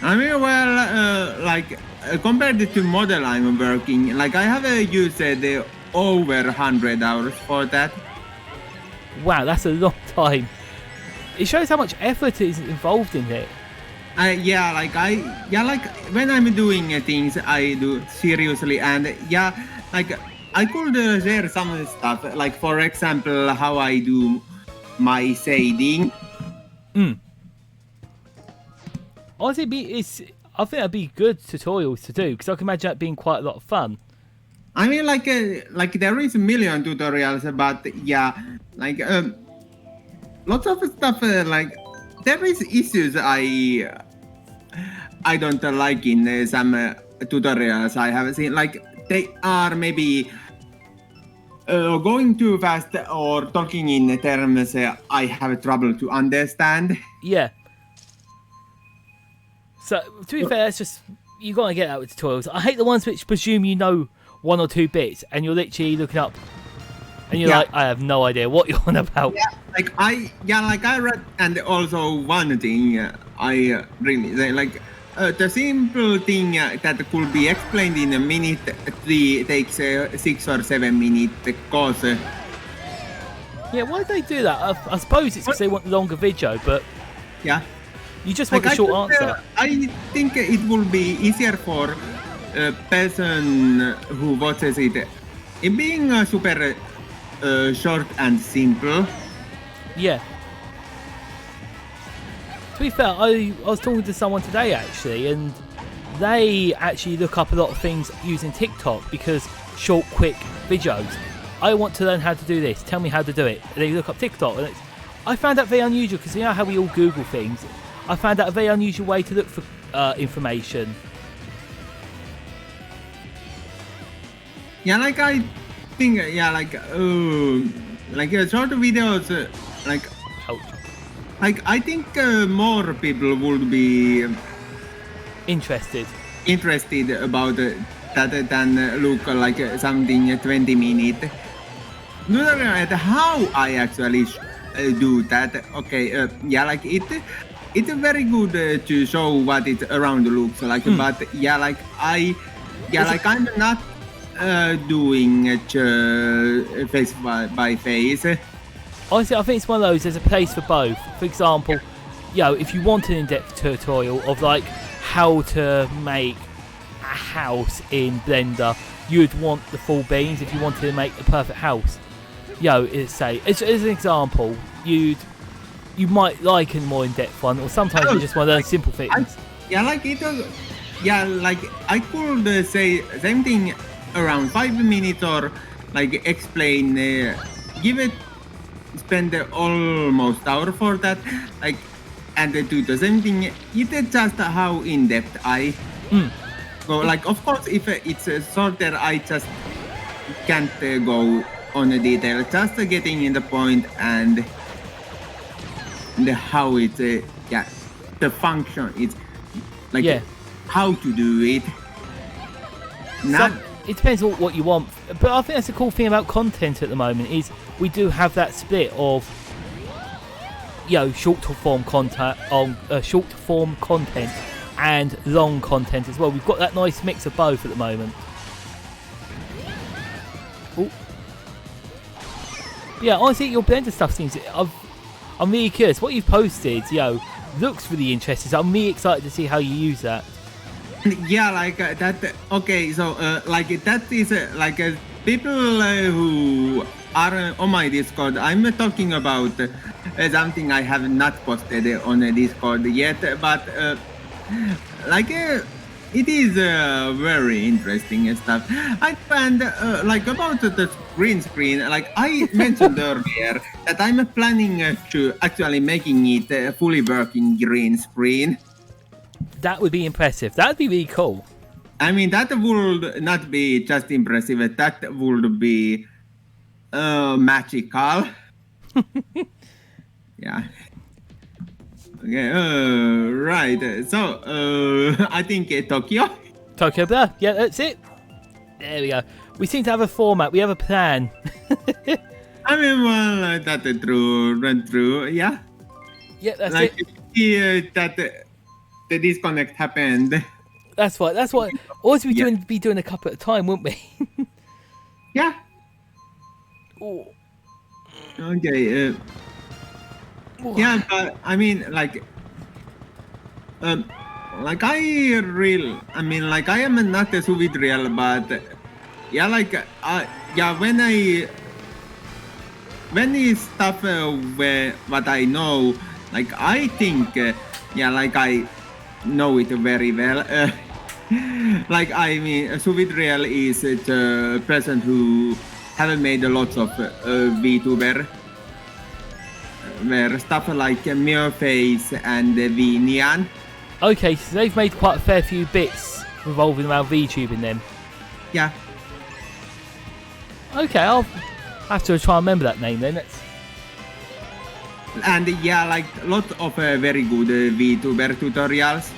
I mean, well, like, compared to model I'm working, like, I have used over 100 hours for that. Wow, that's a long time. It shows how much effort is involved in it. Like, when I'm doing things, I do seriously, and yeah, like, I could share some stuff, like, for example, how I do my shading. Honestly, I think that'd be good tutorials to do because I can imagine that being quite a lot of fun. I mean, like there is a million tutorials, but yeah, like, lots of stuff, like, there is issues I don't like in some tutorials I have seen. Like, they are maybe going too fast or talking in terms I have trouble to understand. Yeah. So, to be fair, that's just, you got to get that with tutorials. I hate the ones which presume you know one or two bits and you're literally looking up and you're Yeah. like, I have no idea what you're on about. Yeah, like I read, and also one thing I really say, like, the simple thing that could be explained in a minute takes 6 or 7 minutes course. Yeah, why do they do that? I suppose it's because they want the longer video, but Yeah. you just want the short answer. I think it will be easier for a person who watches it being super short and simple. Yeah. To be fair, I was talking to someone today actually, and they actually look up a lot of things using TikTok because short, quick videos. I want to learn how to do this. Tell me how to do it. And they look up TikTok, and I found that very unusual because you know how we all Google things. I found that a very unusual way to look for information. Yeah, like, I think, yeah, like short videos, like, Ouch. like, I think more people would be Interested. interested about that than look like something 20 minutes. Look at how I actually do that. Okay, yeah, like, it's very good to show what it around looks like, but yeah, like, I'm not doing face by face. Honestly, I think it's one of those. There's a place for both. For example, if you want an in-depth tutorial of like how to make a house in Blender, you'd want the full beans. If you wanted to make the perfect house, as an example, you might like a more in-depth one, or sometimes you just want to learn simple things. I could say same thing around 5 minutes, or like explain, spend almost hour for that, like, and do the same thing. It's just how in depth I go. Like, of course, if it's shorter, I just can't go on the detail. Just getting in the point and the how it's the function. It's like how to do it. It depends on what you want, but I think that's the cool thing about content at the moment is we do have that split of short form content and long content as well. We've got that nice mix of both at the moment. Ooh. Yeah, honestly, your Blender stuff seems. I'm really curious. What you've posted, looks really interesting. So I'm really excited to see how you use that. Yeah, like that. Okay, so like that is people who are on my Discord. I'm talking about something I have not posted on the Discord yet, but it is very interesting stuff. I found about the green screen. Like I mentioned earlier, that I'm planning to actually making it fully working green screen. That would be impressive. That would be really cool. I mean, that would not be just impressive. That would be magical. Yeah. Okay. Right. So, I think Tokyo. Tokyo Blur. Yeah, that's it. There we go. We seem to have a format. We have a plan. I mean, well, that's run through. Yeah. Yeah, that's it. That. The disconnect happened. That's right. That's what. Always be doing a couple at a time, wouldn't we? Yeah. Ooh. Okay. Yeah, but I mean, I am not a sous vide real, but when it's stuff what I know, I think I know it very well. I mean, sous vide real is the person who have made lots of VTuber. Where stuff like Mirror Face and Neon. Okay, so they've made quite a fair few bits revolving around VTubing then. Yeah. Okay, I'll have to try and remember that name then. And lots of very good VTuber tutorials.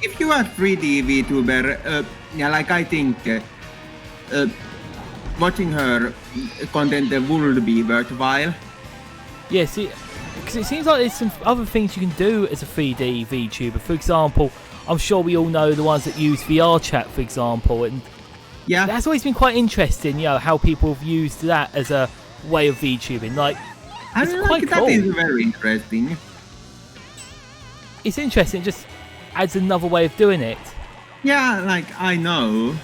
If you are 3D VTuber, I think watching her content would be worthwhile. Yeah, see, because it seems like there's some other things you can do as a 3D VTuber. For example, I'm sure we all know the ones that use VR chat, for example, and that's always been quite interesting. How people have used that as a way of VTubing. It's quite cool. That is very interesting. It's interesting. It just adds another way of doing it. Yeah, I know.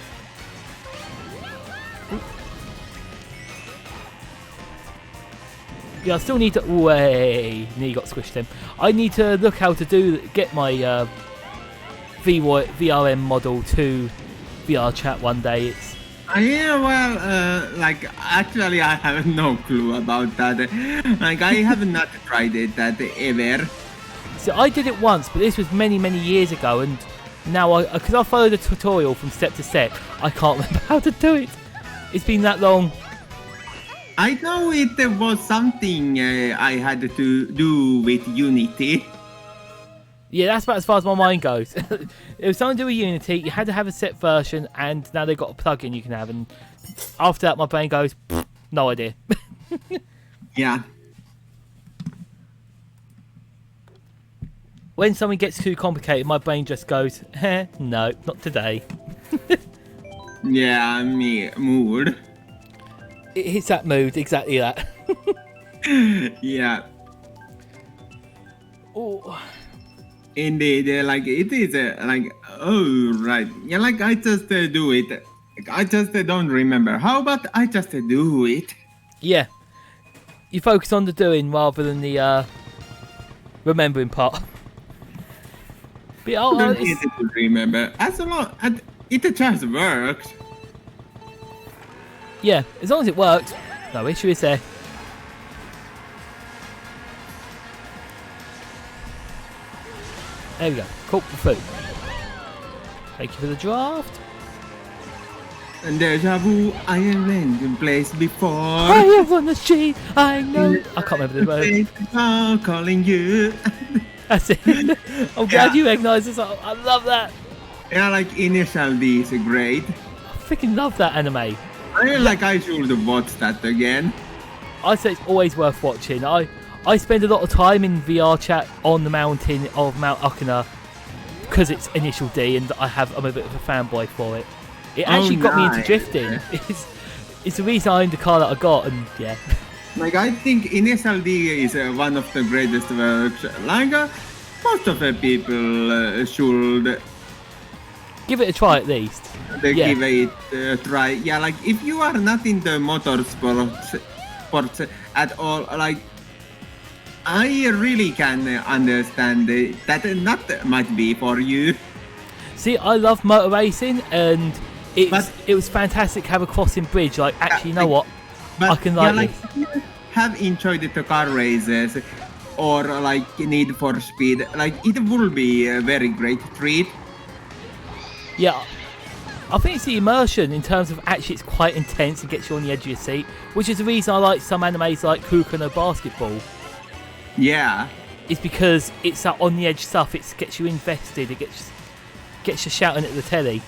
Yeah, I still need to. Nearly got squished in. I need to look how to get my VRM model to VR chat one day. Actually, I have no clue about that. I have not tried it that ever. So I did it once, but this was many years ago, and now because I followed a tutorial from step to step, I can't remember how to do it. It's been that long. I know it was something I had to do with Unity. Yeah, that's about as far as my mind goes. It was something to do with Unity. You had to have a set version, and now they've got a plugin you can have. And after that, my brain goes, no idea. Yeah. When something gets too complicated, my brain just goes, no, not today. Yeah, me mood. It hits that mood, exactly that. Yeah. Oh, Indeed, like it is like oh right, yeah. Like I just do it. Like, I just don't remember. How about I just do it? yeah. You focus on the doing rather than the remembering part. But I don't need to remember. As long as it just works. yeah, as long as it works, no issue is there. There we go. Cool, the food. Thank you for the draft. And deja vu, I have been in place before. I have on the street, I know. I can't remember the word. I'm calling you. That's it. I'm glad you recognise this. I love that. Yeah, like Initial D is great. I freaking love that anime. I feel like I should watch that again. I'd say it's always worth watching. I spend a lot of time in VR chat on the mountain of Mount Ukina because it's Initial D and I'm a bit of a fanboy for it. It actually got me into drifting. It's the reason I owned the car that I got, and yeah. Like I think Initial D is one of the greatest works. Like most of the people should Give it a try at least. give it a try. Yeah, like if you are not in the sports at all, like I really can understand that not might be for you. See, I love motor racing, and it was fantastic to have a crossing bridge. Like, actually, you know what? But I can yeah, like if you have enjoyed the car races or like Need for Speed, like it will be a very great treat. Yeah, I think it's the immersion in terms of actually it's quite intense and gets you on the edge of your seat, which is the reason I like some animes like Kuka no Basketball. Yeah. It's because it's that on the edge stuff. It gets you invested. It gets you shouting at the telly.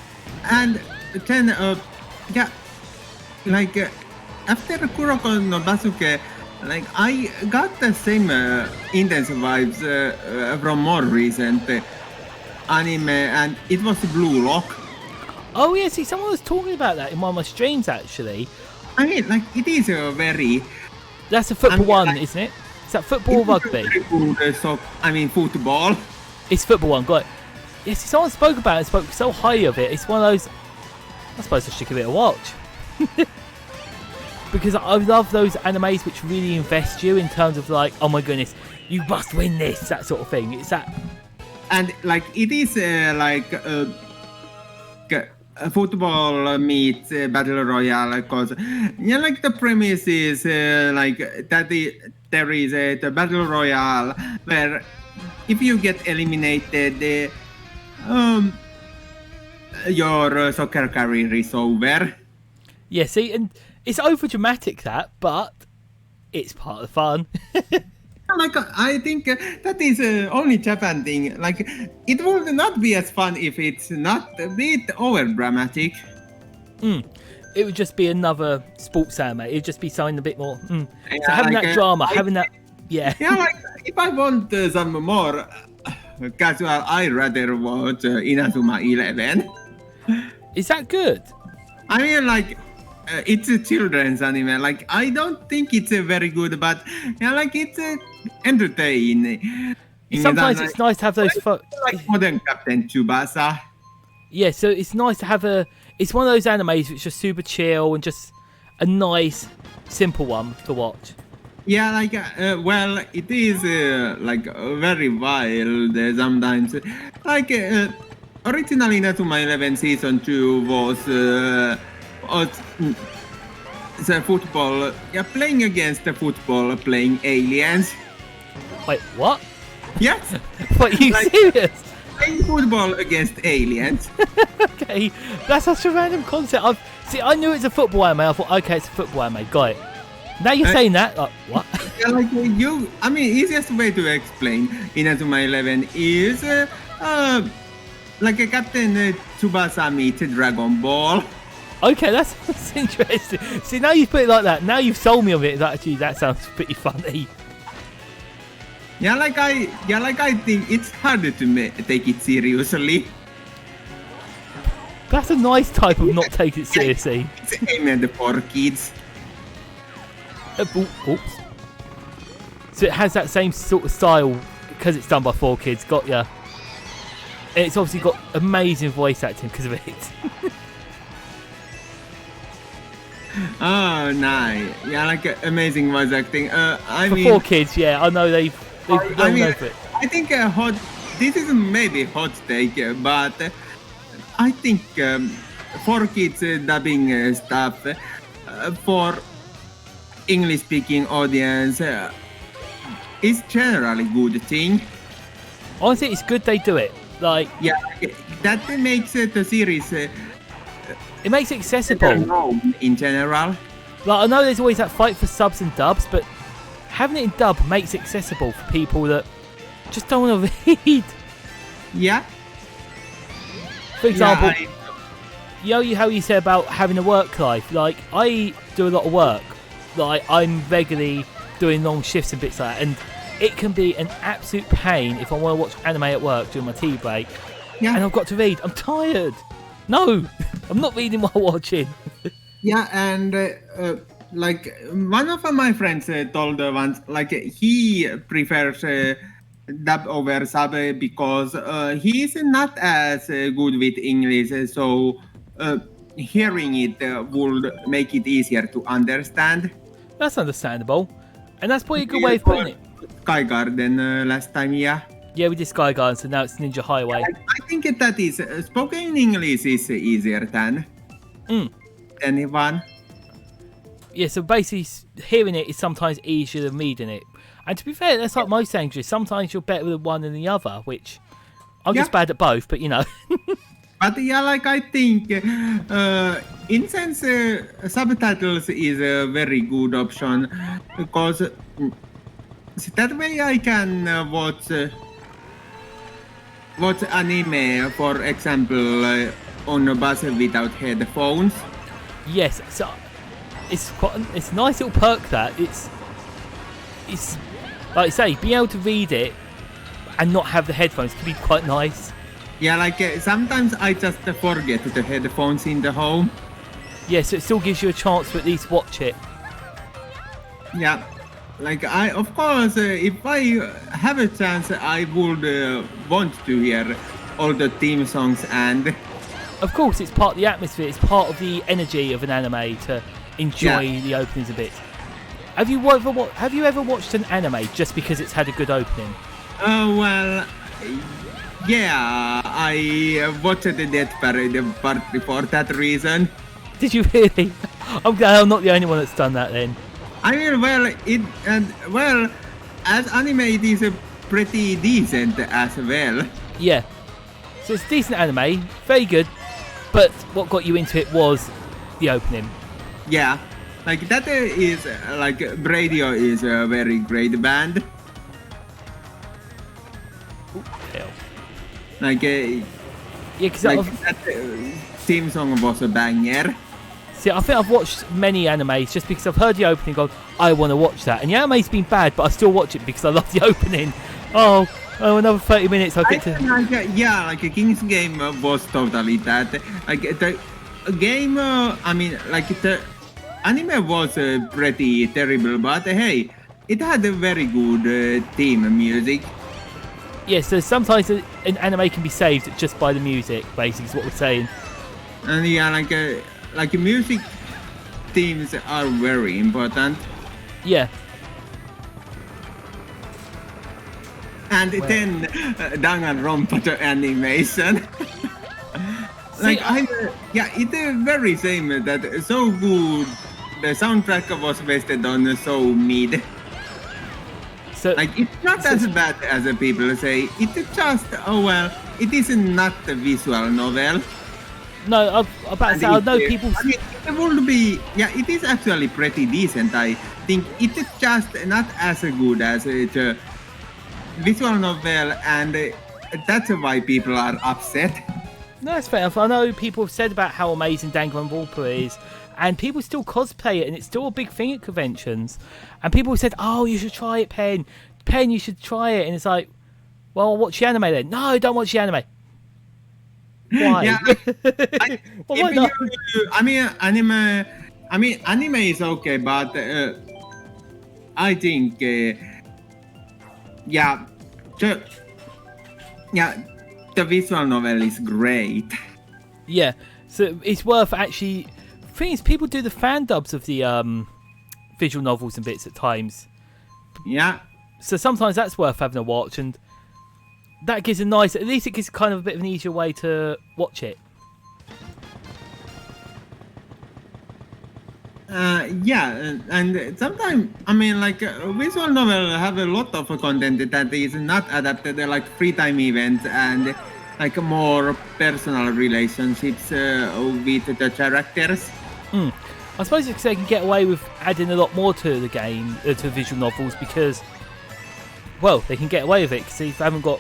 And then, yeah, like after Kuroko no Basuke, like I got the same intense vibes from more recent anime, and it was Blue Lock. Oh yeah, see, someone was talking about that in one of my streams actually. I mean, like it is a very. That's a football one, isn't it? Is that football or rugby? Football. It's football one, got it. Yes, someone spoke about it and spoke so highly of it. It's one of those. I suppose I should give it a watch. Because I love those animes which really invest you in terms of like, oh my goodness, you must win this, that sort of thing. It's that. And like it is like a football meets battle royale, because yeah, like the premise is like that there is the battle royale where if you get eliminated, your soccer career is over. Yeah, see, and it's over dramatic that, but it's part of the fun. Like I think that is only Japan thing. Like it would not be as fun if it's not a bit over dramatic. It would just be another sports anime. It would just be something a bit more. Yeah, so having like, that drama, having that, yeah. Yeah, like if I want some more casual, I'd rather watch Inazuma 11. Is that good? I mean, like it's a children's anime. Like I don't think it's very good, but yeah, like it's entertaining. Sometimes it's nice to have those. Like Modern Captain Tsubasa. Yeah, so it's nice to have a. It's one of those animes which are super chill and just a nice, simple one to watch. Yeah, like well, it is like very wild sometimes. Like originally, Inazuma 11 season 2 was the football. Yeah, playing against the football, playing aliens. Wait, what? Yes. What, are you serious? Playing football against aliens. Okay, that's such a random concept. I knew it's a football anime. I thought, okay, it's a football anime. Got it. Now you're saying that, like, what? Yeah, like I mean, easiest way to explain Inazuma 11 is like a Captain Tsubasa meets Dragon Ball. Okay, that's interesting. See, now you put it like that. Now you've sold me on it. Actually, that sounds pretty funny. Yeah, like I think it's harder to take it seriously. That's a nice type of not take it seriously. It's aimed for kids. Oops. So it has that same sort of style because it's done by 4Kids. Got ya. And it's obviously got amazing voice acting because of it. Oh, nice. Yeah, like amazing voice acting. I For mean, 4Kids, yeah, I know they've I done mean, it. I think this is maybe hot take, but I think 4Kids dubbing stuff for English-speaking audience is generally good thing. Honestly, it's good they do it. Like, Yeah, that makes the series it makes it accessible. known in general. Like, I know there's always that fight for subs and dubs, but having it in dub makes it accessible for people that just don't want to read. Yeah. For example, Yeah, how you said about having a work life. Like, I do a lot of work. Like, I'm regularly doing long shifts and bits like that, and it can be an absolute pain if I want to watch anime at work during my tea break, yeah. and I've got to read. I'm tired. No, I'm not reading while watching. Yeah, and like one of my friends told once, like he prefers dub over sub because he is not as good with English, so hearing it would make it easier to understand. That's understandable, and that's probably a good way of putting it. Sky Garden last time, yeah. Yeah, we did Sky Garden, so now it's Ninja Highway. I think that is spoken English is easier than anyone. Yeah, so basically hearing it is sometimes easier than reading it. And to be fair, that's like most languages. Sometimes you're better with one than the other, which I'm just bad at both, but you know. But yeah, like I think in sense subtitles is a very good option because that way I can watch anime, for example, on a bus without headphones. Yes, so it's a nice little perk that it's like I say, being able to read it and not have the headphones can be quite nice. Yeah, like sometimes I just forget the headphones in the home. Yeah, so it still gives you a chance to at least watch it. Yeah, like of course, if I have a chance, I would want to hear all the theme songs, and Of course, it's part of the atmosphere. It's part of the energy of an anime to enjoy the openings a bit. Have you ever watched an anime just because it's had a good opening? well, yeah, I watched the Death Parade partly for that reason. Did you really? I'm glad I'm not the only one that's done that then. I mean, well, as anime, it is pretty decent as well. Yeah. So it's a decent anime, very good, but what got you into it was the opening. Yeah, like that is like Radio is a very great band. Hell. Like, Yeah, because like that theme song was a banger. see, I think I've watched many animes just because I've heard the opening and gone, I want to watch that. And the anime's been bad, but I still watch it because I love the opening. Oh, another 30 minutes I'll get to... Yeah, like King's Game was totally that. Like the game, I mean, like the anime was pretty terrible, but hey, it had a very good theme music. Yeah, so sometimes an anime can be saved just by the music, basically, is what we're saying. And yeah, like music themes are very important. Yeah. And then Danganronpa animation. Like it's very same that so good. The soundtrack was based on so mid. So Like it's not as bad as the people say. It's just it is not a visual novel. no, I'm about to say, I know people... I mean, it would be it is actually pretty decent. I think it's just not as good as a visual novel, and that's why people are upset. No, it's fair enough. I know people have said about how amazing Danganronpa is, and people still cosplay it, and it's still a big thing at conventions. And people have said, "Oh, you should try it, Pen. Pen, you should try it." And it's like, "Well, I'll watch the anime then." No, don't watch the anime. Why? Yeah, Well, why not? anime is okay, but I think yeah, the, yeah, the visual novel is great. Yeah, so it's worth actually. Thing is, people do the fan dubs of the visual novels and bits at times. Yeah. So sometimes that's worth having a watch, and that gives a nice. At least it gives kind of a bit of an easier way to watch it. Yeah, and sometimes I mean, like visual novel have a lot of content that is not adapted, like free time events and like more personal relationships with the characters. I suppose it's 'cause they can get away with adding a lot more to the game, to visual novels, because, well, they can get away with it because they haven't got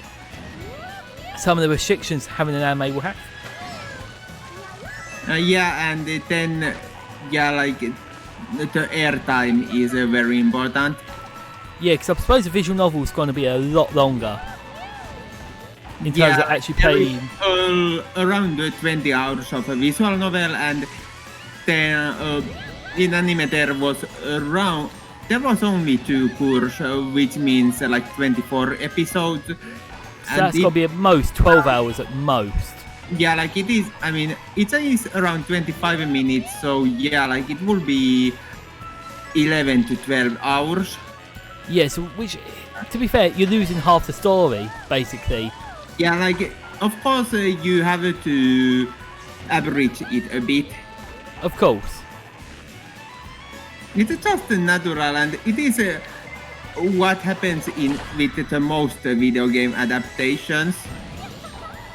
some of the restrictions having an anime will have. Yeah, and then like the airtime is very important. Yeah, because I suppose the visual novel is going to be a lot longer in terms of actually playing. Around 20 hours of a visual novel, and then in anime there was only 2 cours, which means like 24 episodes. So that's got to be at most 12 hours at most. Yeah, like it is. I mean, it is around 25 minutes, so yeah, like it will be 11 to 12 hours. Yeah, so which, to be fair, you're losing half the story basically. Yeah, like of course you have to average it a bit. Of course. It's just natural, and it is what happens with the most video game adaptations.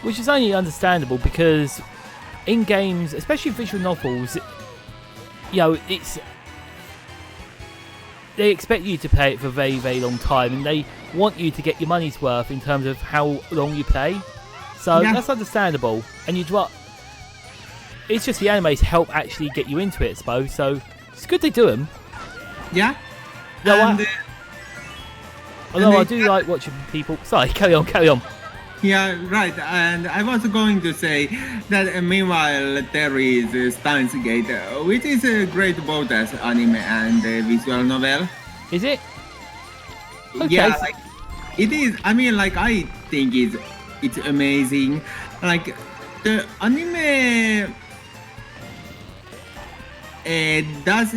Which is only understandable because in games, especially visual novels, you know, they expect you to play it for a very, very long time, and they want you to get your money's worth in terms of how long you play. So that's understandable, and it's just the animes help actually get you into it, I suppose. So it's good they do them. Yeah. No, although I do like watching people. Sorry, carry on. Yeah, right. And I was going to say that meanwhile there is Steins Gate, which is a great both as anime and visual novel. Is it? Okay. Yeah, like, it is. I mean, like I think it's amazing. Like the anime does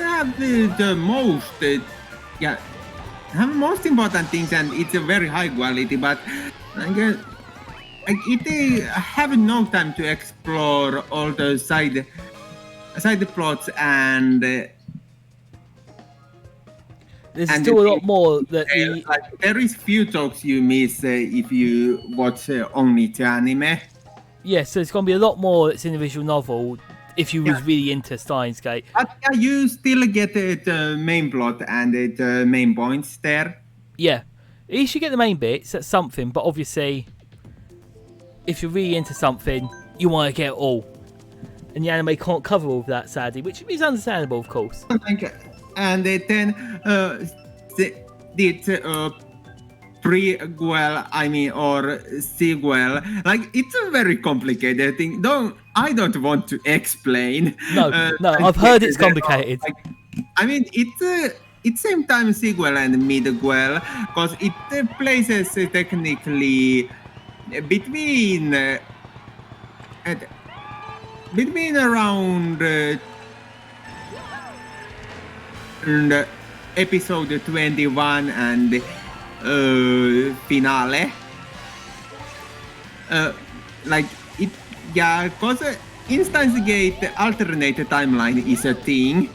have the most have most important things, and it's a very high quality, but like it have no time to explore all the side plots, and there's still a lot more that like, there is few talks you miss if you watch only the anime. Yeah, so it's going to be a lot more that's in the visual novel if you was really into Steins Gate. But you still get the main plot and the main points there. Yeah, at least you get the main bits. That's something. But obviously, if you're really into something, you want to get it all, and the anime can't cover all of that, sadly, which is understandable, of course. And then prequel, I mean, or sequel, like it's a very complicated thing. I don't want to explain. No, I've heard it's complicated. Like, I mean, it's same time sequel and midquel, because it places technically between around episode 21 and finale. Like it, yeah, because Instance Gate alternate timeline is a thing.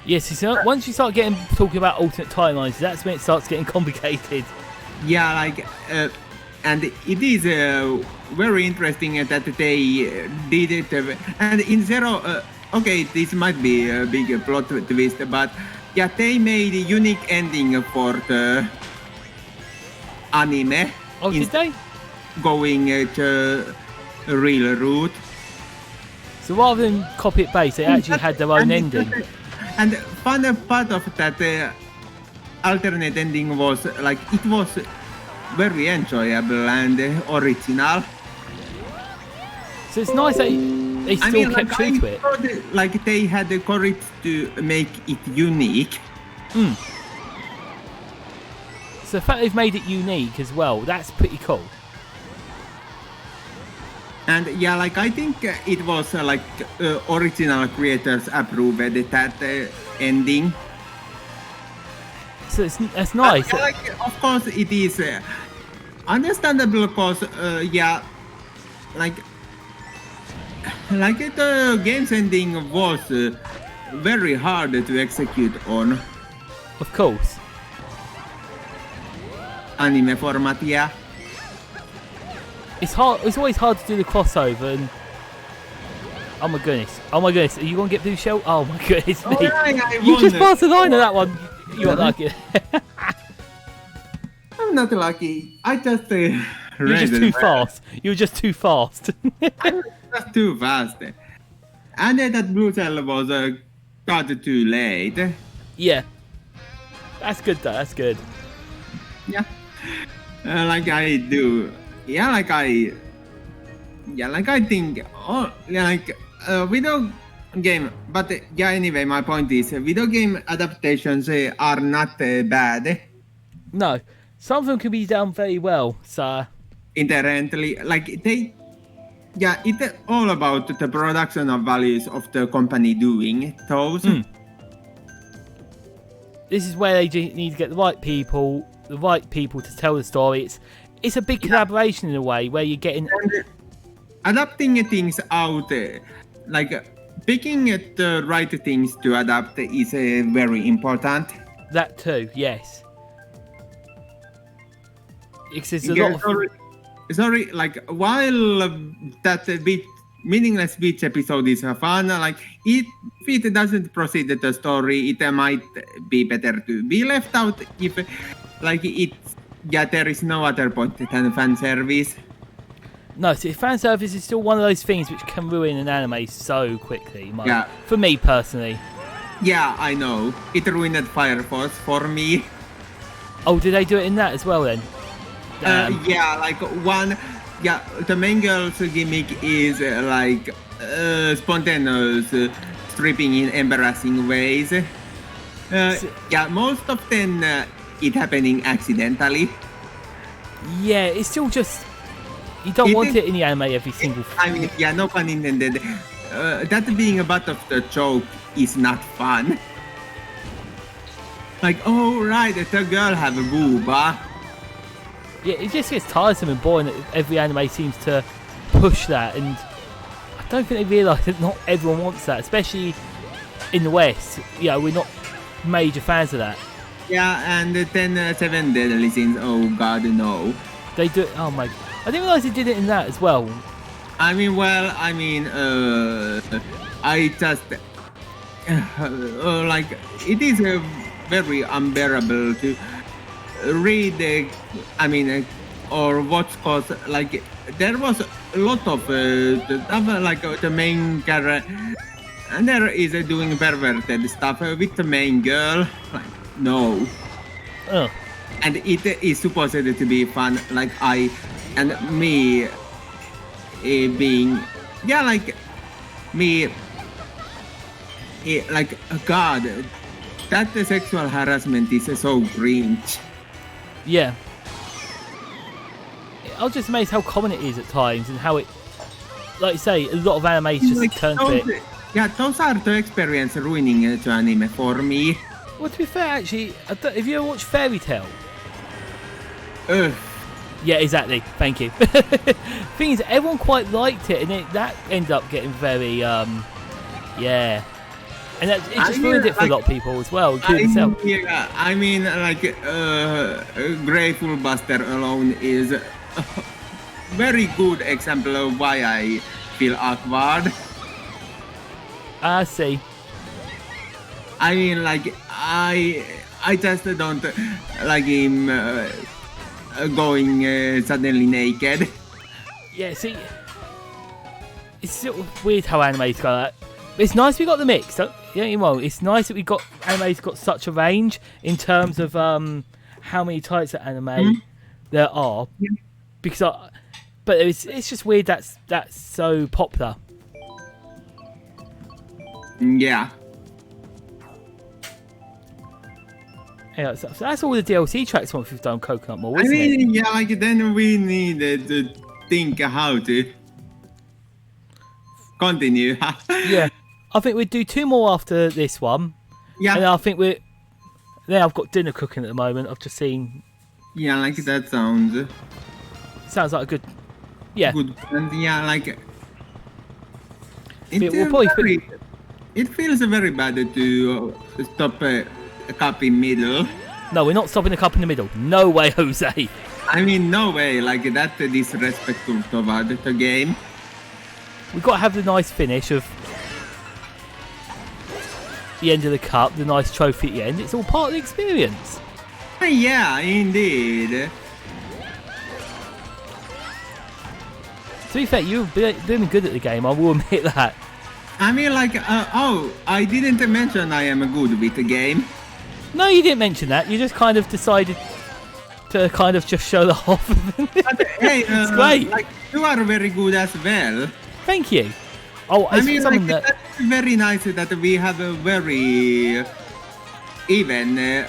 Yes, so once you start talking about alternate timelines, that's when it starts getting complicated. Yeah, like, and it is very interesting that they did it. And in Zero, okay, this might be a big plot twist, but yeah, they made a unique ending for the anime. Oh, did they? Going to a real route. So rather than copy it paste, they actually had their own ending. And fun part of that alternate ending was like it was very enjoyable and original. So it's nice that they still kept true to it. Like they had the courage to make it unique. So the fact they've made it unique as well, that's pretty cool. And yeah, like I think it was original creators approved that ending. So that's nice. Yeah, like, of course, it is understandable because like the game's ending was very hard to execute on Of course. anime format. Yeah. It's hard. It's always hard to do the crossover. And oh my goodness! Are you gonna get through shell? Oh my goodness me! You just passed the line on that one. You were lucky. I'm not lucky. I just You're just too fast. You're just too fast. I'm just too fast. And that blue cell was got too late. Yeah. That's good though. That's good. Yeah. Like I do. Yeah, like I think. Oh, yeah, like video game. But yeah, anyway, my point is, video game adaptations are not bad. No, some of them can be done very well. So Inherently, like they. Yeah, it's all about the production of values of the company doing those. This is where they need to get the right people to tell the story. It's a big collaboration in a way where you're getting And adapting things out, like picking the right things to adapt is very important. that too. Yes. Because there's a Yeah, lot of sorry, like while that meaningless beach episode is fun, like if it doesn't proceed the story, it might be better to be left out if like there is no other point than fan service. No, see, fan service is still one of those things which can ruin an anime so quickly. Yeah. For me personally. Yeah, I know. It ruined Fire Force for me. Oh, did they do it in that as well then? Yeah, like the main girl's gimmick is spontaneous stripping in embarrassing ways. Yeah, most of them it happening accidentally. Yeah, it's still just you don't want it in the anime every single. I mean, yeah, no pun intended. That being a butt of the joke is not fun. Like, oh right, the girl have a boob, huh? Yeah, it just gets tiresome and boring that every anime seems to push that, and I don't think they realise that not everyone wants that, especially in the West. Yeah, we're not major fans of that. Yeah, and then 7 Deadly Sins, oh god, no. They do it, oh my, I didn't realise they did it in that as well. I mean, I just, like, it is very unbearable to read, or watch, cause, like, there was a lot of, the main character, and there is doing perverted stuff with the main girl, like, no. Oh. And it is supposed to be fun, like me being, yeah, like me, like God, that sexual harassment is so cringe. Yeah. I was just amazed how common it is at times and how it, like you say, a lot of animes just Like, turn to it. Yeah, those are the experience ruining the anime for me. Well, to be fair, actually, have you ever watched Fairy Tail? Ugh. Yeah, exactly. Thank you. Thing is, everyone quite liked it, and that ended up getting very, yeah. And it just ruined it for a lot of people as well, including yourself. Yeah, I mean, like, Grateful Buster alone is a very good example of why I feel awkward. I see. I mean, like, I just don't like him going suddenly naked. Yeah, see, it's sort of weird how anime's got that. It's nice we got the mix. Don't get me wrong. It's nice that we got anime's got such a range in terms of how many types of anime there are. Yeah. Because, but it's just weird that's so popular. Yeah. Yeah, so that's all the DLC tracks once we've done Coconut Mall, I isn't it? mean, yeah, like then we need to think how to continue. Yeah. I think we'd do 2 more after this one. Yeah. And I think then I've got dinner cooking at the moment. I've just seen. Yeah, like that sounds Sounds like a good. Yeah. good. And yeah, like We'll probably it feels very bad to stop a cup in middle. No, we're not stopping the cup in the middle. No way, Jose. I mean, no way. Like that's disrespectful toward the game. We've got to have the nice finish of the end of the cup, the nice trophy at the end. It's all part of the experience. Yeah, indeed. To be fair, you've been good at the game, I will admit that. I mean, like, I didn't mention I am good with the game. No, you didn't mention that. You just kind of decided to kind of just show that off. But hey, It's great. Like, you are very good as well. Thank you. Oh, I it's mean, something like, that... that's very nice that we have a very even.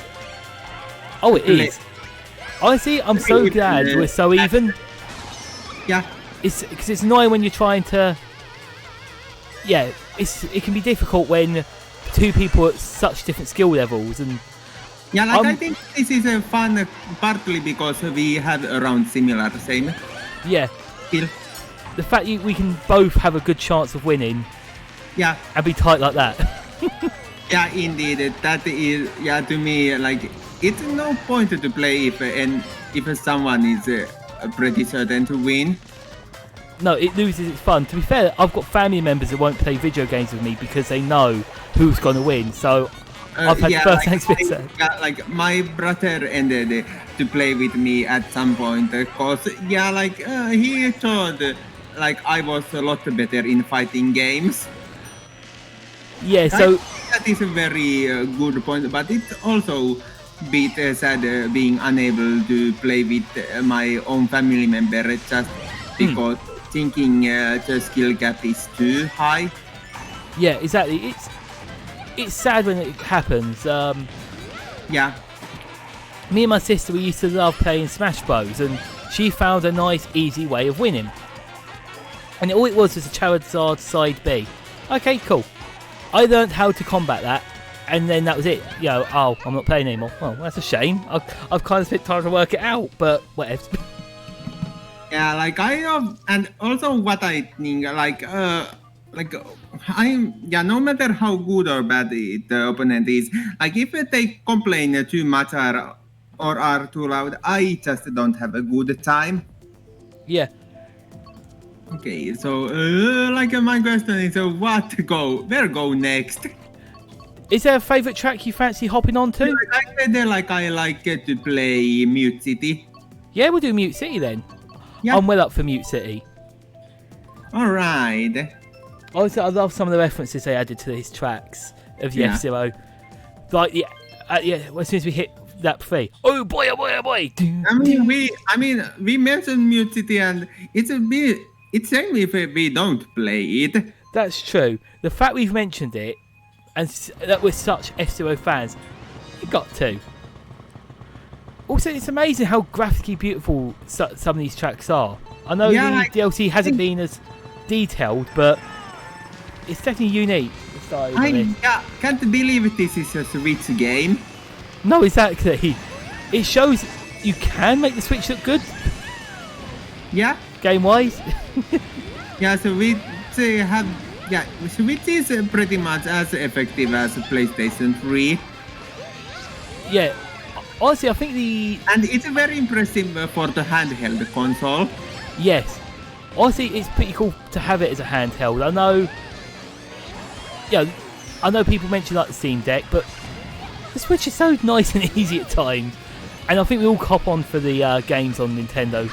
Oh, it is. Honestly, I'm so glad we're so even. Yeah. It's because it's annoying when you're trying to. Yeah, it can be difficult when 2 people at such different skill levels and. Yeah, like I think this is fun partly because we have around similar same Yeah. skill. The fact we can both have a good chance of winning Yeah. and be tight like that. Yeah, indeed. That is, yeah, to me, like, it's no point to play if someone is pretty certain to win. No, it loses its fun. To be fair, I've got family members that won't play video games with me because they know who's going to win. So I've had first-hand experience. Yeah, like my brother ended to play with me at some point because, yeah, like he thought like I was a lot better in fighting games. Yeah, so that is a very good point, but it's also a bit sad being unable to play with my own family member just because thinking the skill gap is too high. yeah, exactly. It's sad when it happens. Yeah. Me and my sister, we used to love playing Smash Bros, and she found a nice, easy way of winning. And all it was a Charizard side B. Okay, cool. I learned how to combat that, and then that was it. You know, oh, I'm not playing anymore. Well, that's a shame. I've kind of spent time to work it out, but whatever. Yeah, like and also what I think, no matter how good or bad the opponent is, like if they complain too much or are too loud, I just don't have a good time. Yeah. Okay, so my question is, where go next? Is there a favourite track you fancy hopping on to? I said I like to play Mute City. Yeah, we'll do Mute City then. Yeah. I'm well up for Mute City. All right. Honestly, I love some of the references they added to these tracks of the F-Zero. Like as soon as we hit that 3, oh boy, oh boy, oh boy. I mean, we mentioned Mute City, and it's shame if we don't play it. That's true. The fact we've mentioned it, and that we're such F-Zero fans, we got to. Also, it's amazing how graphically beautiful some of these tracks are. I know the DLC hasn't been as detailed, but it's definitely unique. I can't believe this is a Switch game. No, exactly. It shows you can make the Switch look good. Yeah. Game-wise. Yeah, so we have... Yeah, Switch is pretty much as effective as PlayStation 3. Yeah. Honestly, I think And it's very impressive for the handheld console. Yes. Honestly, it's pretty cool to have it as a handheld. I know... Yeah, I know people mention like the Steam Deck, but the Switch is so nice and easy at times. And I think we all cop on for the games on Nintendo.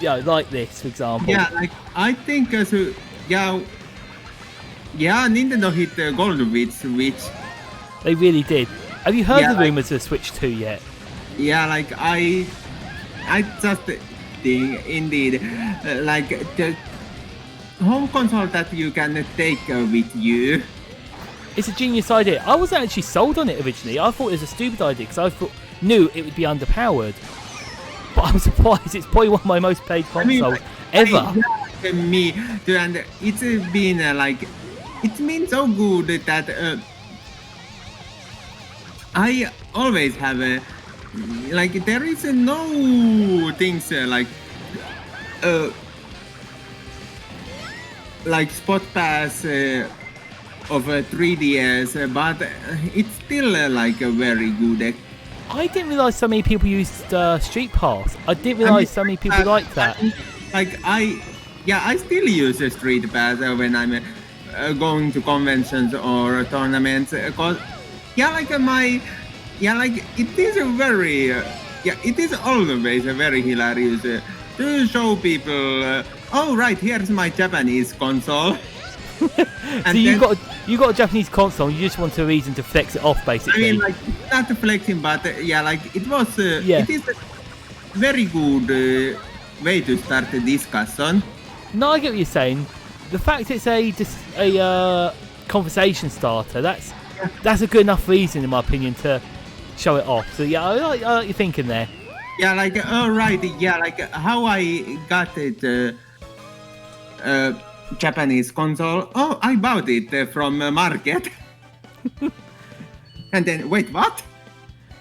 Yeah, like this, for example. Yeah, like, I think... Nintendo hit gold with Switch. They really did. Have you heard the rumours of Switch 2 yet? Yeah, like I just think indeed, like the home console that you can take with you. It's a genius idea. I wasn't actually sold on it originally. I thought it was a stupid idea because I thought knew it would be underpowered. But I'm surprised. It's probably one of my most played consoles ever. Me too, and it's been it's been so good that I always have there is no things like Spot Pass of 3DS, but it's still a very good. I didn't realise so many people used Street Pass. I didn't realise so many people liked that. I still use a Street Pass when I'm going to conventions or tournaments, cause it is a very it is always a very hilarious to show people. Oh right, here's my Japanese console. So you got a Japanese console. You just want a reason to flex it off, basically. I mean, not flexing, but it was. It is a very good way to start a discussion. No, I get what you're saying. The fact it's a conversation starter, that's a good enough reason, in my opinion, to show it off. So yeah, I like your thinking there. Yeah, how I got it. Japanese console. Oh, I bought it from a market. And then, wait, what?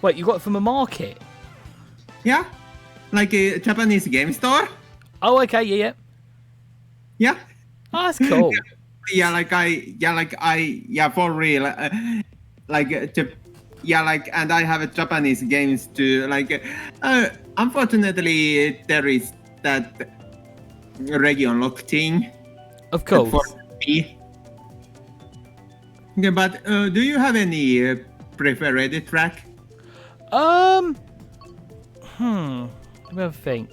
Wait, you got it from a market? Yeah, like a Japanese game store. Oh, okay, yeah. Yeah. Oh, that's cool. For real. And I have Japanese games too. Unfortunately, there is that region lock thing. Of course. For me. Okay, but do you have any preferred track? Let me have a think.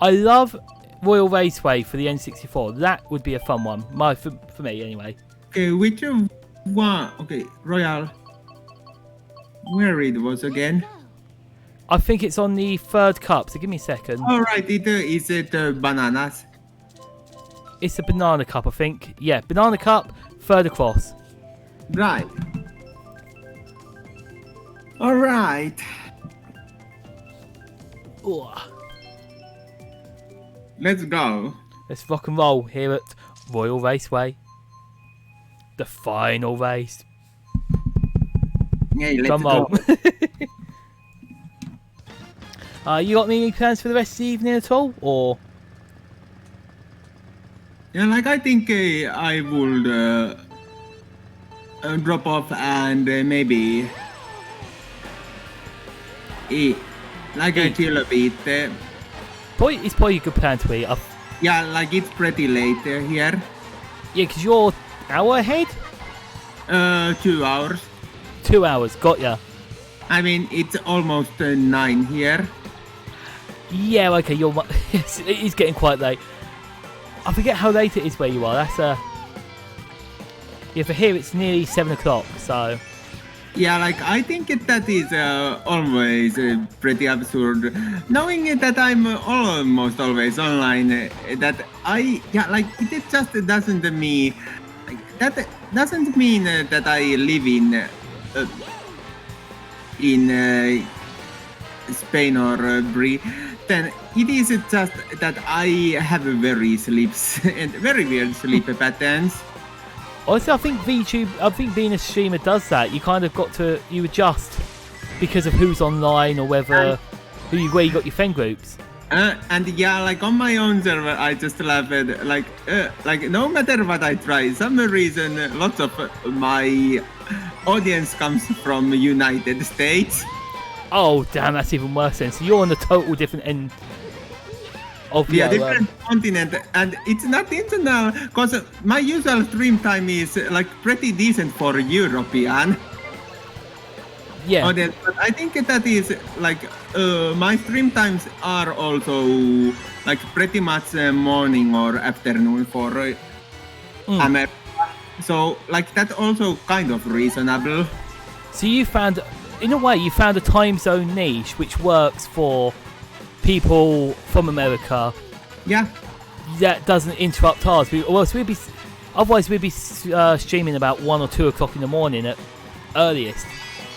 I love Royal Raceway for the N64. That would be a fun one. For me, anyway. Okay, which one? Okay, Royal. Where it was again? I think it's on the third cup, so give me a second. Alright, is it bananas? It's a banana cup, I think. Yeah, banana cup, third across. Right. Alright. Let's go. Let's rock and roll here at Royal Raceway. The final race. Yeah, let's Drum go. Roll. You got any plans for the rest of the evening at all, or? Yeah, I think I would drop off and maybe eat. I chill a bit. It's probably a good plan to eat. Yeah, it's pretty late here. Yeah, because you're hour ahead? 2 hours. 2 hours, got ya. I mean, it's almost 9 here. Yeah, okay, it is getting quite late. I forget how late it is where you are. That's yeah, for here it's nearly 7 o'clock, so. Yeah, I think that is always pretty absurd. Knowing that I'm almost always online, that it just doesn't mean that doesn't mean that I live in Spain or Britain. It is just that I have very sleeps and very weird sleep patterns. Honestly, I think being a streamer does that. You kind of you adjust because of who's online or where you got your friend groups. And yeah, on my own server, I just love it. No matter what I try, some reason lots of my audience comes from United States. Oh damn, that's even worse then. So you're on the total different end of different continent, and it's not internal because my usual stream time is pretty decent for European. Yeah. Audience, but I think that is my stream times are also pretty much morning or afternoon for America. So that also kind of reasonable. So in a way you found a time zone niche which works for people from America. Yeah. That doesn't interrupt ours. Otherwise we'd be streaming about 1 or 2 o'clock in the morning at earliest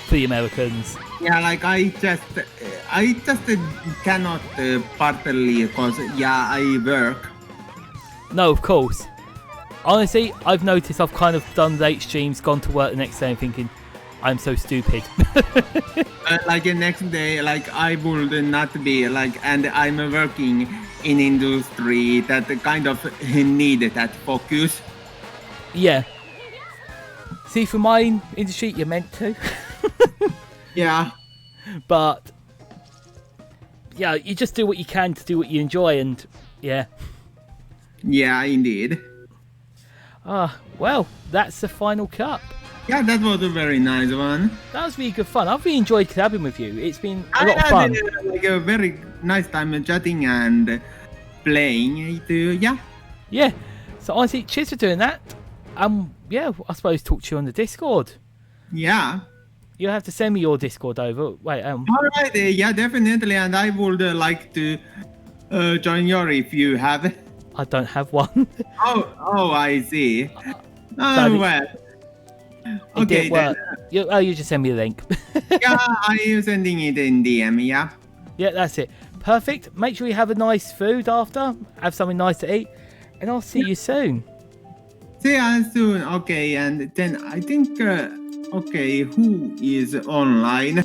for the Americans. Yeah, like I just cannot partly because I work. No, of course. Honestly, I've noticed I've kind of done late streams, gone to work the next day and thinking, I'm so stupid. Like the next day, like I would not be like, and I'm working in industry that kind of need that focus. Yeah. See, for my industry, you're meant to. Yeah. But, yeah, you just do what you can to do what you enjoy, and, yeah. Yeah, indeed. Well, that's the final cup. Yeah, that was a very nice one. That was really good fun. I've really enjoyed collabing with you. It's been a lot of fun. Like a very nice time chatting and playing it. Yeah. Yeah. So honestly, cheers for doing that. Yeah, I suppose talk to you on the Discord. Yeah. You'll have to send me your Discord over. Wait, All right. Yeah, definitely. And I would like to join your if you have. I don't have one. Oh, I see. So Well. it Okay. didn't work. You just send me a link. Yeah, I am sending it in DM. Yeah. Yeah, that's it. Perfect. Make sure you have a nice food after. Have something nice to eat. And I'll see you soon. See you soon. Okay, and then I think. Okay, who is online?